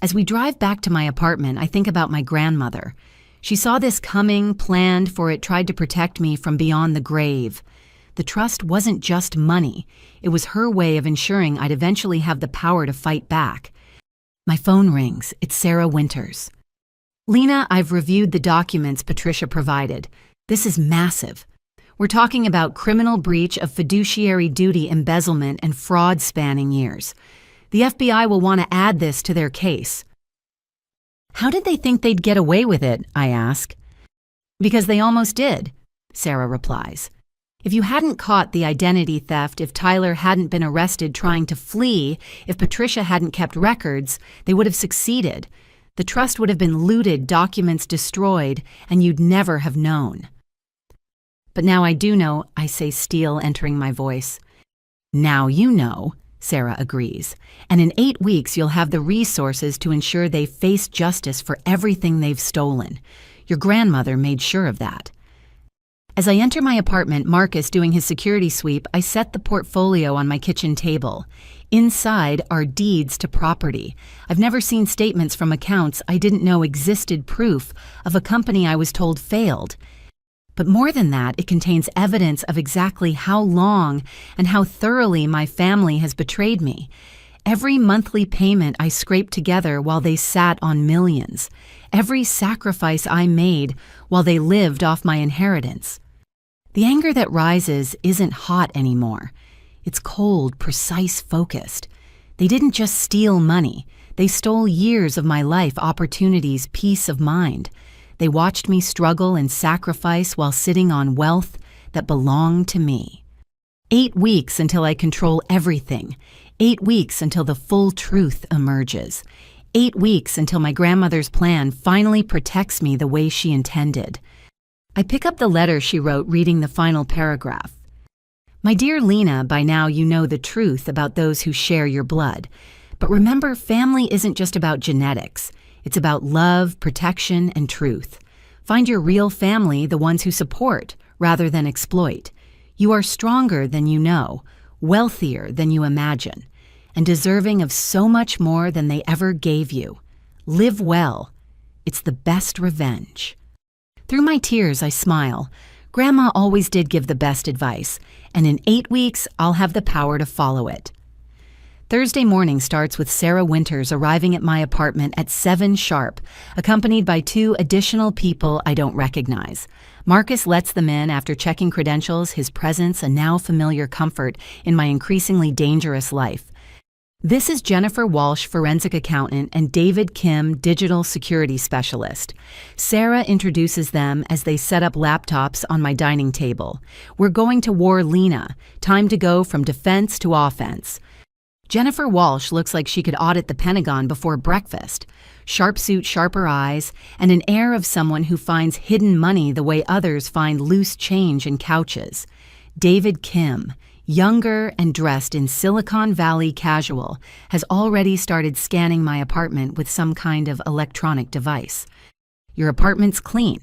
As we drive back to my apartment, I think about my grandmother. She saw this coming, planned for it, tried to protect me from beyond the grave. The trust wasn't just money. It was her way of ensuring I'd eventually have the power to fight back. My phone rings. It's Sarah Winters. Lena, I've reviewed the documents Patricia provided. This is massive. We're talking about criminal breach of fiduciary duty, embezzlement, and fraud spanning years. The FBI will want to add this to their case. How did they think they'd get away with it, I ask. Because they almost did, Sarah replies. If you hadn't caught the identity theft, if Tyler hadn't been arrested trying to flee, if Patricia hadn't kept records, they would have succeeded. The trust would have been looted, documents destroyed, and you'd never have known. But now I do know, I say, steel entering my voice. Now you know, Sarah agrees. And in 8 weeks, you'll have the resources to ensure they face justice for everything they've stolen. Your grandmother made sure of that. As I enter my apartment, Marcus doing his security sweep, I set the portfolio on my kitchen table. Inside are deeds to property. I've never seen statements from accounts I didn't know existed, proof of a company I was told failed. But more than that, it contains evidence of exactly how long and how thoroughly my family has betrayed me. Every monthly payment I scraped together while they sat on millions. Every sacrifice I made while they lived off my inheritance. The anger that rises isn't hot anymore. It's cold, precise, focused. They didn't just steal money. They stole years of my life, opportunities, peace of mind. They watched me struggle and sacrifice while sitting on wealth that belonged to me. 8 weeks until I control everything. 8 weeks until the full truth emerges. 8 weeks until my grandmother's plan finally protects me the way she intended. I pick up the letter she wrote, reading the final paragraph. My dear Lena, by now you know the truth about those who share your blood. But remember, family isn't just about genetics. It's about love, protection, and truth. Find your real family, the ones who support rather than exploit. You are stronger than you know, wealthier than you imagine, and deserving of so much more than they ever gave you. Live well. It's the best revenge. Through my tears, I smile. Grandma always did give the best advice, and in 8 weeks, I'll have the power to follow it. Thursday morning starts with Sarah Winters arriving at my apartment at 7 sharp, accompanied by 2 additional people I don't recognize. Marcus lets them in after checking credentials, his presence a now familiar comfort in my increasingly dangerous life. This is Jennifer Walsh, forensic accountant, and David Kim, digital security specialist. Sarah introduces them as they set up laptops on my dining table. We're going to war, Lena. Time to go from defense to offense. Jennifer Walsh looks like she could audit the Pentagon before breakfast. Sharp suit, sharper eyes, and an air of someone who finds hidden money the way others find loose change in couches. David Kim, younger and dressed in Silicon Valley casual, has already started scanning my apartment with some kind of electronic device. Your apartment's clean,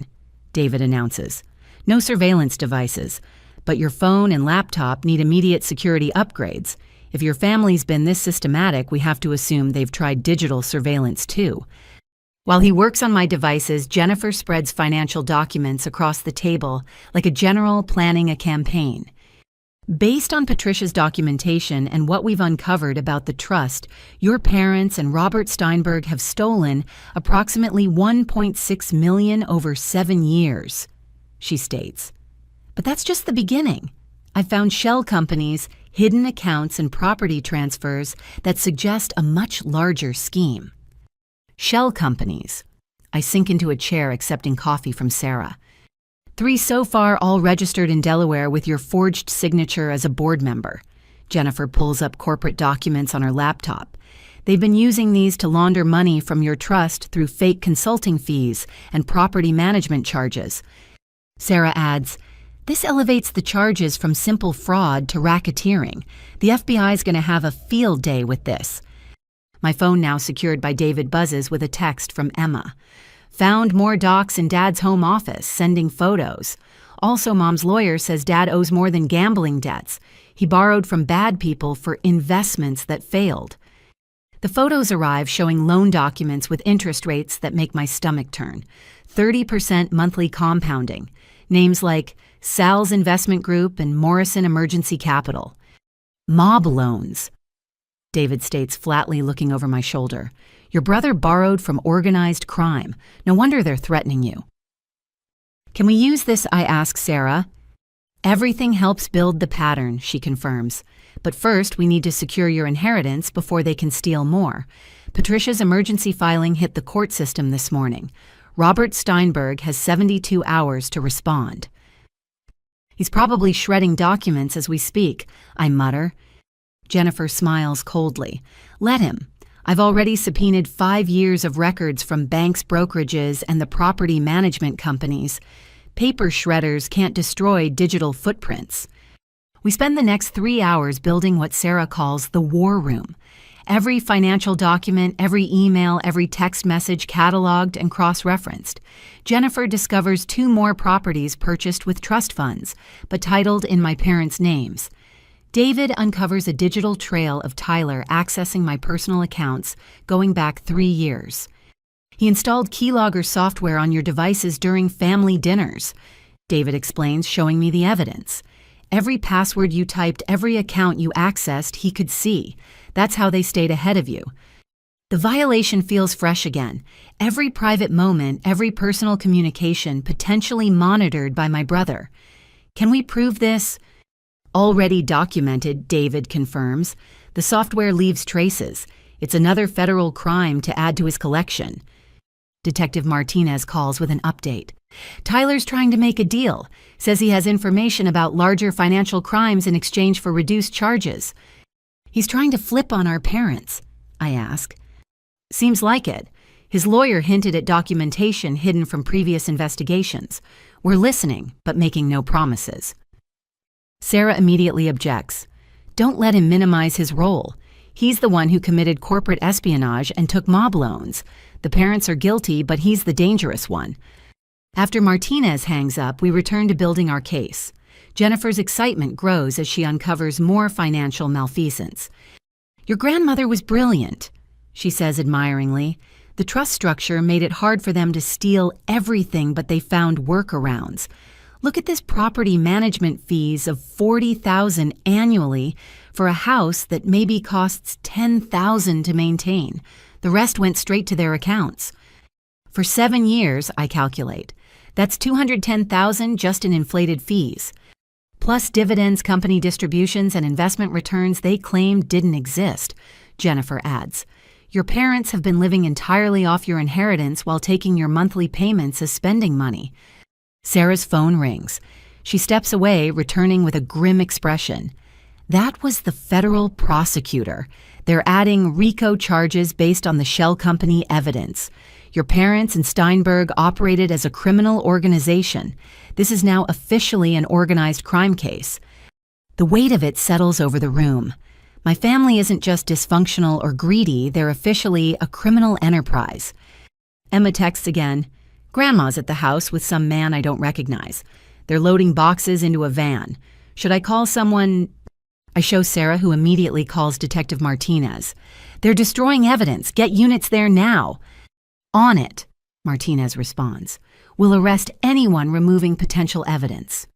David announces. No surveillance devices, but your phone and laptop need immediate security upgrades. If your family's been this systematic, we have to assume they've tried digital surveillance too. While he works on my devices, Jennifer spreads financial documents across the table like a general planning a campaign. Based on Patricia's documentation and what we've uncovered about the trust, your parents and Robert Steinberg have stolen approximately $1.6 million over 7 years, she states. But that's just the beginning. I found shell companies, hidden accounts, and property transfers that suggest a much larger scheme. Shell companies. I sink into a chair accepting coffee from Sarah. 3 so far, all registered in Delaware with your forged signature as a board member. Jennifer pulls up corporate documents on her laptop. They've been using these to launder money from your trust through fake consulting fees and property management charges. Sarah adds, this elevates the charges from simple fraud to racketeering. The FBI's going to have a field day with this. My phone, now secured by David, buzzes with a text from Emma. Found more docs in Dad's home office, sending photos. Also, Mom's lawyer says Dad owes more than gambling debts. He borrowed from bad people for investments that failed. The photos arrive showing loan documents with interest rates that make my stomach turn. 30% monthly compounding. Names like Sal's Investment Group and Morrison Emergency Capital. Mob loans. David states flatly, looking over my shoulder. Your brother borrowed from organized crime. No wonder they're threatening you. Can we use this? I ask Sarah. Everything helps build the pattern, she confirms. But first, we need to secure your inheritance before they can steal more. Patricia's emergency filing hit the court system this morning. Robert Steinberg has 72 hours to respond. He's probably shredding documents as we speak, I mutter. Jennifer smiles coldly. Let him. I've already subpoenaed 5 years of records from banks, brokerages, and the property management companies. Paper shredders can't destroy digital footprints. We spend the next 3 hours building what Sarah calls the war room. Every financial document, every email, every text message cataloged and cross-referenced. Jennifer discovers 2 more properties purchased with trust funds, but titled in my parents' names. David uncovers a digital trail of Tyler accessing my personal accounts going back 3 years. He installed keylogger software on your devices during family dinners, David explains, showing me the evidence. Every password you typed, every account you accessed, he could see. That's how they stayed ahead of you. The violation feels fresh again. Every private moment, every personal communication potentially monitored by my brother. Can we prove this? Already documented, David confirms. The software leaves traces. It's another federal crime to add to his collection. Detective Martinez calls with an update. Tyler's trying to make a deal. Says he has information about larger financial crimes in exchange for reduced charges. He's trying to flip on our parents, I ask. Seems like it. His lawyer hinted at documentation hidden from previous investigations. We're listening, but making no promises. Sarah immediately objects. Don't let him minimize his role. He's the one who committed corporate espionage and took mob loans. The parents are guilty, but he's the dangerous one. After Martinez hangs up, we return to building our case. Jennifer's excitement grows as she uncovers more financial malfeasance. Your grandmother was brilliant, she says admiringly. The trust structure made it hard for them to steal everything, but they found workarounds. Look at this property management fees of $40,000 annually for a house that maybe costs $10,000 to maintain. The rest went straight to their accounts. For 7 years, I calculate. That's $210,000 just in inflated fees. Plus dividends, company distributions, and investment returns they claimed didn't exist, Jennifer adds. Your parents have been living entirely off your inheritance while taking your monthly payments as spending money. Sarah's phone rings. She steps away, returning with a grim expression. That was the federal prosecutor. They're adding RICO charges based on the shell company evidence. Your parents and Steinberg operated as a criminal organization. This is now officially an organized crime case. The weight of it settles over the room. My family isn't just dysfunctional or greedy, they're officially a criminal enterprise. Emma texts again. Grandma's at the house with some man I don't recognize. They're loading boxes into a van. Should I call someone? I show Sarah, who immediately calls Detective Martinez. They're destroying evidence. Get units there now. On it, Martinez responds. We'll arrest anyone removing potential evidence.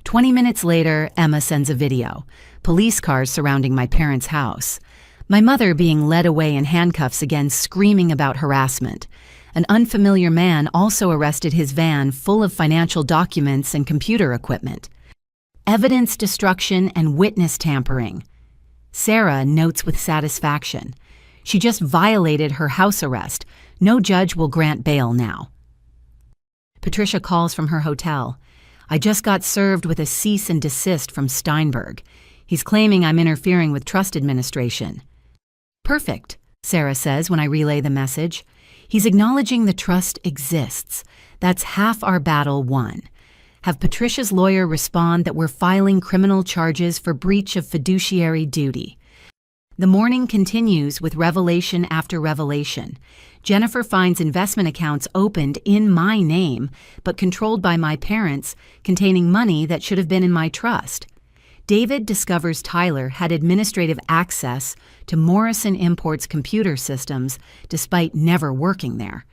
20 minutes later, Emma sends a video. Police cars surrounding my parents' house. My mother being led away in handcuffs again, screaming about harassment. An unfamiliar man also arrested his van full of financial documents and computer equipment. Evidence destruction and witness tampering. Sarah notes with satisfaction. She just violated her house arrest. No judge will grant bail now. Patricia calls from her hotel. I just got served with a cease and desist from Steinberg. He's claiming I'm interfering with trust administration. Perfect, Sarah says when I relay the message. He's acknowledging the trust exists. That's half our battle won. Have Patricia's lawyer respond that we're filing criminal charges for breach of fiduciary duty. The morning continues with revelation after revelation. Jennifer finds investment accounts opened in my name, but controlled by my parents, containing money that should have been in my trust. David discovers Tyler had administrative access to Morrison Imports computer systems, despite never working there.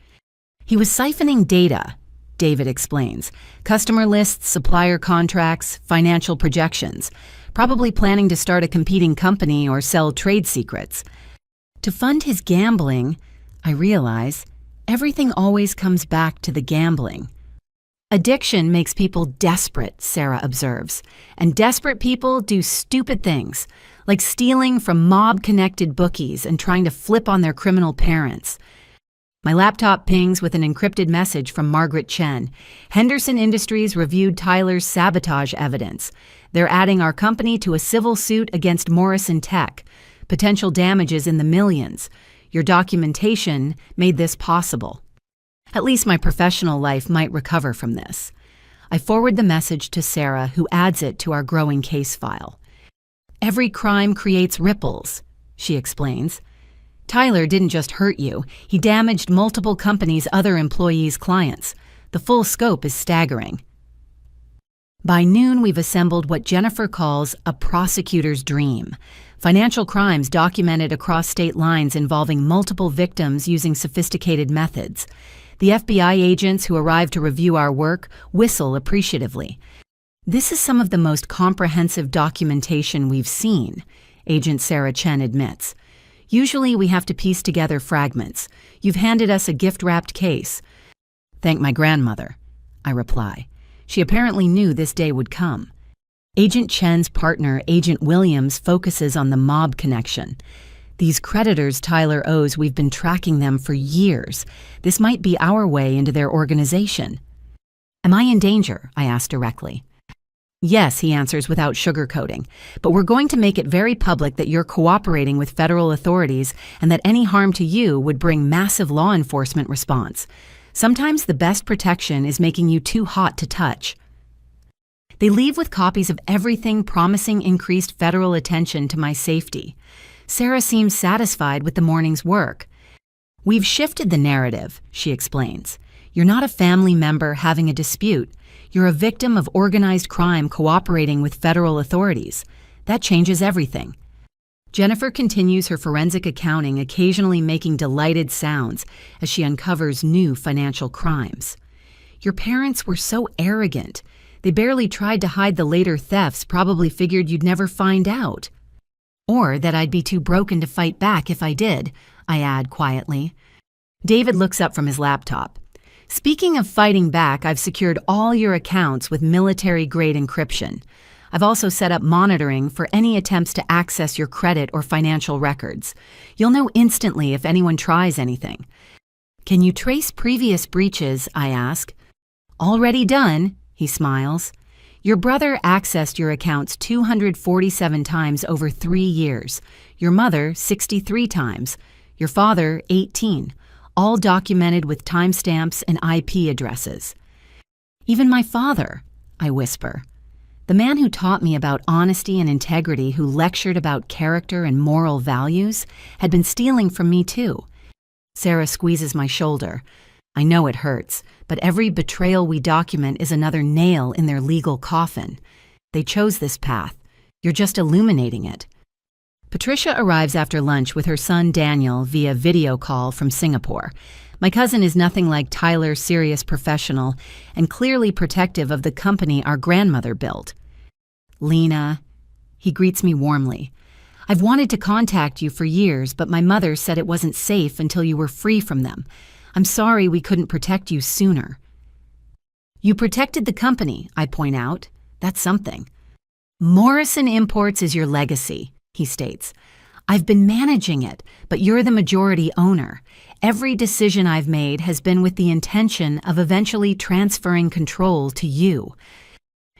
He was siphoning data, David explains. Customer lists, supplier contracts, financial projections. Probably planning to start a competing company or sell trade secrets. To fund his gambling, I realize, everything always comes back to the gambling. Addiction makes people desperate, Sarah observes, and desperate people do stupid things, like stealing from mob-connected bookies and trying to flip on their criminal parents. My laptop pings with an encrypted message from Margaret Chen. Henderson Industries reviewed Tyler's sabotage evidence. They're adding our company to a civil suit against Morrison Tech. Potential damages in the millions. Your documentation made this possible. At least my professional life might recover from this. I forward the message to Sarah, who adds it to our growing case file. Every crime creates ripples, she explains. Tyler didn't just hurt you, he damaged multiple companies' other employees' clients. The full scope is staggering. By noon, we've assembled what Jennifer calls a prosecutor's dream. Financial crimes documented across state lines involving multiple victims using sophisticated methods. The FBI agents who arrive to review our work whistle appreciatively. This is some of the most comprehensive documentation we've seen, Agent Sarah Chen admits. Usually we have to piece together fragments. You've handed us a gift-wrapped case. Thank my grandmother, I reply. She apparently knew this day would come. Agent Chen's partner, Agent Williams, focuses on the mob connection. These creditors Tyler owes, we've been tracking them for years. This might be our way into their organization. Am I in danger? I ask directly. Yes, he answers without sugarcoating, but we're going to make it very public that you're cooperating with federal authorities and that any harm to you would bring massive law enforcement response. Sometimes the best protection is making you too hot to touch. They leave with copies of everything promising increased federal attention to my safety. Sarah seems satisfied with the morning's work. We've shifted the narrative, she explains. You're not a family member having a dispute. You're a victim of organized crime cooperating with federal authorities. That changes everything. Jennifer continues her forensic accounting, occasionally making delighted sounds as she uncovers new financial crimes. Your parents were so arrogant. They barely tried to hide the later thefts, probably figured you'd never find out. Or that I'd be too broken to fight back if I did, I add quietly. David looks up from his laptop. Speaking of fighting back, I've secured all your accounts with military-grade encryption. I've also set up monitoring for any attempts to access your credit or financial records. You'll know instantly if anyone tries anything. Can you trace previous breaches, I ask. Already done, he smiles. Your brother accessed your accounts 247 times over 3 years. Your mother, 63 times. Your father, 18. All documented with timestamps and IP addresses. Even my father, I whisper. The man who taught me about honesty and integrity, who lectured about character and moral values, had been stealing from me too. Sarah squeezes my shoulder. I know it hurts, but every betrayal we document is another nail in their legal coffin. They chose this path. You're just illuminating it. Patricia arrives after lunch with her son Daniel via video call from Singapore. My cousin is nothing like Tyler's serious professional and clearly protective of the company our grandmother built. Lena, he greets me warmly. I've wanted to contact you for years, but my mother said it wasn't safe until you were free from them. I'm sorry we couldn't protect you sooner. You protected the company, I point out. That's something. Morrison Imports is your legacy, he states. I've been managing it, but you're the majority owner. Every decision I've made has been with the intention of eventually transferring control to you.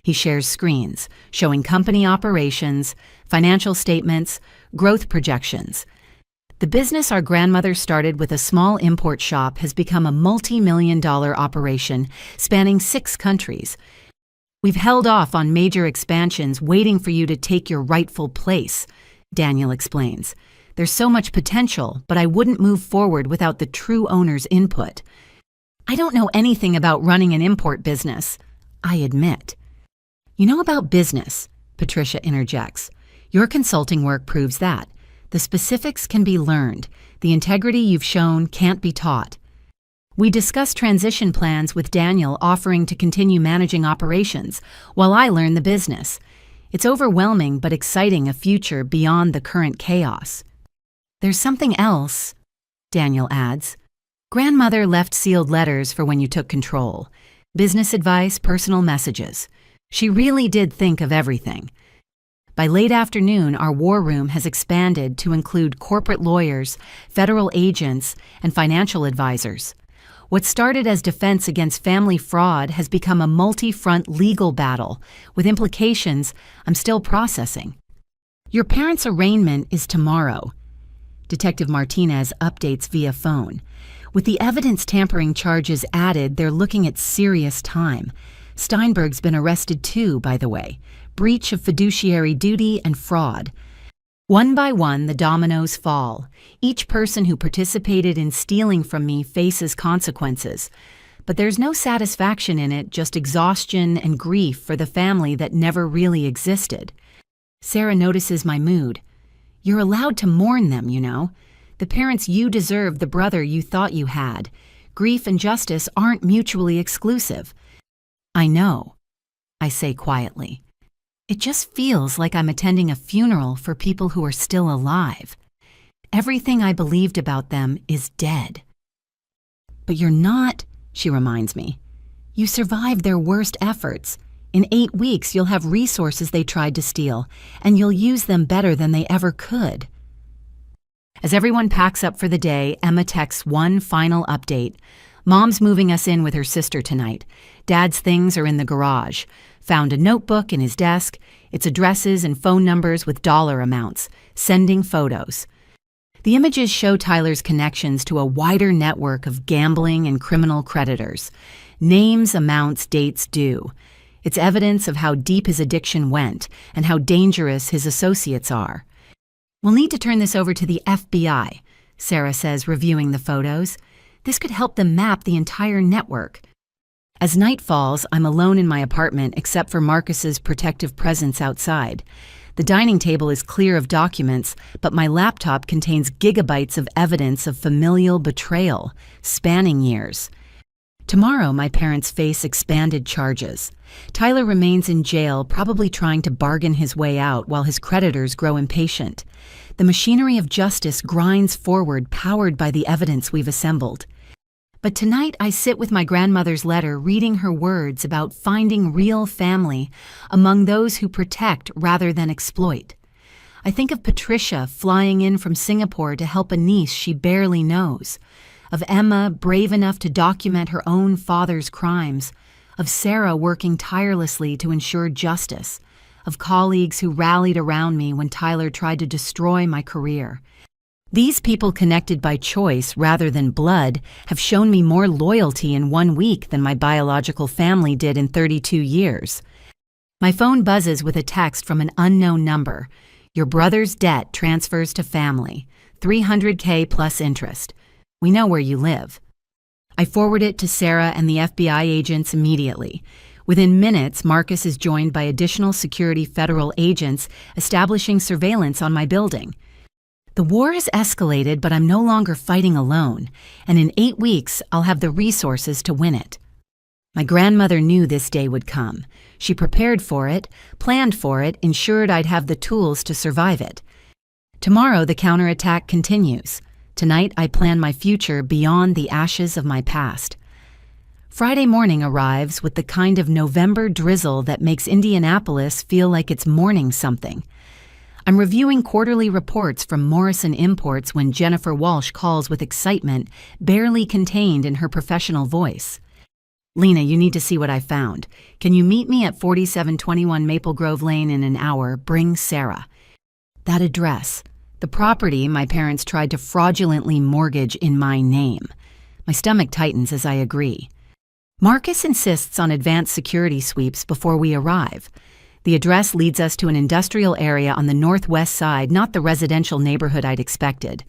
He shares screens, showing company operations, financial statements, growth projections. The business our grandmother started with a small import shop has become a multi-million-dollar operation spanning 6 countries. We've held off on major expansions waiting for you to take your rightful place, Daniel explains. There's so much potential, but I wouldn't move forward without the true owner's input. I don't know anything about running an import business, I admit. You know about business, Patricia interjects. Your consulting work proves that. The specifics can be learned. The integrity you've shown can't be taught. We discuss transition plans with Daniel offering to continue managing operations while I learn the business. It's overwhelming but exciting, a future beyond the current chaos. There's something else, Daniel adds. Grandmother left sealed letters for when you took control. Business advice, personal messages. She really did think of everything. By late afternoon, our war room has expanded to include corporate lawyers, federal agents, and financial advisors. What started as defense against family fraud has become a multi-front legal battle with implications I'm still processing. Your parents' arraignment is tomorrow. Detective Martinez updates via phone. With the evidence tampering charges added, they're looking at serious time. Steinberg's been arrested too, by the way. Breach of fiduciary duty and fraud. One by one, the dominoes fall. Each person who participated in stealing from me faces consequences. But there's no satisfaction in it, just exhaustion and grief for the family that never really existed. Sarah notices my mood. You're allowed to mourn them, you know. The parents you deserve, the brother you thought you had. Grief and justice aren't mutually exclusive. I know, I say quietly. It just feels like I'm attending a funeral for people who are still alive. Everything I believed about them is dead. But you're not, she reminds me. You survived their worst efforts. In 8 weeks, you'll have resources they tried to steal, and you'll use them better than they ever could. As everyone packs up for the day, Emma texts one final update. Mom's moving us in with her sister tonight. Dad's things are in the garage. Found a notebook in his desk. It's addresses and phone numbers with dollar amounts. Sending photos. The images show Tyler's connections to a wider network of gambling and criminal creditors. Names, amounts, dates, due. It's evidence of how deep his addiction went and how dangerous his associates are. We'll need to turn this over to the FBI, Sarah says, reviewing the photos. This could help them map the entire network. As night falls, I'm alone in my apartment except for Marcus's protective presence outside. The dining table is clear of documents, but my laptop contains gigabytes of evidence of familial betrayal, spanning years. Tomorrow, my parents face expanded charges. Tyler remains in jail, probably trying to bargain his way out while his creditors grow impatient. The machinery of justice grinds forward, powered by the evidence we've assembled. But tonight I sit with my grandmother's letter, reading her words about finding real family among those who protect rather than exploit. I think of Patricia flying in from Singapore to help a niece she barely knows, of Emma brave enough to document her own father's crimes, of Sarah working tirelessly to ensure justice, of colleagues who rallied around me when Tyler tried to destroy my career. These people, connected by choice rather than blood, have shown me more loyalty in 1 week than my biological family did in 32 years. My phone buzzes with a text from an unknown number. Your brother's debt transfers to family. $300K plus interest. We know where you live. I forward it to Sarah and the FBI agents immediately. Within minutes, Marcus is joined by additional security federal agents establishing surveillance on my building. The war has escalated, but I'm no longer fighting alone, and in 8 weeks, I'll have the resources to win it. My grandmother knew this day would come. She prepared for it, planned for it, ensured I'd have the tools to survive it. Tomorrow, the counterattack continues. Tonight, I plan my future beyond the ashes of my past. Friday morning arrives with the kind of November drizzle that makes Indianapolis feel like it's mourning something. I'm reviewing quarterly reports from Morrison Imports when Jennifer Walsh calls with excitement, barely contained in her professional voice. Lena, you need to see what I found. Can you meet me at 4721 Maple Grove Lane in an hour? Bring Sarah. That address. The property my parents tried to fraudulently mortgage in my name. My stomach tightens as I agree. Marcus insists on advanced security sweeps before we arrive. The address leads us to an industrial area on the northwest side, not the residential neighborhood I'd expected.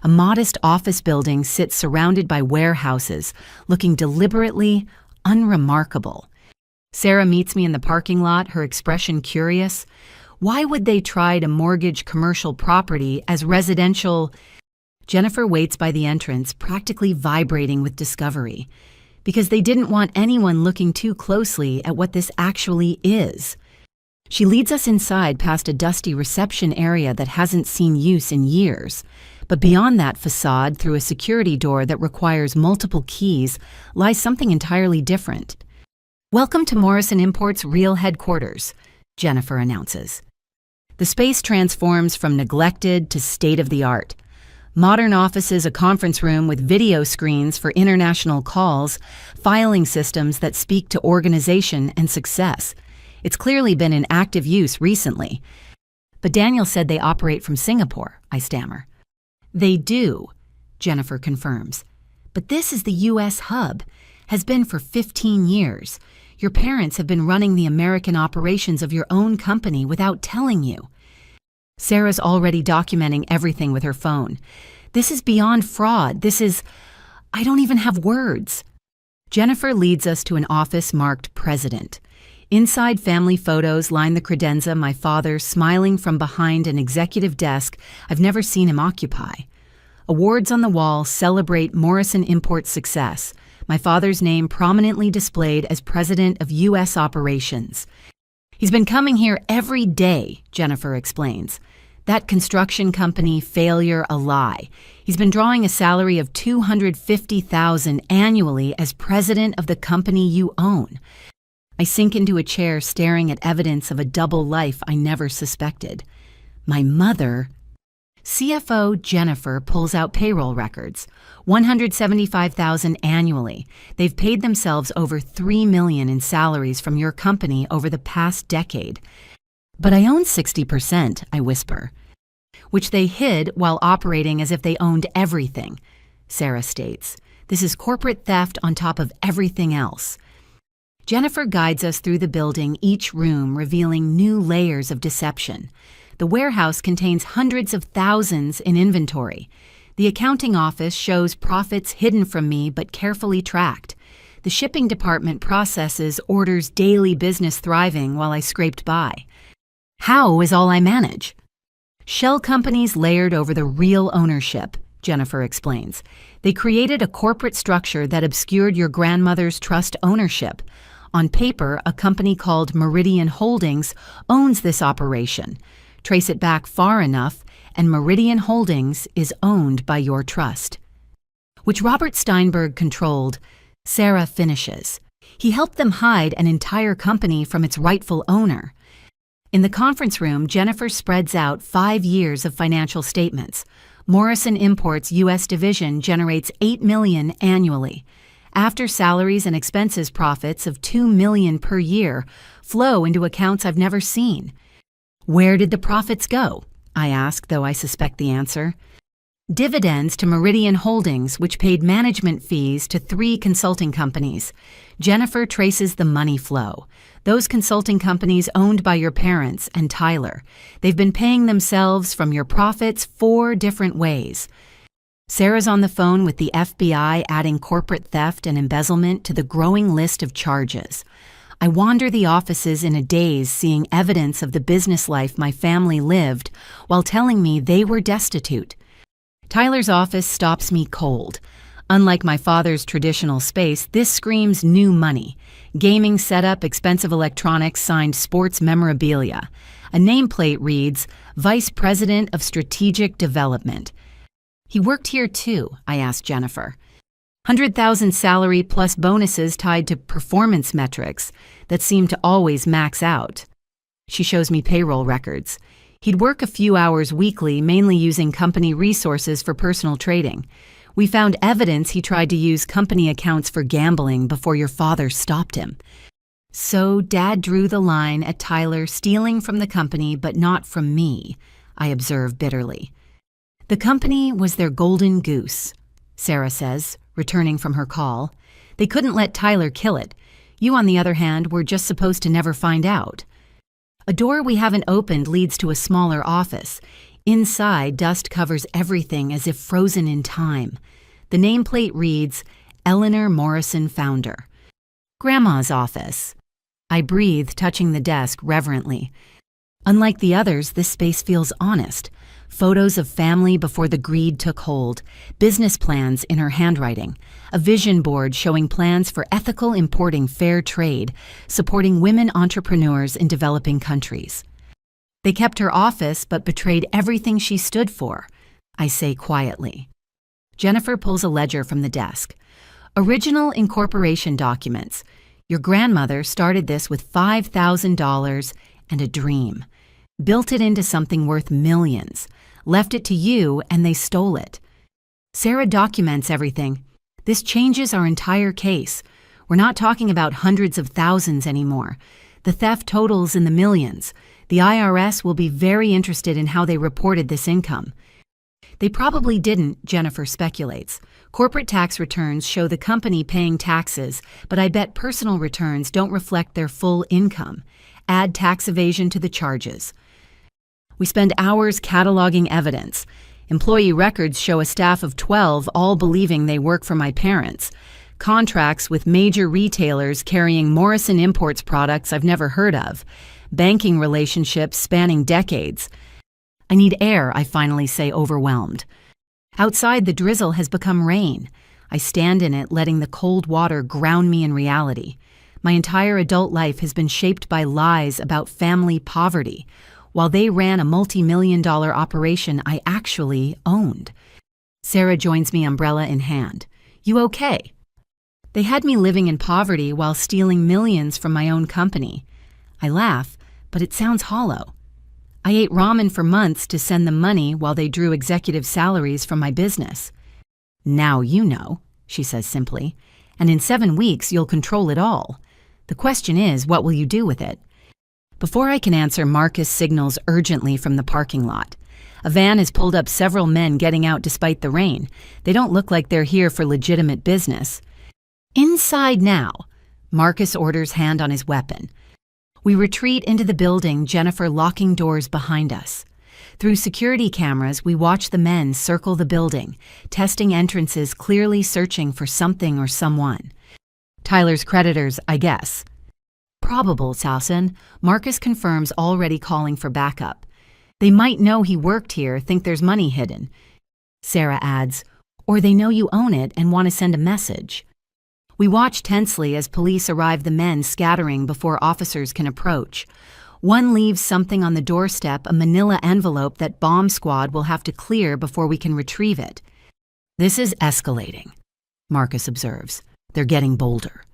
A modest office building sits surrounded by warehouses, looking deliberately unremarkable. Sarah meets me in the parking lot, her expression curious. Why would they try to mortgage commercial property as residential? Jennifer waits by the entrance, practically vibrating with discovery, because they didn't want anyone looking too closely at what this actually is. She leads us inside past a dusty reception area that hasn't seen use in years. But beyond that facade, through a security door that requires multiple keys, lies something entirely different. Welcome to Morrison Imports' real headquarters, Jennifer announces. The space transforms from neglected to state-of-the-art. Modern offices, a conference room with video screens for international calls, filing systems that speak to organization and success. It's clearly been in active use recently. But Daniel said they operate from Singapore, I stammer. They do, Jennifer confirms. But this is the U.S. hub, has been for 15 years. Your parents have been running the American operations of your own company without telling you. Sarah's already documenting everything with her phone. This is beyond fraud. I don't even have words. Jennifer leads us to an office marked President. Inside, family photos line the credenza, my father smiling from behind an executive desk I've never seen him occupy. Awards on the wall celebrate Morrison Imports' success, my father's name prominently displayed as president of U.S. operations. He's been coming here every day, Jennifer explains. That construction company failure a lie. He's been drawing a salary of $250,000 annually as president of the company you own. I sink into a chair staring at evidence of a double life I never suspected. My mother. CFO Jennifer pulls out payroll records. $175,000 annually. They've paid themselves over $3 million in salaries from your company over the past decade. But I own 60%, I whisper. which they hid while operating as if they owned everything, Sarah states. This is corporate theft on top of everything else. Jennifer guides us through the building, each room revealing new layers of deception. The warehouse contains hundreds of thousands in inventory. The accounting office shows profits hidden from me but carefully tracked. The shipping department processes orders daily, business thriving while I scraped by. How is all I manage? Shell companies layered over the real ownership, Jennifer explains. They created a corporate structure that obscured your grandmother's trust ownership. On paper, a company called Meridian Holdings owns this operation. Trace it back far enough, and Meridian Holdings is owned by your trust, which Robert Steinberg controlled. Sarah finishes. He helped them hide an entire company from its rightful owner. In the conference room, Jennifer spreads out 5 years of financial statements. Morrison Imports' U.S. division generates $8 million annually. After salaries and expenses, profits of $2 million per year flow into accounts I've never seen. Where did the profits go? I ask, though I suspect the answer. Dividends to Meridian Holdings, which paid management fees to 3 consulting companies. Jennifer traces the money flow. Those consulting companies owned by your parents and Tyler. They've been paying themselves from your profits 4 different ways. Sarah's on the phone with the FBI, adding corporate theft and embezzlement to the growing list of charges. I wander the offices in a daze, seeing evidence of the business life my family lived while telling me they were destitute. Tyler's office stops me cold. Unlike my father's traditional space, this screams new money. Gaming setup, expensive electronics, signed sports memorabilia. A nameplate reads, Vice President of Strategic Development. He worked here too, I asked Jennifer. 100,000 salary plus bonuses tied to performance metrics that seem to always max out. She shows me payroll records. He'd work a few hours weekly, mainly using company resources for personal trading. We found evidence he tried to use company accounts for gambling before your father stopped him. So Dad drew the line at Tyler stealing from the company but not from me, I observe bitterly. The company was their golden goose, Sarah says, returning from her call. They couldn't let Tyler kill it. You, on the other hand, were just supposed to never find out. A door we haven't opened leads to a smaller office. Inside, dust covers everything as if frozen in time. The nameplate reads, Eleanor Morrison, Founder. Grandma's office. I breathe, touching the desk reverently. Unlike the others, this space feels honest. Photos of family before the greed took hold, business plans in her handwriting, a vision board showing plans for ethical importing fair trade, supporting women entrepreneurs in developing countries. They kept her office but betrayed everything she stood for, I say quietly. Jennifer pulls a ledger from the desk. Original incorporation documents. Your grandmother started this with $5,000 and a dream. Built it into something worth millions. Left it to you and they stole it. Sarah documents everything. This changes our entire case. We're not talking about hundreds of thousands anymore. The theft totals in the millions. The IRS will be very interested in how they reported this income. They probably didn't, Jennifer speculates. Corporate tax returns show the company paying taxes, but I bet personal returns don't reflect their full income. Add tax evasion to the charges. We spend hours cataloging evidence. Employee records show a staff of 12 all believing they work for my parents. Contracts with major retailers carrying Morrison Imports products I've never heard of. Banking relationships spanning decades. I need air, I finally say, overwhelmed. Outside, the drizzle has become rain. I stand in it, letting the cold water ground me in reality. My entire adult life has been shaped by lies about family poverty, while they ran a multi-million-dollar operation I actually owned. Sarah joins me, umbrella in hand. You okay? They had me living in poverty while stealing millions from my own company. I laugh, but it sounds hollow. I ate ramen for months to send them money while they drew executive salaries from my business. Now you know, she says simply, and in 7 weeks you'll control it all. The question is, what will you do with it? Before I can answer, Marcus signals urgently from the parking lot. A van has pulled up several men getting out despite the rain. They don't look like they're here for legitimate business. Inside now, Marcus orders, hand on his weapon. We retreat into the building, Jennifer locking doors behind us. Through security cameras, we watch the men circle the building, testing entrances, clearly searching for something or someone. Tyler's creditors, I guess. Probable, Salson. Marcus confirms, already calling for backup. They might know he worked here, think there's money hidden. Sarah adds, or they know you own it and want to send a message. We watch tensely as police arrive, the men scattering before officers can approach. One leaves something on the doorstep, a manila envelope that bomb squad will have to clear before we can retrieve it. This is escalating, Marcus observes. They're getting bolder.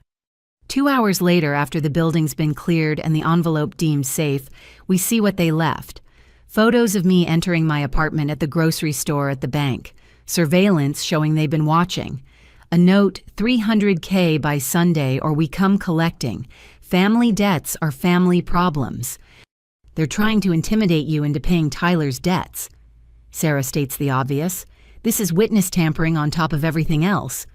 2 hours later, after the building's been cleared and the envelope deemed safe, we see what they left. Photos of me entering my apartment, at the grocery store, at the bank. Surveillance showing they've been watching. A note, $300K by Sunday or we come collecting. Family debts are family problems. They're trying to intimidate you into paying Tyler's debts. Sarah states the obvious. This is witness tampering on top of everything else.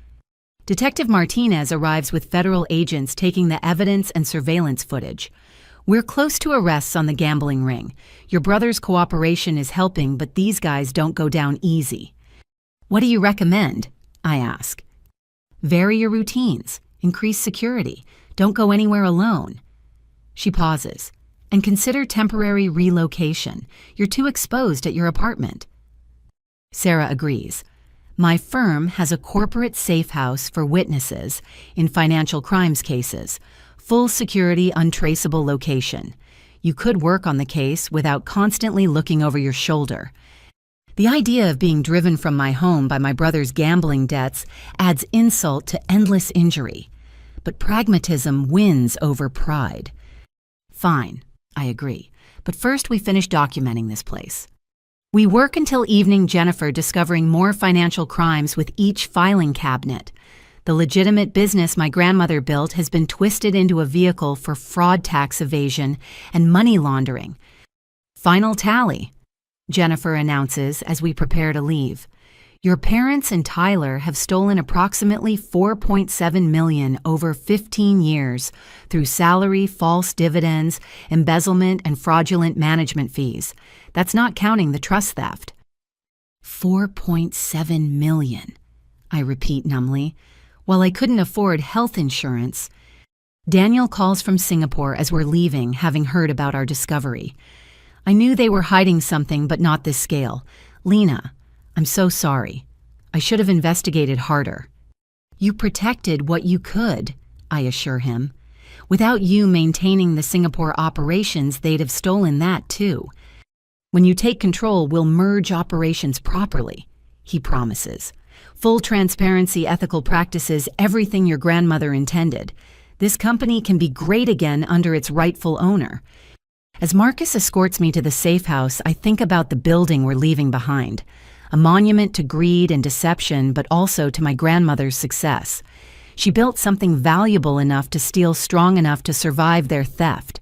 Detective Martinez arrives with federal agents taking the evidence and surveillance footage. We're close to arrests on the gambling ring. Your brother's cooperation is helping, but these guys don't go down easy. What do you recommend? I ask. Vary your routines. Increase security. Don't go anywhere alone. She pauses. And consider temporary relocation. You're too exposed at your apartment. Sarah agrees. My firm has a corporate safe house for witnesses in financial crimes cases. Full security, untraceable location. You could work on the case without constantly looking over your shoulder. The idea of being driven from my home by my brother's gambling debts adds insult to endless injury. But pragmatism wins over pride. Fine, I agree. But first we finish documenting this place. We work until evening, Jennifer discovering more financial crimes with each filing cabinet. The legitimate business my grandmother built has been twisted into a vehicle for fraud, tax evasion, and money laundering. Final tally, Jennifer announces as we prepare to leave. Your parents and Tyler have stolen approximately $4.7 million over 15 years through salary, false dividends, embezzlement, and fraudulent management fees. That's not counting the trust theft. $4.7 million, I repeat numbly. While I couldn't afford health insurance, Daniel calls from Singapore as we're leaving, having heard about our discovery. I knew they were hiding something, but not this scale. Lena, I'm so sorry. I should have investigated harder. You protected what you could, I assure him. Without you maintaining the Singapore operations, they'd have stolen that too. When you take control, we'll merge operations properly, he promises. Full transparency, ethical practices, everything your grandmother intended. This company can be great again under its rightful owner. As Marcus escorts me to the safe house, I think about the building we're leaving behind. A monument to greed and deception, but also to my grandmother's success. She built something valuable enough to steal strong enough to survive their theft.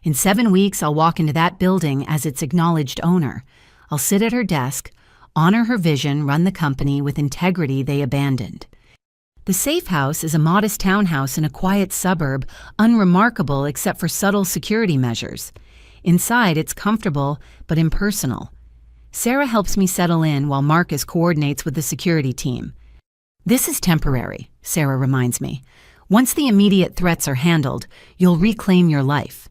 In 7 weeks, I'll walk into that building as its acknowledged owner. I'll sit at her desk, honor her vision, run the company with integrity they abandoned. The safe house is a modest townhouse in a quiet suburb, unremarkable except for subtle security measures. Inside, it's comfortable but impersonal. Sarah helps me settle in while Marcus coordinates with the security team. This is temporary, Sarah reminds me. Once the immediate threats are handled, you'll reclaim your life.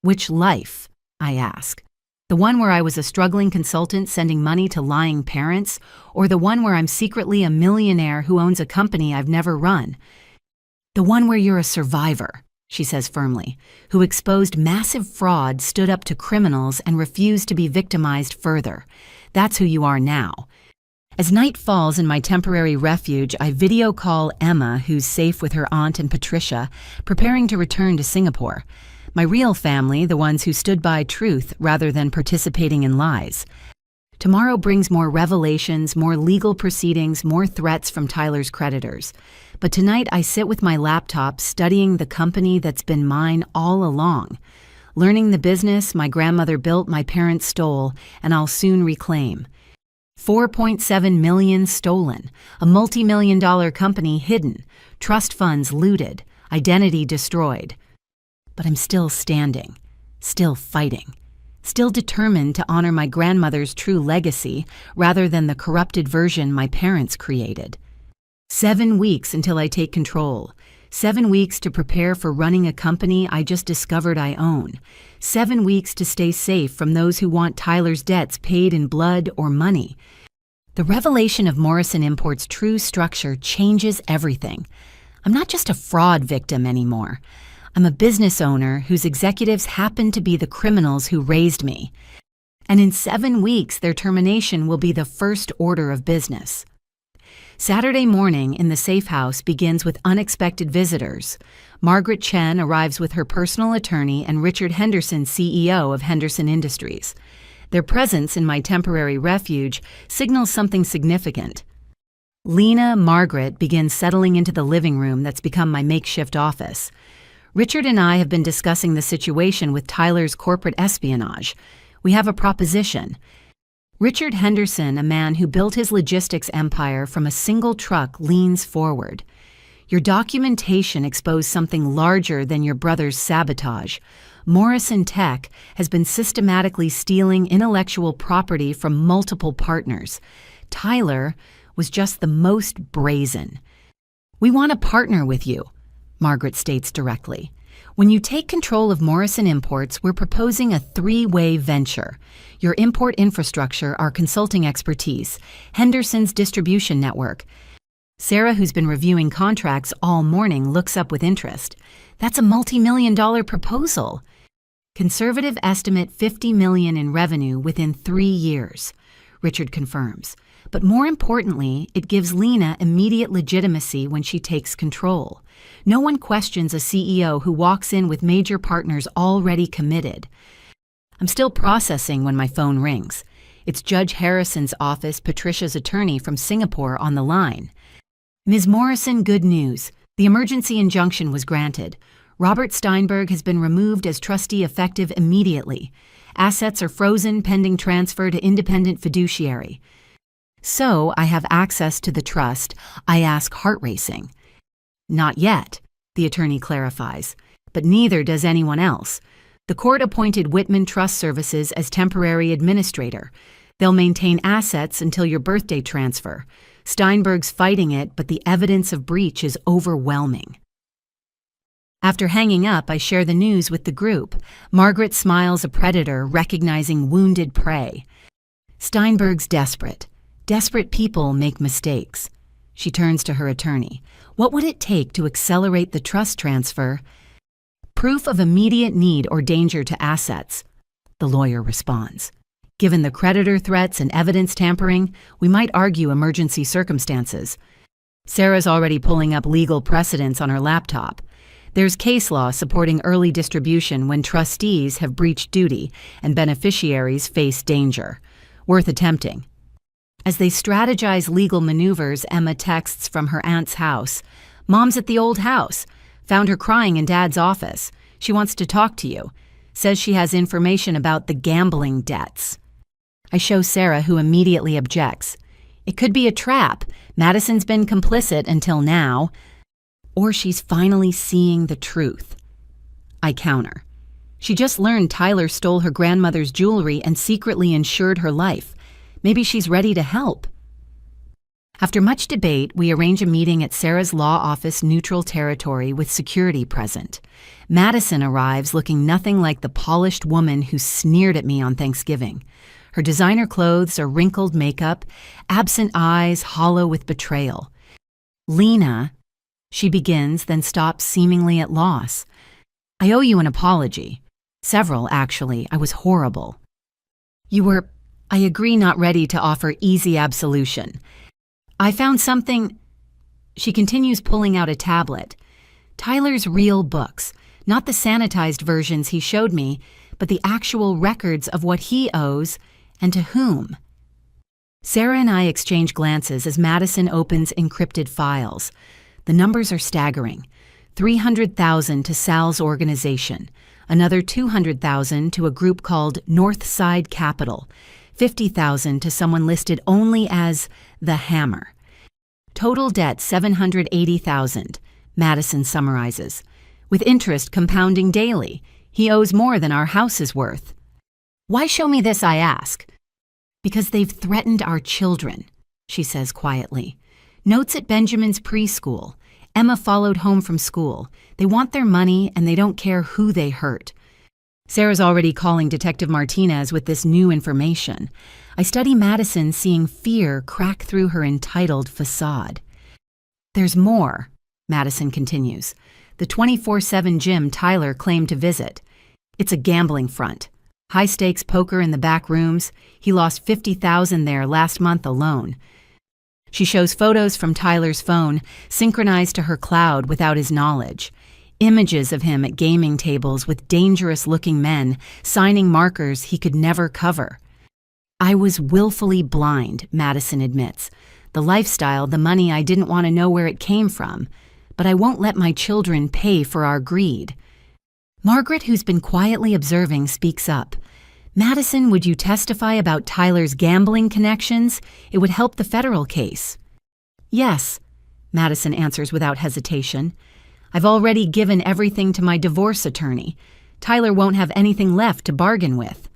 Which life? I ask. The one where I was a struggling consultant sending money to lying parents, or the one where I'm secretly a millionaire who owns a company I've never run? The one where you're a survivor, she says firmly, who exposed massive fraud, stood up to criminals, and refused to be victimized further. That's who you are now. As night falls in my temporary refuge, I video call Emma, who's safe with her aunt and Patricia, preparing to return to Singapore. My real family, the ones who stood by truth rather than participating in lies. Tomorrow brings more revelations, more legal proceedings, more threats from Tyler's creditors. But tonight I sit with my laptop studying the company that's been mine all along. Learning the business my grandmother built, my parents stole, and I'll soon reclaim. 4.7 million stolen, a multi-million-dollar company hidden, trust funds looted, identity destroyed. But I'm still standing, still fighting, still determined to honor my grandmother's true legacy rather than the corrupted version my parents created. 7 weeks until I take control. 7 weeks to prepare for running a company I just discovered I own. 7 weeks to stay safe from those who want Tyler's debts paid in blood or money. The revelation of Morrison Imports' true structure changes everything. I'm not just a fraud victim anymore. I'm a business owner whose executives happen to be the criminals who raised me. And in 7 weeks, their termination will be the first order of business. Saturday morning in the safe house begins with unexpected visitors. Margaret Chen arrives with her personal attorney and Richard Henderson, CEO of Henderson Industries. Their presence in my temporary refuge signals something significant. Lena Margaret begins settling into the living room that's become my makeshift office. Richard and I have been discussing the situation with Tyler's corporate espionage. We have a proposition. Richard Henderson, a man who built his logistics empire from a single truck, leans forward. Your documentation exposed something larger than your brother's sabotage. Morrison Tech has been systematically stealing intellectual property from multiple partners. Tyler was just the most brazen. We want to partner with you, Margaret states directly. When you take control of Morrison Imports, we're proposing a 3-way venture. Your import infrastructure, our consulting expertise, Henderson's distribution network. Sarah, who's been reviewing contracts all morning, looks up with interest. That's a multi-million-dollar proposal. Conservative estimate $50 million in revenue within 3 years, Richard confirms. But more importantly, it gives Lena immediate legitimacy when she takes control. No one questions a CEO who walks in with major partners already committed. I'm still processing when my phone rings. It's Judge Harrison's office, Patricia's attorney from Singapore, on the line. Ms. Morrison, good news. The emergency injunction was granted. Robert Steinberg has been removed as trustee effective immediately. Assets are frozen pending transfer to independent fiduciary. So I have access to the trust. I ask, heart racing. Not yet, the attorney clarifies, but neither does anyone else. The court appointed Whitman Trust Services as temporary administrator. They'll maintain assets until your birthday transfer. Steinberg's fighting it, but the evidence of breach is overwhelming. After hanging up, I share the news with the group. Margaret smiles, a predator recognizing wounded prey. Steinberg's desperate. Desperate people make mistakes. She turns to her attorney. What would it take to accelerate the trust transfer? Proof of immediate need or danger to assets, the lawyer responds. Given the creditor threats and evidence tampering, we might argue emergency circumstances. Sarah's already pulling up legal precedents on her laptop. There's case law supporting early distribution when trustees have breached duty and beneficiaries face danger. Worth attempting. As they strategize legal maneuvers, Emma texts from her aunt's house. Mom's at the old house. Found her crying in Dad's office. She wants to talk to you. Says she has information about the gambling debts. I show Sarah, who immediately objects. It could be a trap. Madison's been complicit until now. Or she's finally seeing the truth. I counter. She just learned Tyler stole her grandmother's jewelry and secretly insured her life. Maybe she's ready to help. After much debate, we arrange a meeting at Sarah's law office, neutral territory, with security present. Madison arrives looking nothing like the polished woman who sneered at me on Thanksgiving. Her designer clothes are wrinkled makeup, absent eyes hollow with betrayal. Lena, she begins, then stops, seemingly at loss. I owe you an apology. Several, actually. I was horrible. I agree, not ready to offer easy absolution. I found something. She continues, pulling out a tablet. Tyler's real books, not the sanitized versions he showed me, but the actual records of what he owes and to whom. Sarah and I exchange glances as Madison opens encrypted files. The numbers are staggering. 300,000 to Sal's organization. another $200,000 to a group called Northside Capital, $50,000 to someone listed only as the Hammer. Total debt $780,000, Madison summarizes. With interest compounding daily, he owes more than our house is worth. Why show me this, I ask? Because they've threatened our children, she says quietly. Notes at Benjamin's preschool. Emma followed home from school. They want their money and they don't care who they hurt. Sarah's already calling Detective Martinez with this new information. I study Madison seeing fear crack through her entitled facade. There's more, Madison continues. The 24/7 gym Tyler claimed to visit. It's a gambling front. High-stakes poker in the back rooms. He lost $50,000 there last month alone. She shows photos from Tyler's phone, synchronized to her cloud without his knowledge. Images of him at gaming tables with dangerous-looking men, signing markers he could never cover. I was willfully blind, Madison admits. The lifestyle, the money, I didn't want to know where it came from. But I won't let my children pay for our greed. Margaret, who's been quietly observing, speaks up. Madison, would you testify about Tyler's gambling connections? It would help the federal case. Yes, Madison answers without hesitation. I've already given everything to my divorce attorney. Tyler won't have anything left to bargain with.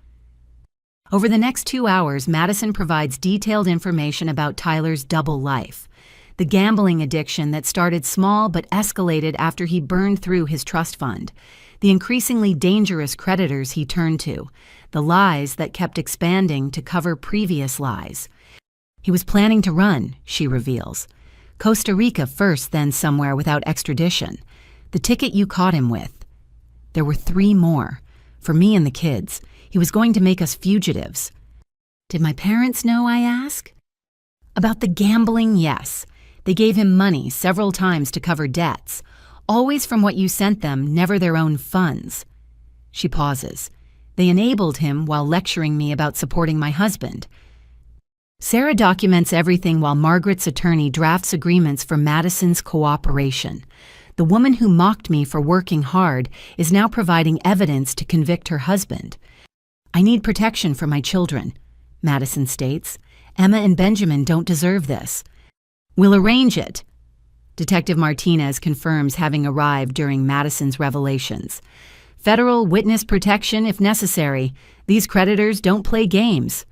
Over the next 2 hours, Madison provides detailed information about Tyler's double life. The gambling addiction that started small but escalated after he burned through his trust fund. The increasingly dangerous creditors he turned to. The lies that kept expanding to cover previous lies. He was planning to run, she reveals. Costa Rica first, then somewhere without extradition. The ticket you caught him with. There were 3 more. For me and the kids. He was going to make us fugitives. Did my parents know, I ask? About the gambling, yes. They gave him money several times to cover debts. Always from what you sent them, never their own funds. She pauses. They enabled him while lecturing me about supporting my husband. Sarah documents everything while Margaret's attorney drafts agreements for Madison's cooperation. The woman who mocked me for working hard is now providing evidence to convict her husband. I need protection for my children, Madison states. Emma and Benjamin don't deserve this. We'll arrange it. Detective Martinez confirms having arrived during Madison's revelations. Federal witness protection if necessary. These creditors don't play games.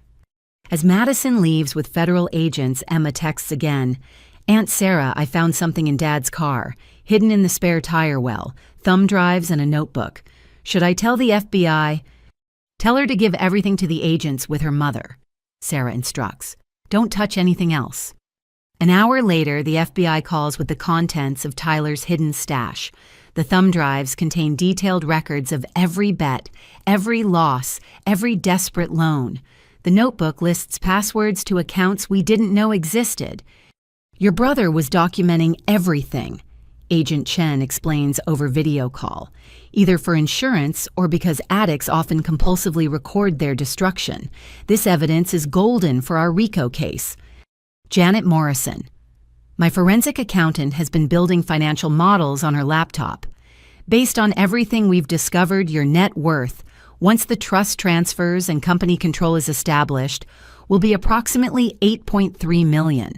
As Madison leaves with federal agents, Emma texts again. Aunt Sarah, I found something in Dad's car, hidden in the spare tire well, thumb drives and a notebook. Should I tell the FBI? Tell her to give everything to the agents with her mother, Sarah instructs. Don't touch anything else. An hour later, the FBI calls with the contents of Tyler's hidden stash. The thumb drives contain detailed records of every bet, every loss, every desperate loan. The notebook lists passwords to accounts we didn't know existed. Your brother was documenting everything, Agent Chen explains over video call, either for insurance or because addicts often compulsively record their destruction. This evidence is golden for our RICO case. Janet Morrison. My forensic accountant has been building financial models on her laptop. Based on everything we've discovered, your net worth, once the trust transfers and company control is established, will be approximately $8.3 million.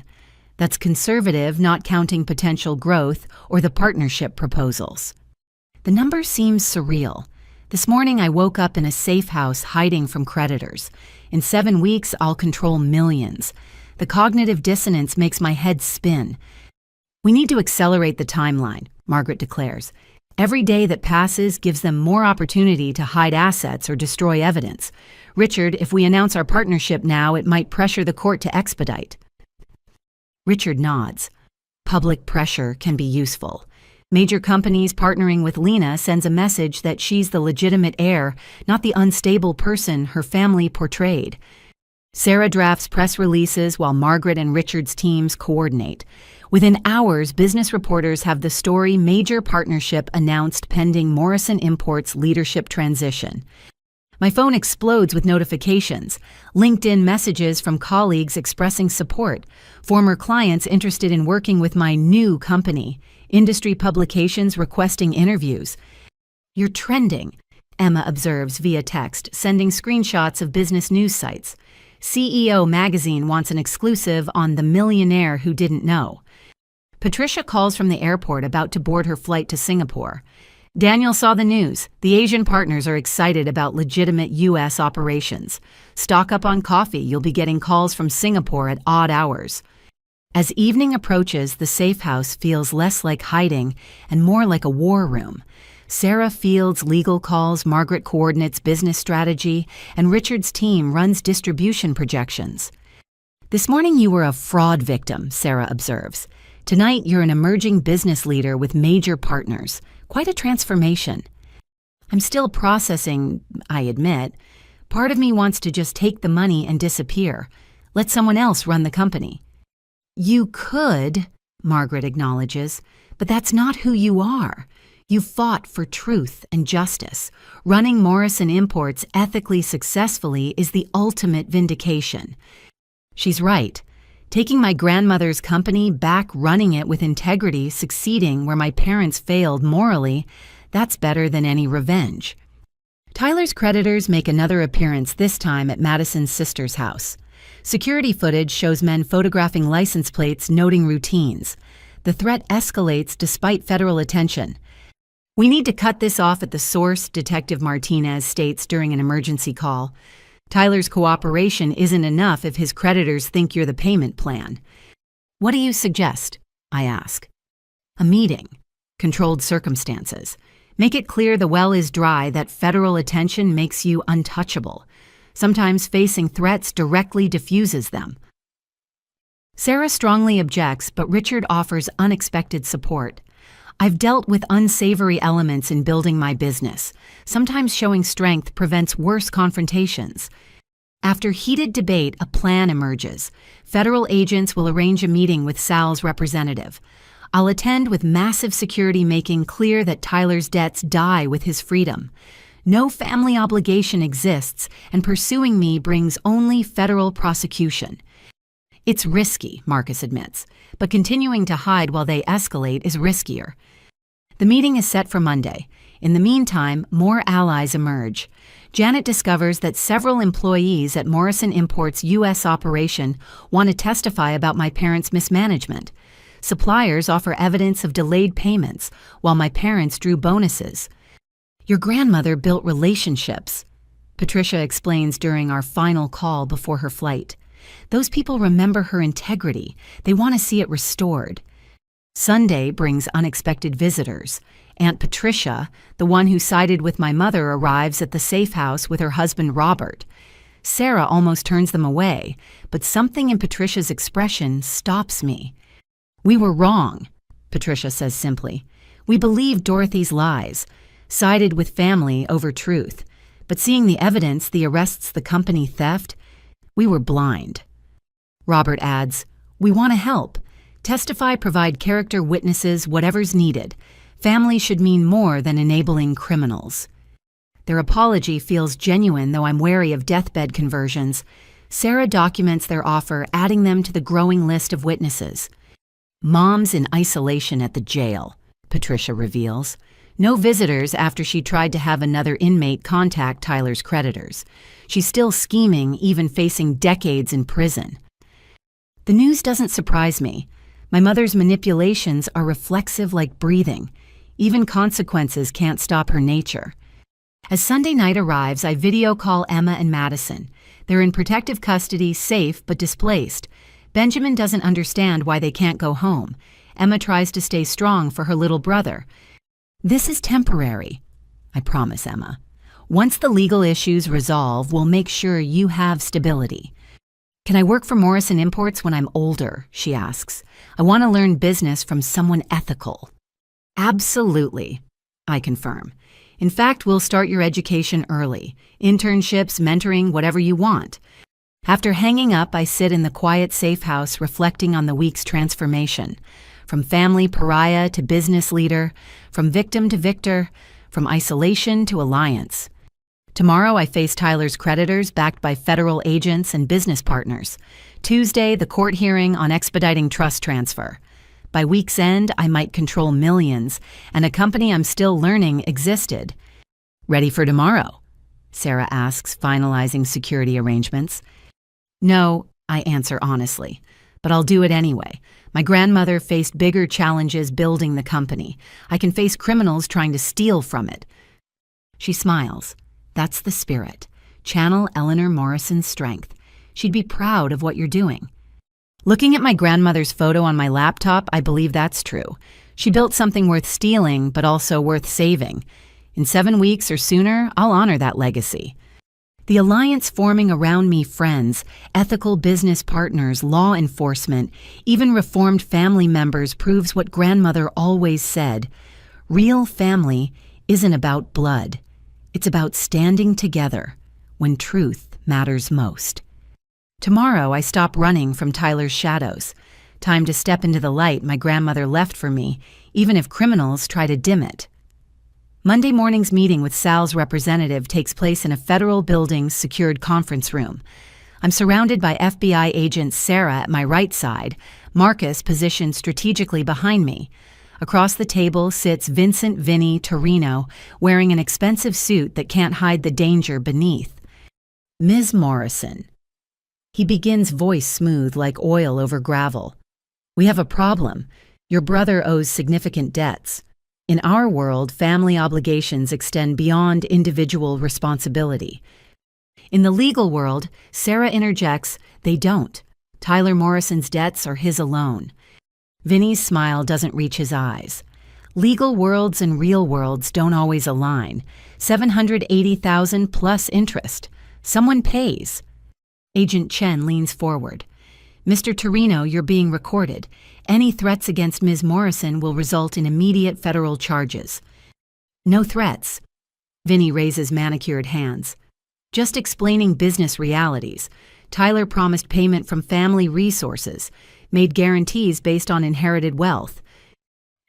That's conservative, not counting potential growth or the partnership proposals. The number seems surreal. This morning I woke up in a safe house hiding from creditors. In 7 weeks, I'll control millions. The cognitive dissonance makes my head spin. We need to accelerate the timeline, Margaret declares. Every day that passes gives them more opportunity to hide assets or destroy evidence. Richard, if we announce our partnership now, it might pressure the court to expedite. Richard nods. Public pressure can be useful. Major companies partnering with Lena sends a message that she's the legitimate heir, not the unstable person her family portrayed. Sarah drafts press releases while Margaret and Richard's teams coordinate. Within hours, business reporters have the story major partnership announced pending Morrison Imports leadership transition. My phone explodes with notifications, LinkedIn messages from colleagues expressing support, former clients interested in working with my new company, industry publications requesting interviews. You're trending. Emma observes via text, sending screenshots of business news sites. CEO magazine wants an exclusive on the millionaire who didn't know. Patricia calls from the airport about to board her flight to Singapore. Daniel saw the news. The Asian partners are excited about legitimate U.S. operations. Stock up on coffee. You'll be getting calls from Singapore at odd hours. As evening approaches, the safe house feels less like hiding and more like a war room. Sarah fields legal calls, Margaret coordinates business strategy, and Richard's team runs distribution projections. This morning you were a fraud victim, Sarah observes. Tonight you're an emerging business leader with major partners. Quite a transformation. I'm still processing, I admit. Part of me wants to just take the money and disappear. Let someone else run the company. You could, Margaret acknowledges, but that's not who you are. You fought for truth and justice. Running Morrison Imports ethically successfully is the ultimate vindication. She's right. Taking my grandmother's company back, running it with integrity, succeeding where my parents failed morally, that's better than any revenge. Tyler's creditors make another appearance, this time at Madison's sister's house. Security footage shows men photographing license plates, noting routines. The threat escalates despite federal attention. We need to cut this off at the source, Detective Martinez states during an emergency call. Tyler's cooperation isn't enough if his creditors think you're the payment plan. What do you suggest? I ask. A meeting. Controlled circumstances. Make it clear the well is dry, that federal attention makes you untouchable. Sometimes facing threats directly diffuses them. Sarah strongly objects, but Richard offers unexpected support. I've dealt with unsavory elements in building my business. Sometimes showing strength prevents worse confrontations. After heated debate, a plan emerges. Federal agents will arrange a meeting with Sal's representative. I'll attend with massive security, making clear that Tyler's debts die with his freedom. No family obligation exists, and pursuing me brings only federal prosecution. It's risky, Marcus admits, but continuing to hide while they escalate is riskier. The meeting is set for Monday. In the meantime, more allies emerge. Janet discovers that several employees at Morrison Imports' U.S. operation want to testify about my parents' mismanagement. Suppliers offer evidence of delayed payments, while my parents drew bonuses. Your grandmother built relationships, Patricia explains during our final call before her flight. Those people remember her integrity. They want to see it restored. Sunday brings unexpected visitors. Aunt Patricia, the one who sided with my mother, arrives at the safe house with her husband Robert. Sarah almost turns them away, but something in Patricia's expression stops me. We were wrong, Patricia says simply. We believed Dorothy's lies, sided with family over truth. But seeing the evidence, the arrests, the company theft, we were blind. Robert adds, we want to help. Testify, provide character witnesses, whatever's needed. Family should mean more than enabling criminals. Their apology feels genuine, though I'm wary of deathbed conversions. Sarah documents their offer, adding them to the growing list of witnesses. Mom's in isolation at the jail, Patricia reveals. No visitors after she tried to have another inmate contact Tyler's creditors. She's still scheming, even facing decades in prison. The news doesn't surprise me. My mother's manipulations are reflexive like breathing. Even consequences can't stop her nature. As Sunday night arrives, I video call Emma and Madison. They're in protective custody, safe but displaced. Benjamin doesn't understand why they can't go home. Emma tries to stay strong for her little brother. This is temporary, I promise Emma. Once the legal issues resolve, we'll make sure you have stability. Can I work for Morrison Imports when I'm older? She asks. I want to learn business from someone ethical. Absolutely, I confirm. In fact, we'll start your education early. Internships, mentoring, whatever you want. After hanging up, I sit in the quiet safe house reflecting on the week's transformation. From family pariah to business leader, from victim to victor, from isolation to alliance. Tomorrow I face Tyler's creditors backed by federal agents and business partners. Tuesday, the court hearing on expediting trust transfer. By week's end, I might control millions, and a company I'm still learning existed. Ready for tomorrow? Sarah asks, finalizing security arrangements. No, I answer honestly, but I'll do it anyway. My grandmother faced bigger challenges building the company. I can face criminals trying to steal from it. She smiles. That's the spirit. Channel Eleanor Morrison's strength. She'd be proud of what you're doing. Looking at my grandmother's photo on my laptop, I believe that's true. She built something worth stealing, but also worth saving. In 7 weeks or sooner, I'll honor that legacy. The alliance forming around me, friends, ethical business partners, law enforcement, even reformed family members, proves what grandmother always said. Real family isn't about blood. It's about standing together when truth matters most. Tomorrow, I stop running from Tyler's shadows. Time to step into the light my grandmother left for me, even if criminals try to dim it. Monday morning's meeting with Sal's representative takes place in a federal building's secured conference room. I'm surrounded by FBI agent Sarah at my right side, Marcus positioned strategically behind me. Across the table sits Vincent Vinny Torino, wearing an expensive suit that can't hide the danger beneath. Ms. Morrison. He begins, voice smooth like oil over gravel. We have a problem. Your brother owes significant debts. In our world, family obligations extend beyond individual responsibility. In the legal world, Sarah interjects, they don't. Tyler Morrison's debts are his alone. Vinny's smile doesn't reach his eyes. Legal worlds and real worlds don't always align. $780,000 plus interest. Someone pays. Agent Chen leans forward. Mr. Torino, you're being recorded. Any threats against Ms. Morrison will result in immediate federal charges. No threats. Vinny raises manicured hands. Just explaining business realities. Tyler promised payment from family resources, made guarantees based on inherited wealth.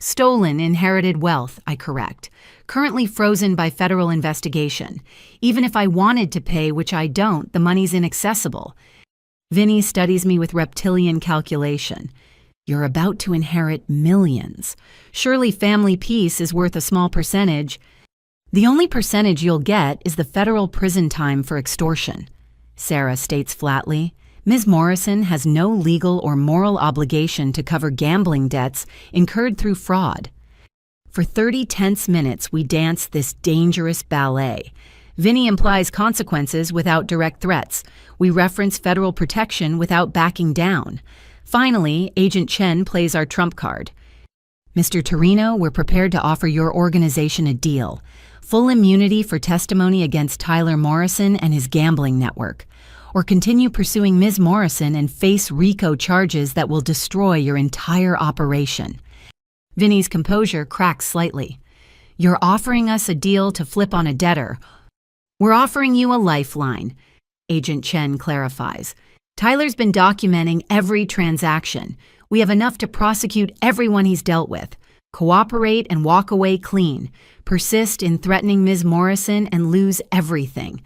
Stolen inherited wealth, I correct. Currently frozen by federal investigation. Even if I wanted to pay, which I don't, the money's inaccessible. Vinny studies me with reptilian calculation. You're about to inherit millions. Surely family peace is worth a small percentage. The only percentage you'll get is the federal prison time for extortion. Sarah states flatly. Ms. Morrison has no legal or moral obligation to cover gambling debts incurred through fraud. For 30 tense minutes, we dance this dangerous ballet. Vinny implies consequences without direct threats. We reference federal protection without backing down. Finally, Agent Chen plays our trump card. Mr. Torino, we're prepared to offer your organization a deal. Full immunity for testimony against Tyler Morrison and his gambling network. Or continue pursuing Ms. Morrison and face RICO charges that will destroy your entire operation. Vinny's composure cracks slightly. You're offering us a deal to flip on a debtor. We're offering you a lifeline, Agent Chen clarifies. Tyler's been documenting every transaction. We have enough to prosecute everyone he's dealt with. Cooperate and walk away clean. Persist in threatening Ms. Morrison and lose everything.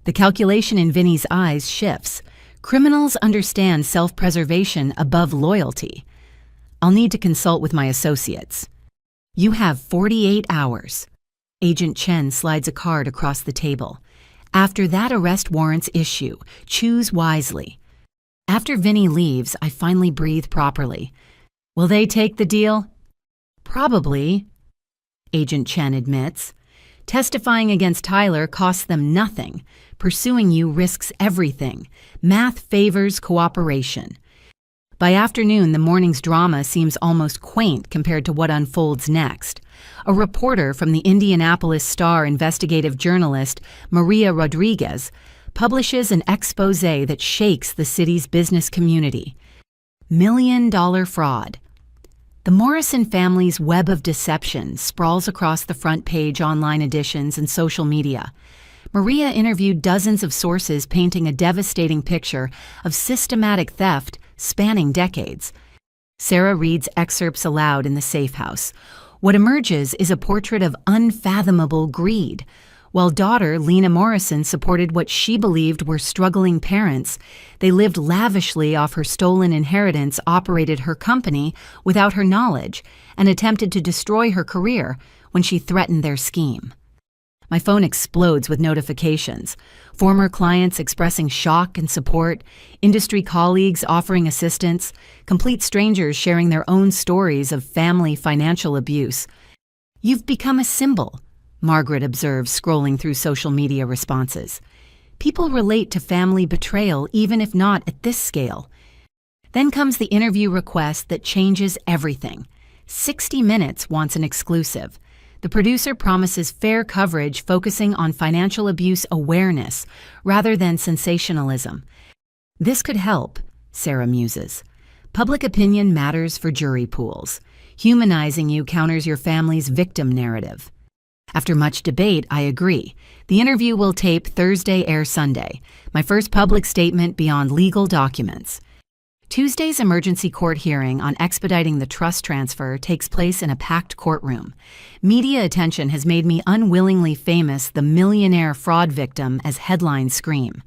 The calculation in Vinny's eyes shifts. Criminals understand self-preservation above loyalty. I'll need to consult with my associates. You have 48 hours. Agent Chen slides a card across the table. After that arrest warrant's issue, choose wisely. After Vinny leaves, I finally breathe properly. Will they take the deal? Probably, Agent Chen admits. Testifying against Tyler costs them nothing. Pursuing you risks everything. Math favors cooperation. By afternoon, the morning's drama seems almost quaint compared to what unfolds next. A reporter from the Indianapolis Star investigative journalist, Maria Rodriguez, publishes an expose that shakes the city's business community. $1 million fraud. The Morrison family's web of deception sprawls across the front page, online editions, and social media. Maria interviewed dozens of sources painting a devastating picture of systematic theft spanning decades. Sarah reads excerpts aloud in the safe house. What emerges is a portrait of unfathomable greed. While daughter Lena Morrison supported what she believed were struggling parents, they lived lavishly off her stolen inheritance, operated her company without her knowledge, and attempted to destroy her career when she threatened their scheme. My phone explodes with notifications. Former clients expressing shock and support, industry colleagues offering assistance, complete strangers sharing their own stories of family financial abuse. "You've become a symbol," Margaret observes, scrolling through social media responses. "People relate to family betrayal even if not at this scale." Then comes the interview request that changes everything. 60 Minutes wants an exclusive. The producer promises fair coverage focusing on financial abuse awareness rather than sensationalism. "This could help," Sarah muses. "Public opinion matters for jury pools. Humanizing you counters your family's victim narrative." After much debate, I agree. The interview will tape Thursday, air Sunday. My first public statement beyond legal documents. Tuesday's emergency court hearing on expediting the trust transfer takes place in a packed courtroom. Media attention has made me unwillingly famous the millionaire fraud victim as headlines scream.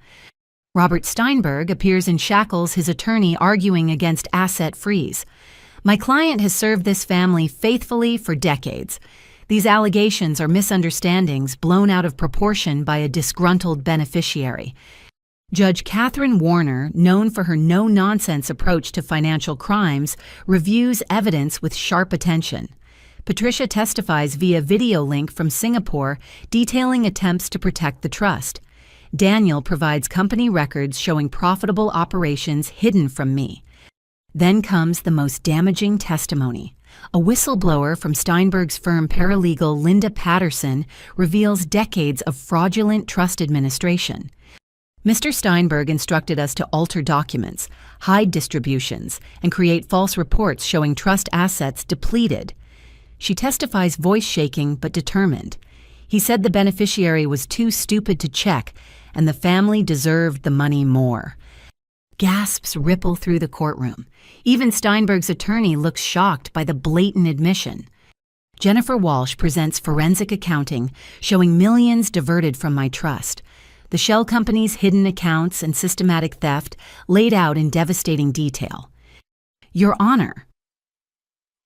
Robert Steinberg appears in shackles, his attorney arguing against asset freeze. My client has served this family faithfully for decades. These allegations are misunderstandings blown out of proportion by a disgruntled beneficiary. Judge Catherine Warner, known for her no-nonsense approach to financial crimes, reviews evidence with sharp attention. Patricia testifies via video link from Singapore detailing attempts to protect the trust. Daniel provides company records showing profitable operations hidden from me. Then comes the most damaging testimony. A whistleblower from Steinberg's firm paralegal Linda Patterson reveals decades of fraudulent trust administration. Mr. Steinberg instructed us to alter documents, hide distributions, and create false reports showing trust assets depleted. She testifies voice shaking but determined. He said the beneficiary was too stupid to check, and the family deserved the money more. Gasps ripple through the courtroom. Even Steinberg's attorney looks shocked by the blatant admission. Jennifer Walsh presents forensic accounting showing millions diverted from my trust. The shell company's hidden accounts and systematic theft laid out in devastating detail. Your Honor.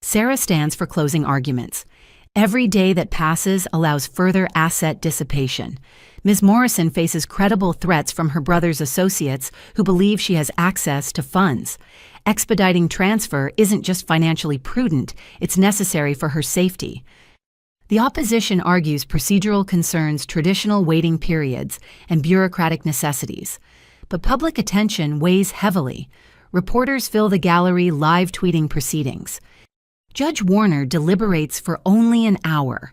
Sarah stands for closing arguments. Every day that passes allows further asset dissipation. Ms. Morrison faces credible threats from her brother's associates who believe she has access to funds. Expediting transfer isn't just financially prudent, it's necessary for her safety. The opposition argues procedural concerns, traditional waiting periods, and bureaucratic necessities. But public attention weighs heavily. Reporters fill the gallery live tweeting proceedings. Judge Warner deliberates for only an hour.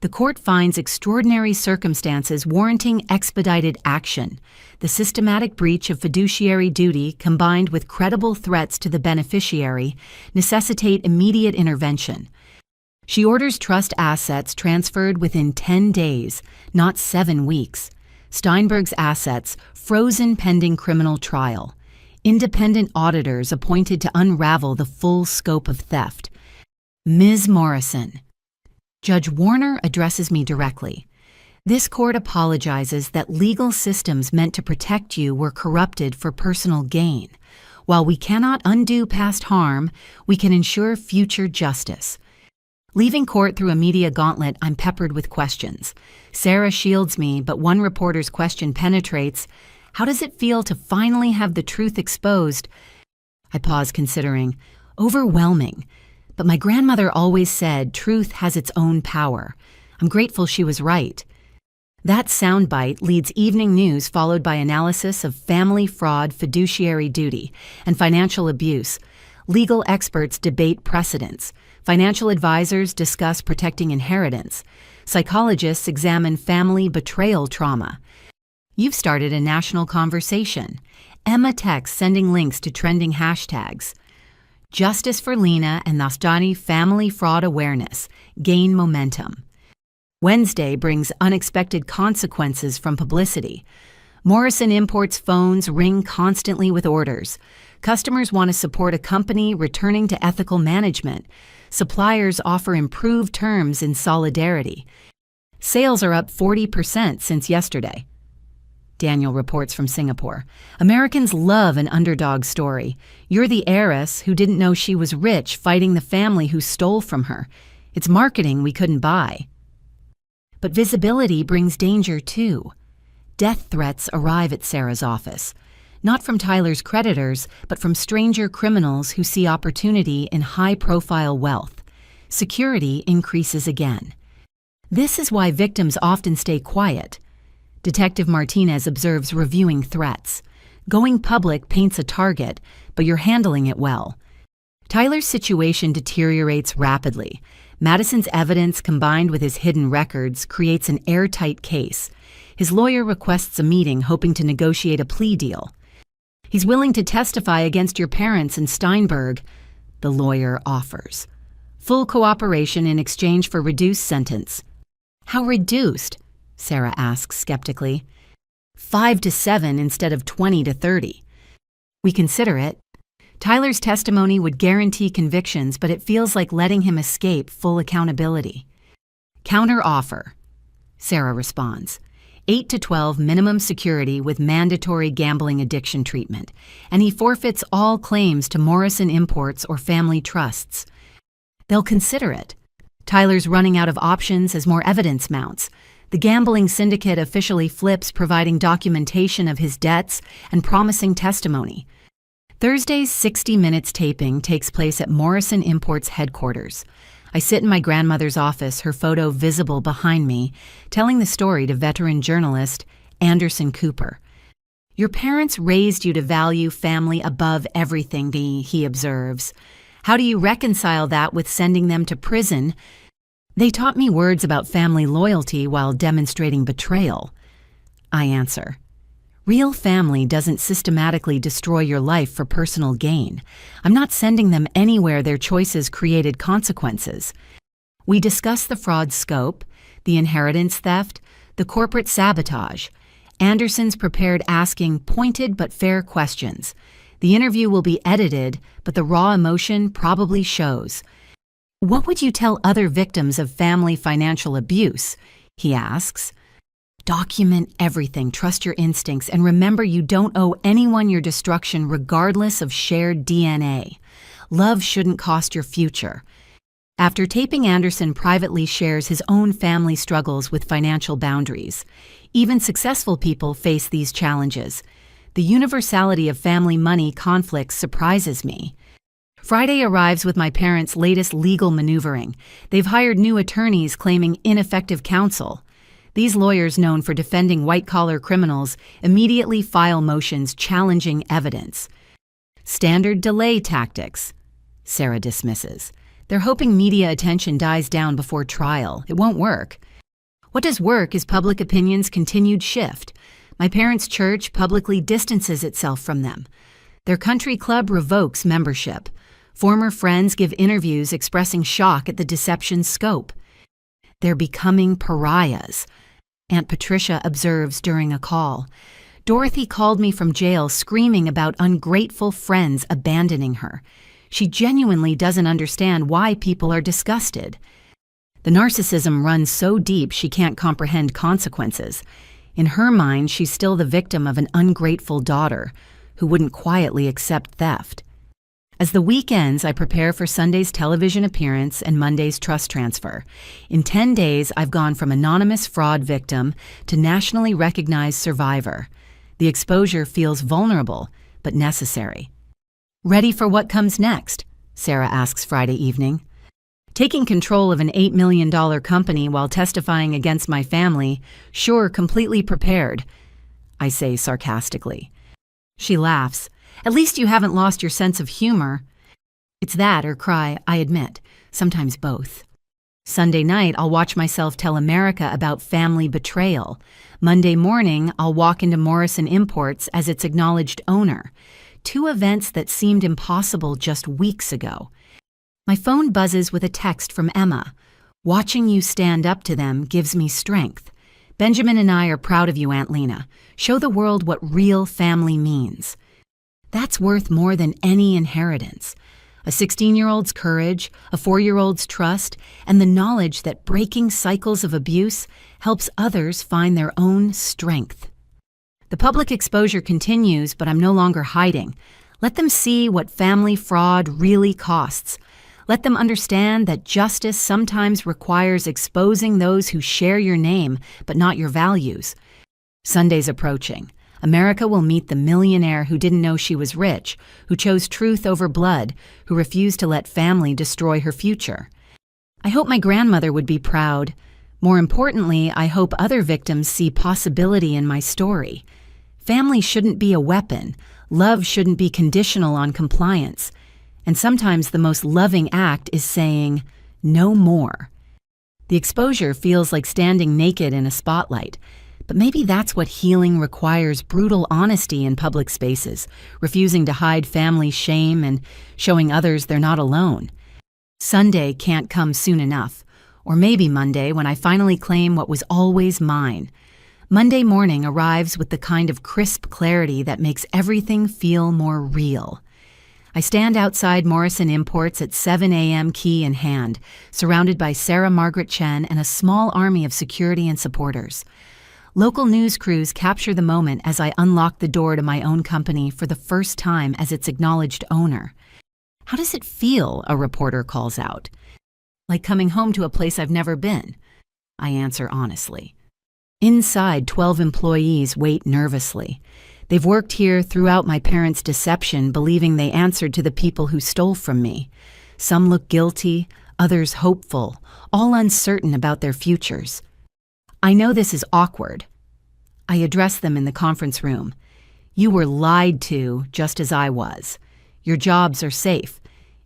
The court finds extraordinary circumstances warranting expedited action. The systematic breach of fiduciary duty combined with credible threats to the beneficiary necessitate immediate intervention. She orders trust assets transferred within 10 days, not 7 weeks. Steinberg's assets frozen pending criminal trial. Independent auditors appointed to unravel the full scope of theft. Ms. Morrison. Judge Warner addresses me directly. This court apologizes that legal systems meant to protect you were corrupted for personal gain. While we cannot undo past harm, we can ensure future justice. Leaving court through a media gauntlet, I'm peppered with questions. Sarah shields me, but one reporter's question penetrates. How does it feel to finally have the truth exposed? I pause, considering. Overwhelming. But my grandmother always said truth has its own power. I'm grateful she was right. That soundbite leads evening news followed by analysis of family fraud, fiduciary duty, and financial abuse. Legal experts debate precedents. Financial advisors discuss protecting inheritance. Psychologists examine family betrayal trauma. You've started a national conversation. Emma texts sending links to trending hashtags. Justice for Lena and Nastani family fraud awareness gain momentum. Wednesday brings unexpected consequences from publicity. Morrison Imports phones ring constantly with orders. Customers want to support a company returning to ethical management. Suppliers offer improved terms in solidarity. Sales are up 40% since yesterday. Daniel reports from Singapore. Americans love an underdog story. You're the heiress who didn't know she was rich fighting the family who stole from her. It's marketing we couldn't buy. But visibility brings danger too. Death threats arrive at Sarah's office, not from Tyler's creditors, but from stranger criminals who see opportunity in high-profile wealth. Security increases again. This is why victims often stay quiet. Detective Martinez observes reviewing threats. Going public paints a target, but you're handling it well. Tyler's situation deteriorates rapidly. Madison's evidence combined with his hidden records creates an airtight case. His lawyer requests a meeting hoping to negotiate a plea deal. He's willing to testify against your parents and Steinberg, the lawyer offers. Full cooperation in exchange for reduced sentence. How reduced? Sarah asks skeptically. 5 to 7 instead of 20 to 30. We consider it. Tyler's testimony would guarantee convictions, but it feels like letting him escape full accountability. Counter offer. Sarah responds. 8 to 12 minimum security with mandatory gambling addiction treatment, and he forfeits all claims to Morrison Imports or family trusts. They'll consider it. Tyler's running out of options as more evidence mounts. The gambling syndicate officially flips, providing documentation of his debts and promising testimony. Thursday's 60 Minutes taping takes place at Morrison Imports headquarters. I sit in my grandmother's office, her photo visible behind me, telling the story to veteran journalist Anderson Cooper. Your parents raised you to value family above everything, he observes. How do you reconcile that with sending them to prison? They taught me words about family loyalty while demonstrating betrayal. I answer. Real family doesn't systematically destroy your life for personal gain. I'm not sending them anywhere their choices created consequences. We discuss the fraud scope, the inheritance theft, the corporate sabotage. Anderson's prepared asking pointed but fair questions. The interview will be edited, but the raw emotion probably shows. What would you tell other victims of family financial abuse? He asks. Document everything, trust your instincts, and remember you don't owe anyone your destruction regardless of shared DNA. Love shouldn't cost your future. After taping, Anderson privately shares his own family struggles with financial boundaries. Even successful people face these challenges. The universality of family money conflicts surprises me. Friday arrives with my parents' latest legal maneuvering. They've hired new attorneys claiming ineffective counsel. These lawyers, known for defending white-collar criminals, immediately file motions challenging evidence. Standard delay tactics, Sarah dismisses. They're hoping media attention dies down before trial. It won't work. What does work is public opinion's continued shift. My parents' church publicly distances itself from them. Their country club revokes membership. Former friends give interviews expressing shock at the deception's scope. They're becoming pariahs. Aunt Patricia observes during a call. Dorothy called me from jail screaming about ungrateful friends abandoning her. She genuinely doesn't understand why people are disgusted. The narcissism runs so deep she can't comprehend consequences. In her mind, she's still the victim of an ungrateful daughter who wouldn't quietly accept theft. As the week ends, I prepare for Sunday's television appearance and Monday's trust transfer. In 10 days, I've gone from anonymous fraud victim to nationally recognized survivor. The exposure feels vulnerable, but necessary. Ready for what comes next? Sarah asks Friday evening. Taking control of an $8 million company while testifying against my family, sure, completely prepared, I say sarcastically. She laughs. At least you haven't lost your sense of humor. It's that or cry, I admit, sometimes both. Sunday night, I'll watch myself tell America about family betrayal. Monday morning, I'll walk into Morrison Imports as its acknowledged owner. 2 events that seemed impossible just weeks ago. My phone buzzes with a text from Emma. Watching you stand up to them gives me strength. Benjamin and I are proud of you, Aunt Lena. Show the world what real family means. That's worth more than any inheritance. A 16-year-old's courage, a 4-year-old's trust, and the knowledge that breaking cycles of abuse helps others find their own strength. The public exposure continues, but I'm no longer hiding. Let them see what family fraud really costs. Let them understand that justice sometimes requires exposing those who share your name but not your values. Sunday's approaching. America will meet the millionaire who didn't know she was rich, who chose truth over blood, who refused to let family destroy her future. I hope my grandmother would be proud. More importantly, I hope other victims see possibility in my story. Family shouldn't be a weapon. Love shouldn't be conditional on compliance. And sometimes the most loving act is saying, no more. The exposure feels like standing naked in a spotlight. But maybe that's what healing requires: brutal honesty in public spaces, refusing to hide family shame and showing others they're not alone. Sunday can't come soon enough, or maybe Monday when I finally claim what was always mine. Monday morning arrives with the kind of crisp clarity that makes everything feel more real. I stand outside Morrison Imports at 7 a.m. key in hand, surrounded by Sarah Margaret Chen and a small army of security and supporters. Local news crews capture the moment as I unlock the door to my own company for the first time as its acknowledged owner. How does it feel? A reporter calls out. Like coming home to a place I've never been, I answer honestly. Inside, 12 employees wait nervously. They've worked here throughout my parents' deception, believing they answered to the people who stole from me. Some look guilty, others hopeful, all uncertain about their futures. I know this is awkward. I address them in the conference room. You were lied to, just as I was. Your jobs are safe.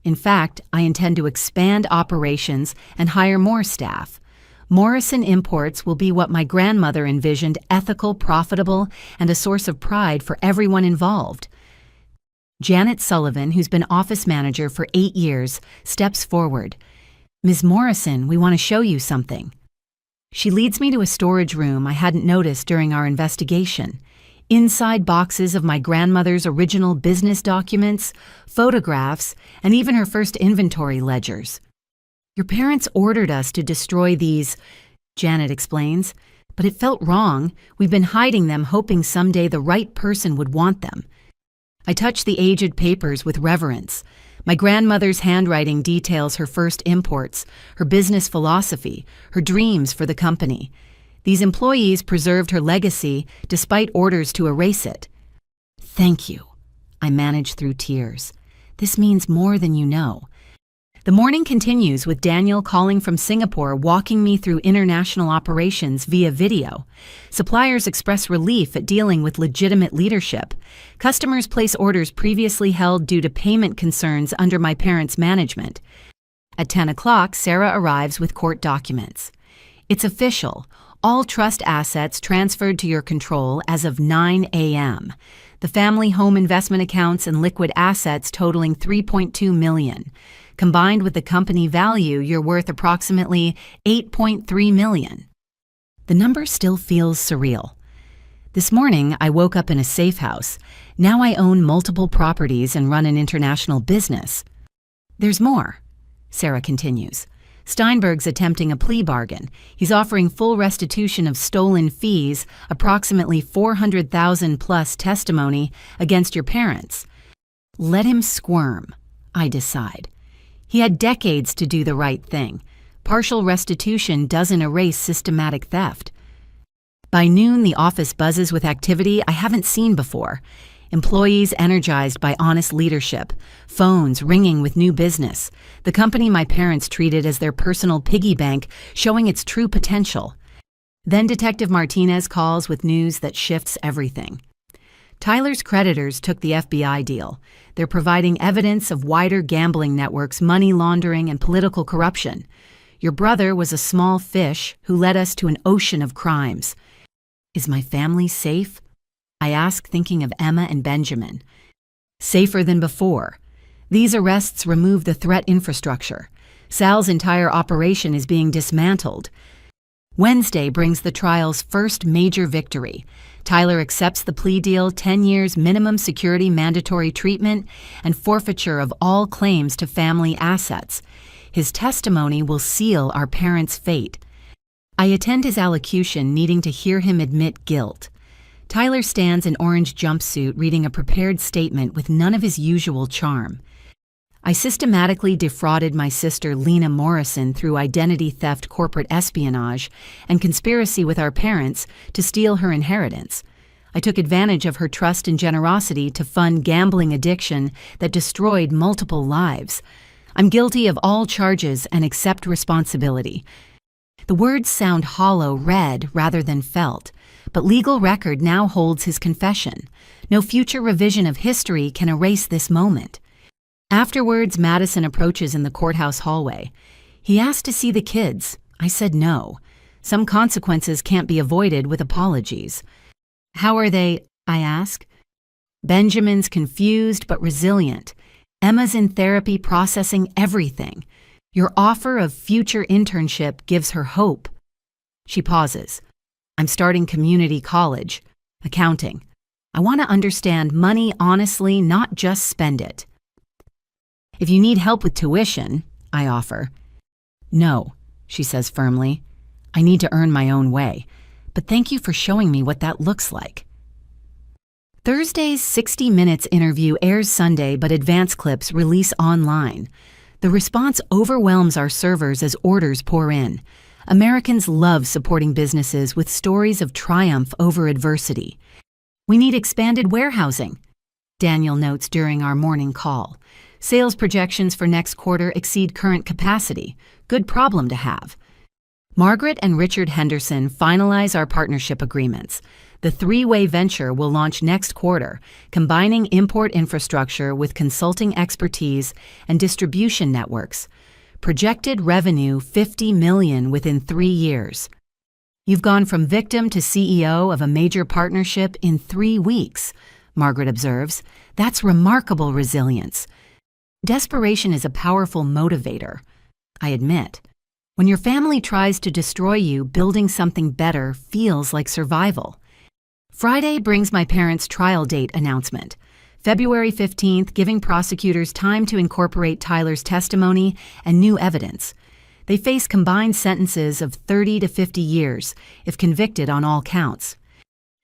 In fact, I intend to expand operations and hire more staff. Morrison Imports will be what my grandmother envisioned: ethical, profitable, and a source of pride for everyone involved. Janet Sullivan, who's been office manager for 8 years, steps forward. Ms. Morrison, we want to show you something. She leads me to a storage room I hadn't noticed during our investigation. Inside, boxes of my grandmother's original business documents, photographs, and even her first inventory ledgers. Your parents ordered us to destroy these, Janet explains, but it felt wrong. We've been hiding them, hoping someday the right person would want them. I touch the aged papers with reverence. My grandmother's handwriting details her first imports, her business philosophy, her dreams for the company. These employees preserved her legacy despite orders to erase it. Thank you. I manage through tears. This means more than you know. The morning continues with Daniel calling from Singapore, walking me through international operations via video. Suppliers express relief at dealing with legitimate leadership. Customers place orders previously held due to payment concerns under my parents' management. At 10 o'clock, Sarah arrives with court documents. It's official. All trust assets transferred to your control as of 9 a.m. The family home investment accounts and liquid assets totaling $3.2 million. Combined with the company value, you're worth approximately $8.3 million. The number still feels surreal. This morning, I woke up in a safe house. Now I own multiple properties and run an international business. There's more, Sarah continues. Steinberg's attempting a plea bargain. He's offering full restitution of stolen fees, approximately $400,000 plus testimony against your parents. Let him squirm, I decide. He had decades to do the right thing. Partial restitution doesn't erase systematic theft. By noon, the office buzzes with activity I haven't seen before. Employees energized by honest leadership, phones ringing with new business, the company my parents treated as their personal piggy bank showing its true potential. Then Detective Martinez calls with news that shifts everything. Tyler's creditors took the FBI deal. They're providing evidence of wider gambling networks, money laundering, and political corruption. Your brother was a small fish who led us to an ocean of crimes. Is my family safe? I ask, thinking of Emma and Benjamin. Safer than before. These arrests remove the threat infrastructure. Sal's entire operation is being dismantled. Wednesday brings the trial's first major victory. Tyler accepts the plea deal: 10 years minimum security mandatory treatment and forfeiture of all claims to family assets. His testimony will seal our parents' fate. I attend his allocution, needing to hear him admit guilt. Tyler stands in orange jumpsuit reading a prepared statement with none of his usual charm. I systematically defrauded my sister Lena Morrison through identity theft, corporate espionage, and conspiracy with our parents to steal her inheritance. I took advantage of her trust and generosity to fund gambling addiction that destroyed multiple lives. I'm guilty of all charges and accept responsibility. The words sound hollow, read rather than felt, but legal record now holds his confession. No future revision of history can erase this moment. Afterwards, Madison approaches in the courthouse hallway. He asked to see the kids. I said no. Some consequences can't be avoided with apologies. How are they? I ask. Benjamin's confused but resilient. Emma's in therapy processing everything. Your offer of future internship gives her hope. She pauses. I'm starting community college. Accounting. I want to understand money honestly, not just spend it. If you need help with tuition, I offer. No, she says firmly. I need to earn my own way, but thank you for showing me what that looks like. Thursday's 60 Minutes interview airs Sunday, but advance clips release online. The response overwhelms our servers as orders pour in. Americans love supporting businesses with stories of triumph over adversity. We need expanded warehousing, Daniel notes during our morning call. Sales projections for next quarter exceed current capacity. Good problem to have. Margaret and Richard Henderson finalize our partnership agreements. The three-way venture will launch next quarter, combining import infrastructure with consulting expertise and distribution networks. Projected revenue $50 million within 3 years. You've gone from victim to CEO of a major partnership in 3 weeks, Margaret observes. That's remarkable resilience. Desperation is a powerful motivator, I admit. When your family tries to destroy you, building something better feels like survival. Friday brings my parents' trial date announcement. February 15th, giving prosecutors time to incorporate Tyler's testimony and new evidence. They face combined sentences of 30 to 50 years if convicted on all counts.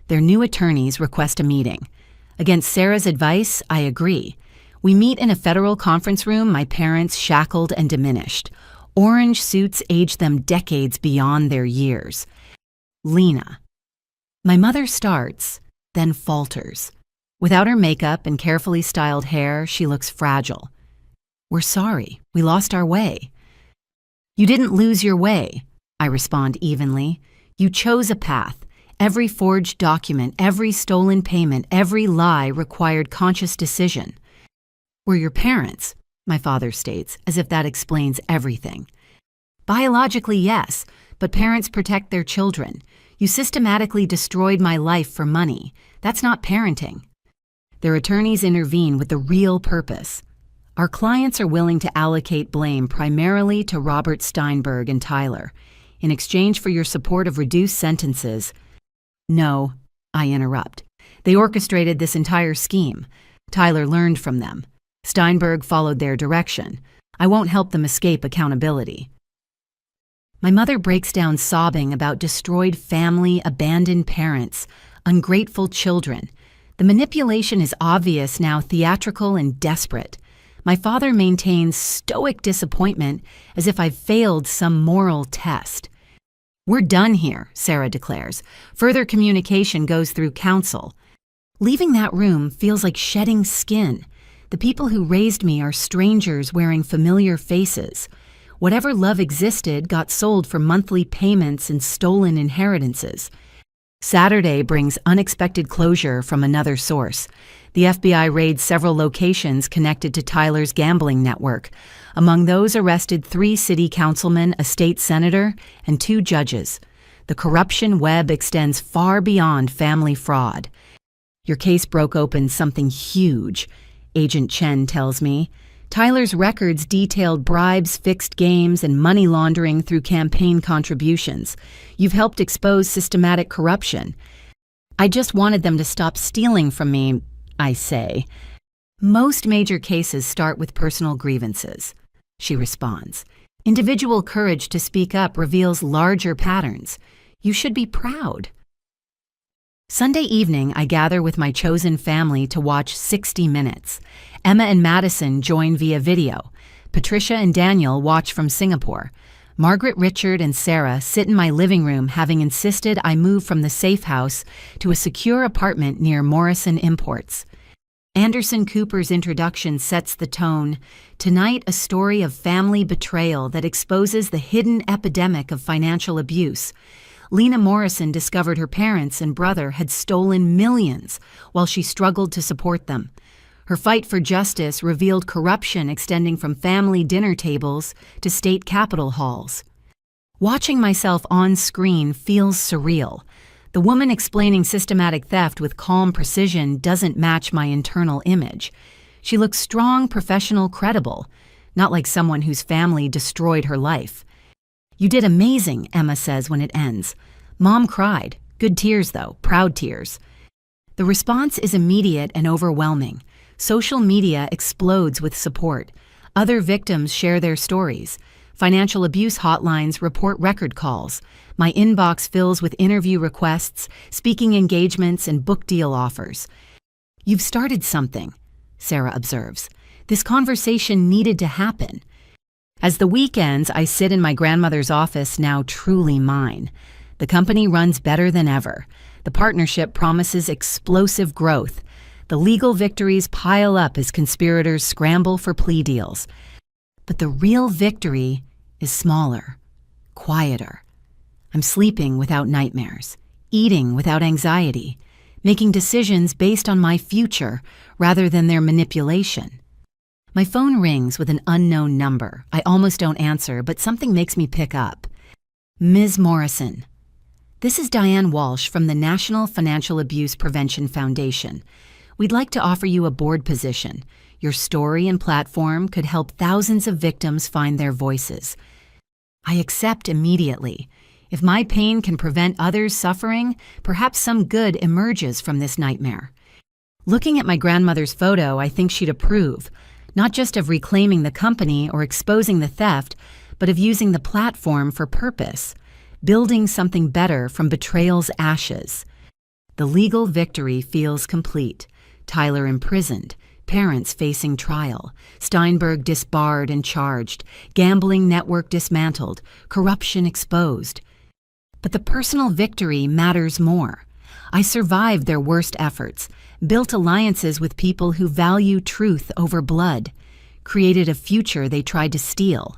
Their new attorneys request a meeting. Against Sarah's advice, I agree. We meet in a federal conference room, my parents shackled and diminished. Orange suits age them decades beyond their years. Lena. My mother starts, then falters. Without her makeup and carefully styled hair, she looks fragile. We're sorry, we lost our way. You didn't lose your way, I respond evenly. You chose a path. Every forged document, every stolen payment, every lie required conscious decision. We're your parents, my father states, as if that explains everything. Biologically, yes, but parents protect their children. You systematically destroyed my life for money. That's not parenting. Their attorneys intervene with the real purpose. Our clients are willing to allocate blame primarily to Robert Steinberg and Tyler. In exchange for your support of reduced sentences. No, I interrupt. They orchestrated this entire scheme. Tyler learned from them. Steinberg followed their direction. I won't help them escape accountability. My mother breaks down sobbing about destroyed family, abandoned parents, ungrateful children. The manipulation is obvious now, theatrical and desperate. My father maintains stoic disappointment as if I've failed some moral test. We're done here, Sarah declares. Further communication goes through counsel. Leaving that room feels like shedding skin. The people who raised me are strangers wearing familiar faces. Whatever love existed got sold for monthly payments and stolen inheritances. Saturday brings unexpected closure from another source. The FBI raids several locations connected to Tyler's gambling network. Among those arrested 3 city councilmen, a state senator, and 2 judges. The corruption web extends far beyond family fraud. Your case broke open something huge, Agent Chen tells me. Tyler's records detailed bribes, fixed games, and money laundering through campaign contributions. You've helped expose systematic corruption. I just wanted them to stop stealing from me, I say. Most major cases start with personal grievances, she responds. Individual courage to speak up reveals larger patterns. You should be proud. Sunday evening, I gather with my chosen family to watch 60 Minutes. Emma and Madison join via video. Patricia and Daniel watch from Singapore. Margaret, Richard, and Sarah sit in my living room, having insisted I move from the safe house to a secure apartment near Morrison Imports. Anderson Cooper's introduction sets the tone. Tonight, a story of family betrayal that exposes the hidden epidemic of financial abuse. Lena Morrison discovered her parents and brother had stolen millions while she struggled to support them. Her fight for justice revealed corruption extending from family dinner tables to state capitol halls. Watching myself on screen feels surreal. The woman explaining systematic theft with calm precision doesn't match my internal image. She looks strong, professional, credible, not like someone whose family destroyed her life. "You did amazing," Emma says when it ends. Mom cried. Good tears, though, proud tears. The response is immediate and overwhelming. Social media explodes with support. Other victims share their stories. Financial abuse hotlines report record calls. My inbox fills with interview requests, speaking engagements, and book deal offers. "You've started something," Sarah observes. "This conversation needed to happen." As the week ends, I sit in my grandmother's office, now truly mine. The company runs better than ever. The partnership promises explosive growth. The legal victories pile up as conspirators scramble for plea deals. But the real victory is smaller, quieter. I'm sleeping without nightmares, eating without anxiety, making decisions based on my future rather than their manipulation. My phone rings with an unknown number. I almost don't answer, but something makes me pick up. Ms. Morrison. This is Diane Walsh from the National Financial Abuse Prevention Foundation. We'd like to offer you a board position. Your story and platform could help thousands of victims find their voices. I accept immediately. If my pain can prevent others suffering, perhaps some good emerges from this nightmare. Looking at my grandmother's photo, I think she'd approve, not just of reclaiming the company or exposing the theft, but of using the platform for purpose, building something better from betrayal's ashes. The legal victory feels complete. Tyler imprisoned, parents facing trial, Steinberg disbarred and charged, gambling network dismantled, corruption exposed. But the personal victory matters more. I survived their worst efforts, built alliances with people who value truth over blood, created a future they tried to steal.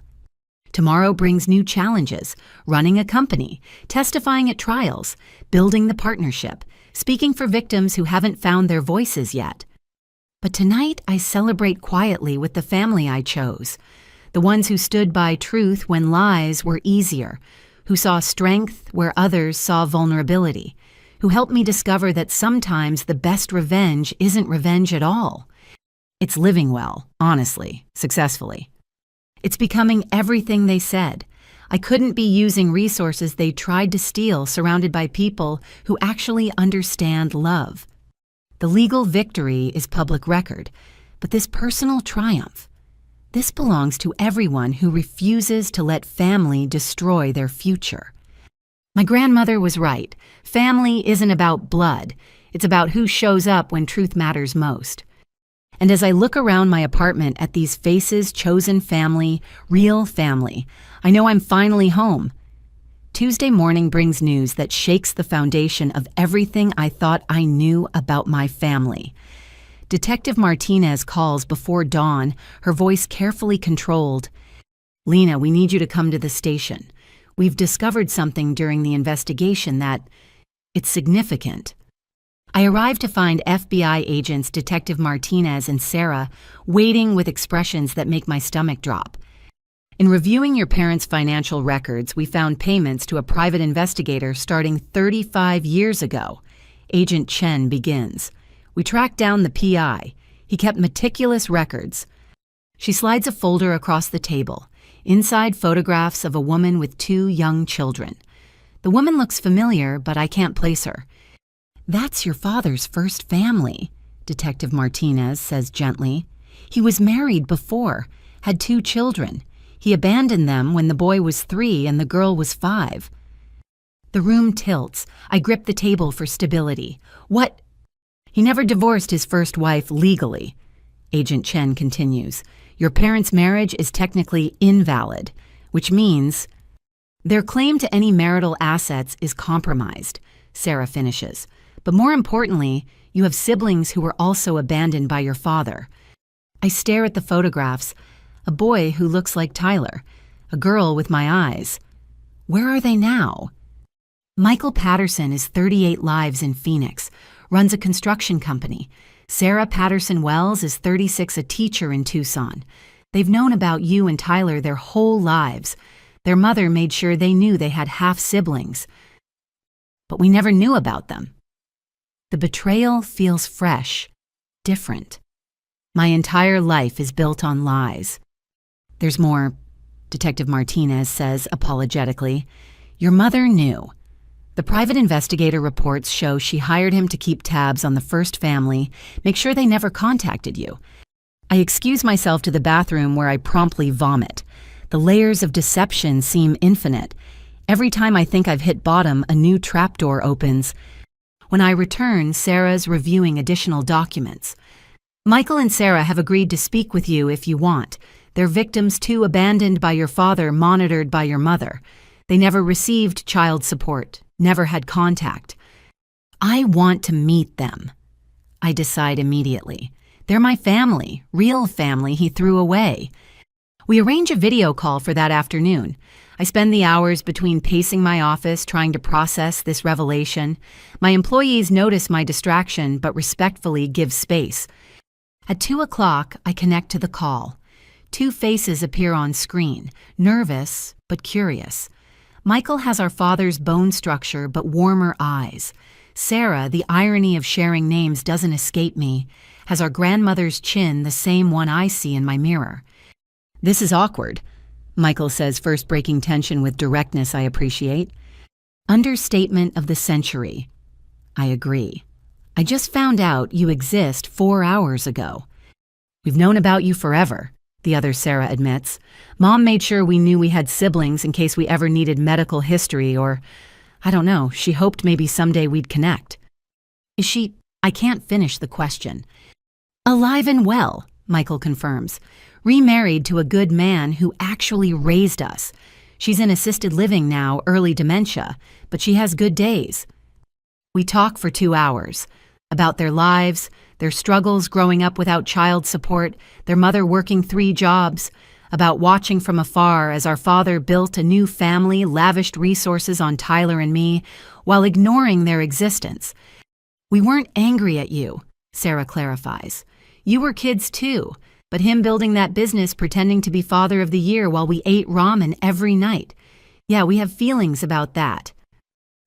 Tomorrow brings new challenges: running a company, testifying at trials, building the partnership, speaking for victims who haven't found their voices yet. But tonight I celebrate quietly with the family I chose, the ones who stood by truth when lies were easier, who saw strength where others saw vulnerability, who helped me discover that sometimes the best revenge isn't revenge at all. It's living well, honestly, successfully. It's becoming everything they said. I couldn't be using resources they tried to steal, surrounded by people who actually understand love. The legal victory is public record, but this personal triumph, this belongs to everyone who refuses to let family destroy their future. My grandmother was right. Family isn't about blood. It's about who shows up when truth matters most. And as I look around my apartment at these faces, chosen family, real family, I know I'm finally home. Tuesday morning brings news that shakes the foundation of everything I thought I knew about my family. Detective Martinez calls before dawn, her voice carefully controlled. "Lena, we need you to come to the station. We've discovered something during the investigation it's significant." I arrived to find FBI agents Detective Martinez and Sarah waiting with expressions that make my stomach drop. "In reviewing your parents' financial records, we found payments to a private investigator starting 35 years ago." Agent Chen begins. "We tracked down the PI. He kept meticulous records." She slides a folder across the table. Inside, photographs of a woman with 2 young children. The woman looks familiar, but I can't place her. "That's your father's first family," Detective Martinez says gently. "He was married before, had 2 children. He abandoned them when the boy was 3 and the girl was 5. The room tilts. I grip the table for stability. What? He never divorced his first wife legally. Agent Chen continues. Your parents' marriage is technically invalid, which means their claim to any marital assets is compromised, Sarah finishes. But more importantly, you have siblings who were also abandoned by your father. I stare at the photographs. A boy who looks like Tyler. A girl with my eyes. Where are they now? Michael Patterson is 38 lives in Phoenix, runs a construction company. Sarah Patterson Wells is 36, a teacher in Tucson. They've known about you and Tyler their whole lives. Their mother made sure they knew they had half-siblings. But we never knew about them. The betrayal feels fresh, different. My entire life is built on lies. There's more, Detective Martinez says apologetically. Your mother knew. The private investigator reports show she hired him to keep tabs on the first family, make sure they never contacted you. I excuse myself to the bathroom where I promptly vomit. The layers of deception seem infinite. Every time I think I've hit bottom, a new trapdoor opens. When I return, Sarah's reviewing additional documents. Michael and Sarah have agreed to speak with you if you want. They're victims too, abandoned by your father, monitored by your mother. They never received child support, never had contact. I want to meet them. I decide immediately. They're my family, real family he threw away. We arrange a video call for that afternoon. I spend the hours between pacing my office trying to process this revelation. My employees notice my distraction but respectfully give space. At 2 o'clock, I connect to the call. Two faces appear on screen, nervous but curious. Michael has our father's bone structure but warmer eyes. Sarah, the irony of sharing names doesn't escape me, has our grandmother's chin, the same one I see in my mirror. This is awkward, Michael says, first breaking tension with directness I appreciate. Understatement of the century. I agree. I just found out you exist 4 hours ago. We've known about you forever, the other Sarah admits. Mom made sure we knew we had siblings in case we ever needed medical history or, I don't know, she hoped maybe someday we'd connect. Is she? I can't finish the question. Alive and well, Michael confirms. Remarried to a good man who actually raised us. She's in assisted living now, early dementia, but she has good days. We talk for 2 hours about their lives, their struggles growing up without child support, their mother working 3 jobs, about watching from afar as our father built a new family, lavished resources on Tyler and me, while ignoring their existence. We weren't angry at you, Sarah clarifies. You were kids too, but him building that business pretending to be father of the year while we ate ramen every night. Yeah, we have feelings about that.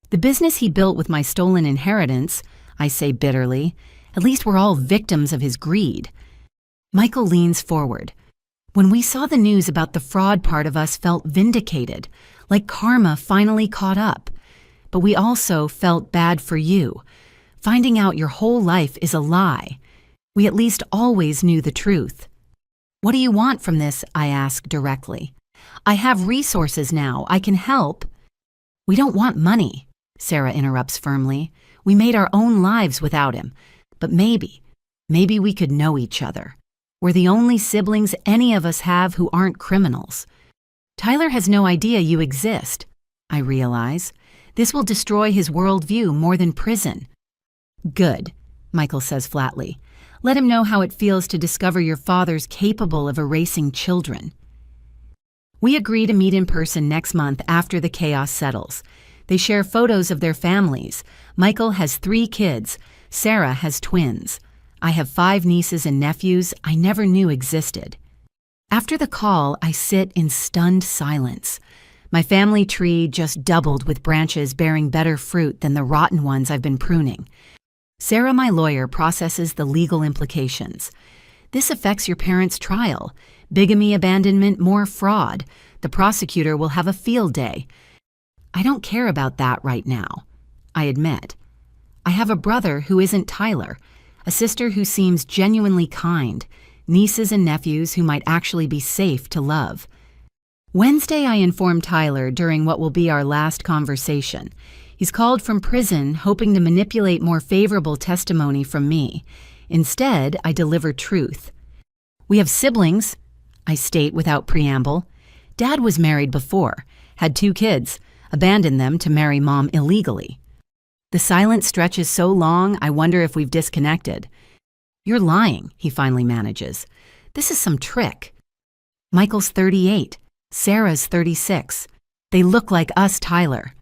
The business he built with my stolen inheritance, I say bitterly. At least we're all victims of his greed. Michael leans forward. When we saw the news about the fraud, part of us felt vindicated, like karma finally caught up. But we also felt bad for you. Finding out your whole life is a lie. We at least always knew the truth. What do you want from this? I ask directly. I have resources now. I can help. We don't want money, Sarah interrupts firmly. We made our own lives without him. But maybe we could know each other. We're the only siblings any of us have who aren't criminals. Tyler has no idea you exist, I realize. This will destroy his worldview more than prison. Good, Michael says flatly. Let him know how it feels to discover your father's capable of erasing children. We agree to meet in person next month after the chaos settles. They share photos of their families. Michael has 3 kids. Sarah has twins. I have 5 nieces and nephews I never knew existed. After the call, I sit in stunned silence. My family tree just doubled with branches bearing better fruit than the rotten ones I've been pruning. Sarah, my lawyer, processes the legal implications. This affects your parents' trial. Bigamy, abandonment, more fraud. The prosecutor will have a field day. I don't care about that right now, I admit. I have a brother who isn't Tyler, a sister who seems genuinely kind, nieces and nephews who might actually be safe to love. Wednesday, I inform Tyler during what will be our last conversation. He's called from prison, hoping to manipulate more favorable testimony from me. Instead, I deliver truth. We have siblings, I state without preamble. Dad was married before, had 2 kids, abandoned them to marry Mom illegally. The silence stretches so long, I wonder if we've disconnected. You're lying, he finally manages. This is some trick. Michael's 38. Sarah's 36. They look like us, Tyler.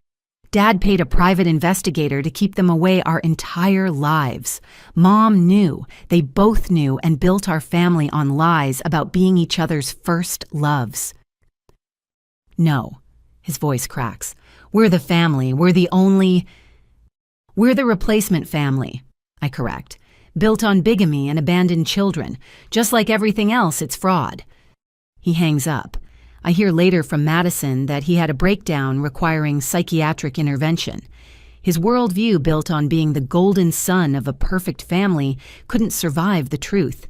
Dad paid a private investigator to keep them away our entire lives. Mom knew, they both knew, and built our family on lies about being each other's first loves. No, his voice cracks. We're the family. We're the replacement family, I correct. Built on bigamy and abandoned children. Just like everything else, it's fraud. He hangs up. I hear later from Madison that he had a breakdown requiring psychiatric intervention. His worldview, built on being the golden son of a perfect family, couldn't survive the truth.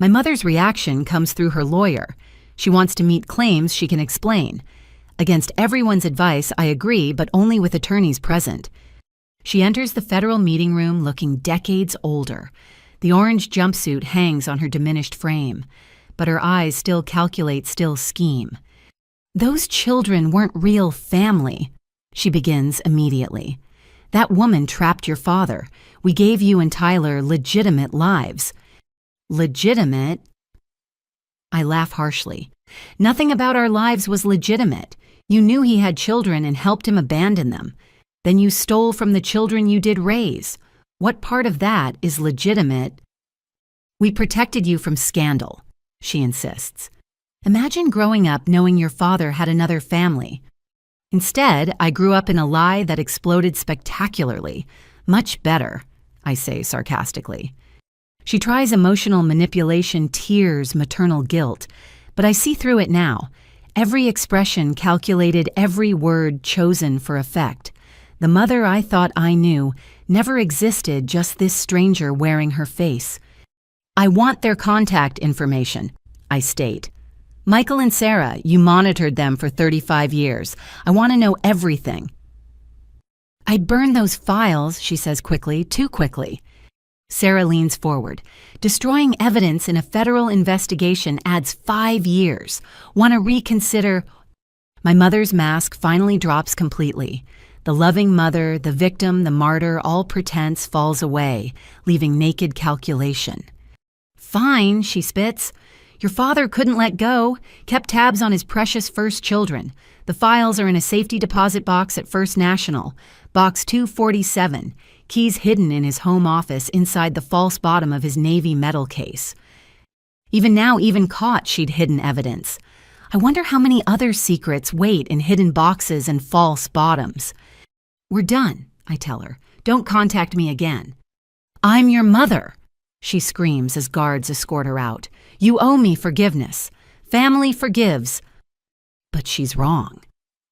My mother's reaction comes through her lawyer. She wants to meet claims she can explain. Against everyone's advice, I agree, but only with attorneys present. She enters the federal meeting room looking decades older. The orange jumpsuit hangs on her diminished frame, but her eyes still calculate, still scheme. Those children weren't real family, she begins immediately. That woman trapped your father. We gave you and Tyler legitimate lives. Legitimate? I laugh harshly. Nothing about our lives was legitimate. You knew he had children and helped him abandon them. Then you stole from the children you did raise. What part of that is legitimate? We protected you from scandal, she insists. Imagine growing up knowing your father had another family. Instead, I grew up in a lie that exploded spectacularly. Much better, I say sarcastically. She tries emotional manipulation, tears, maternal guilt, but I see through it now. Every expression calculated, every word chosen for effect. The mother I thought I knew never existed, just this stranger wearing her face. I want their contact information, I state. Michael and Sarah, you monitored them for 35 years. I want to know everything. I'd burn those files, she says quickly, too quickly. Sarah leans forward. Destroying evidence in a federal investigation adds 5 years. Want to reconsider? My mother's mask finally drops completely. The loving mother, the victim, the martyr, all pretense falls away, leaving naked calculation. Fine, she spits. Your father couldn't let go, kept tabs on his precious first children. The files are in a safety deposit box at First National, box 247, keys hidden in his home office inside the false bottom of his Navy metal case. Even now, even caught, she'd hidden evidence. I wonder how many other secrets wait in hidden boxes and false bottoms. We're done, I tell her. Don't contact me again. I'm your mother, she screams as guards escort her out. You owe me forgiveness. Family forgives. But she's wrong.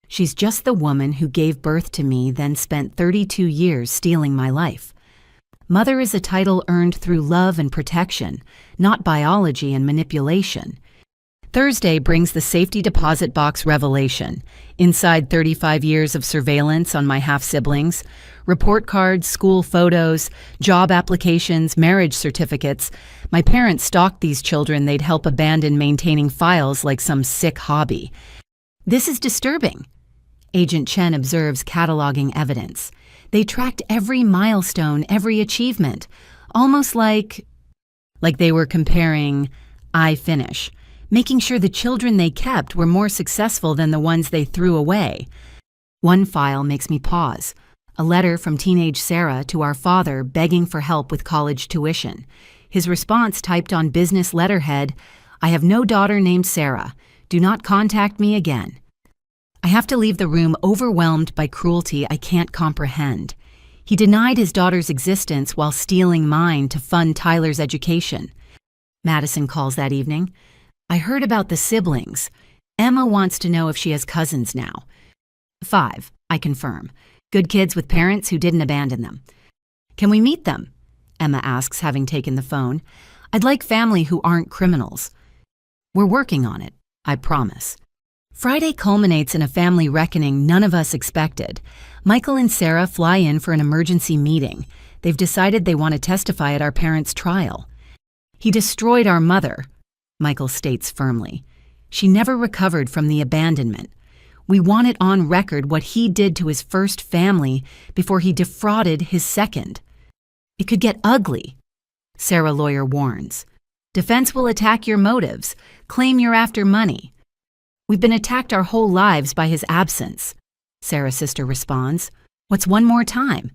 She's just the woman who gave birth to me, then spent 32 years stealing my life. Mother is a title earned through love and protection, not biology and manipulation. Thursday brings the safety deposit box revelation. Inside 35 years of surveillance on my half-siblings, report cards, school photos, job applications, marriage certificates. My parents stalked these children they'd help abandon, maintaining files like some sick hobby. This is disturbing. Agent Chen observes, cataloging evidence. They tracked every milestone, every achievement, almost like they were comparing, I finish, making sure the children they kept were more successful than the ones they threw away. One file makes me pause. A letter from teenage Sarah to our father begging for help with college tuition. His response typed on business letterhead, I have no daughter named Sarah. Do not contact me again. I have to leave the room overwhelmed by cruelty I can't comprehend. He denied his daughter's existence while stealing mine to fund Tyler's education. Madison calls that evening. I heard about the siblings. Emma wants to know if she has cousins now. 5, I confirm. Good kids with parents who didn't abandon them. Can we meet them? Emma asks, having taken the phone. I'd like family who aren't criminals. We're working on it, I promise. Friday culminates in a family reckoning none of us expected. Michael and Sarah fly in for an emergency meeting. They've decided they want to testify at our parents' trial. "He destroyed our mother," Michael states firmly. "She never recovered from the abandonment. We want it on record what he did to his first family before he defrauded his second." "It could get ugly," Sarah lawyer warns. "Defense will attack your motives, claim you're after money." "We've been attacked our whole lives by his absence," Sarah's sister responds. "What's one more time?"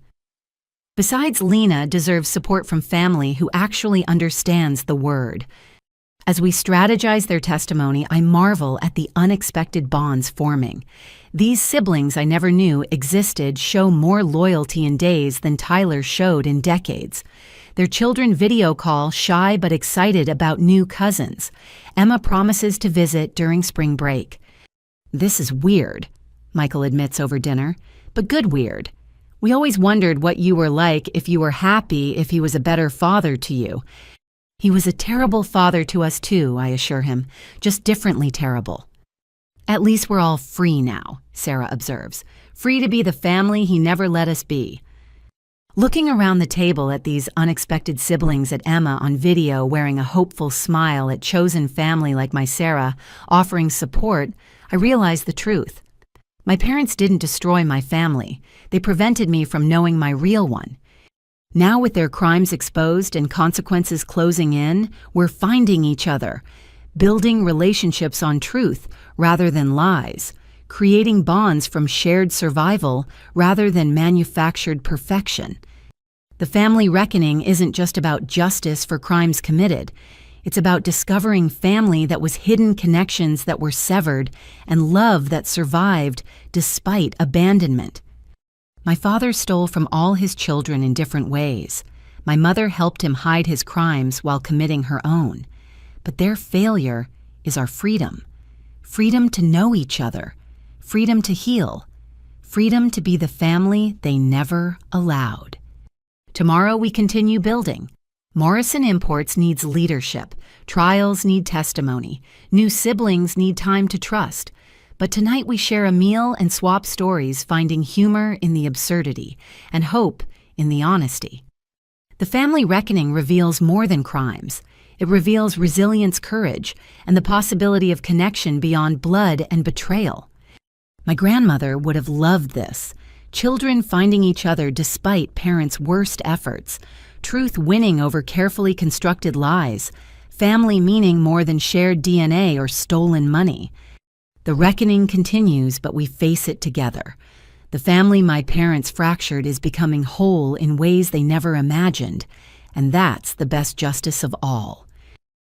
Besides, Lena deserves support from family who actually understands the word. As we strategize their testimony, I marvel at the unexpected bonds forming. These siblings I never knew existed show more loyalty in days than Tyler showed in decades. Their children video call shy but excited about new cousins. Emma promises to visit during spring break. "This is weird," Michael admits over dinner, "but good weird. We always wondered what you were like, if you were happy, if he was a better father to you." "He was a terrible father to us too," I assure him, "just differently terrible." "At least we're all free now," Sarah observes. "Free to be the family he never let us be." Looking around the table at these unexpected siblings, at Emma on video wearing a hopeful smile, at chosen family like my Sarah offering support, I realize the truth. My parents didn't destroy my family. They prevented me from knowing my real one. Now, with their crimes exposed and consequences closing in, we're finding each other, building relationships on truth rather than lies, creating bonds from shared survival rather than manufactured perfection. The family reckoning isn't just about justice for crimes committed. It's about discovering family that was hidden, connections that were severed, and love that survived despite abandonment. My father stole from all his children in different ways. My mother helped him hide his crimes while committing her own. But their failure is our freedom. Freedom to know each other. Freedom to heal. Freedom to be the family they never allowed. Tomorrow we continue building. Morrison Imports needs leadership. Trials need testimony. New siblings need time to trust. But tonight we share a meal and swap stories, finding humor in the absurdity and hope in the honesty. The family reckoning reveals more than crimes. It reveals resilience, courage, and the possibility of connection beyond blood and betrayal. My grandmother would have loved this. Children finding each other despite parents' worst efforts. Truth winning over carefully constructed lies. Family meaning more than shared DNA or stolen money. The reckoning continues, but we face it together. The family my parents fractured is becoming whole in ways they never imagined, and that's the best justice of all.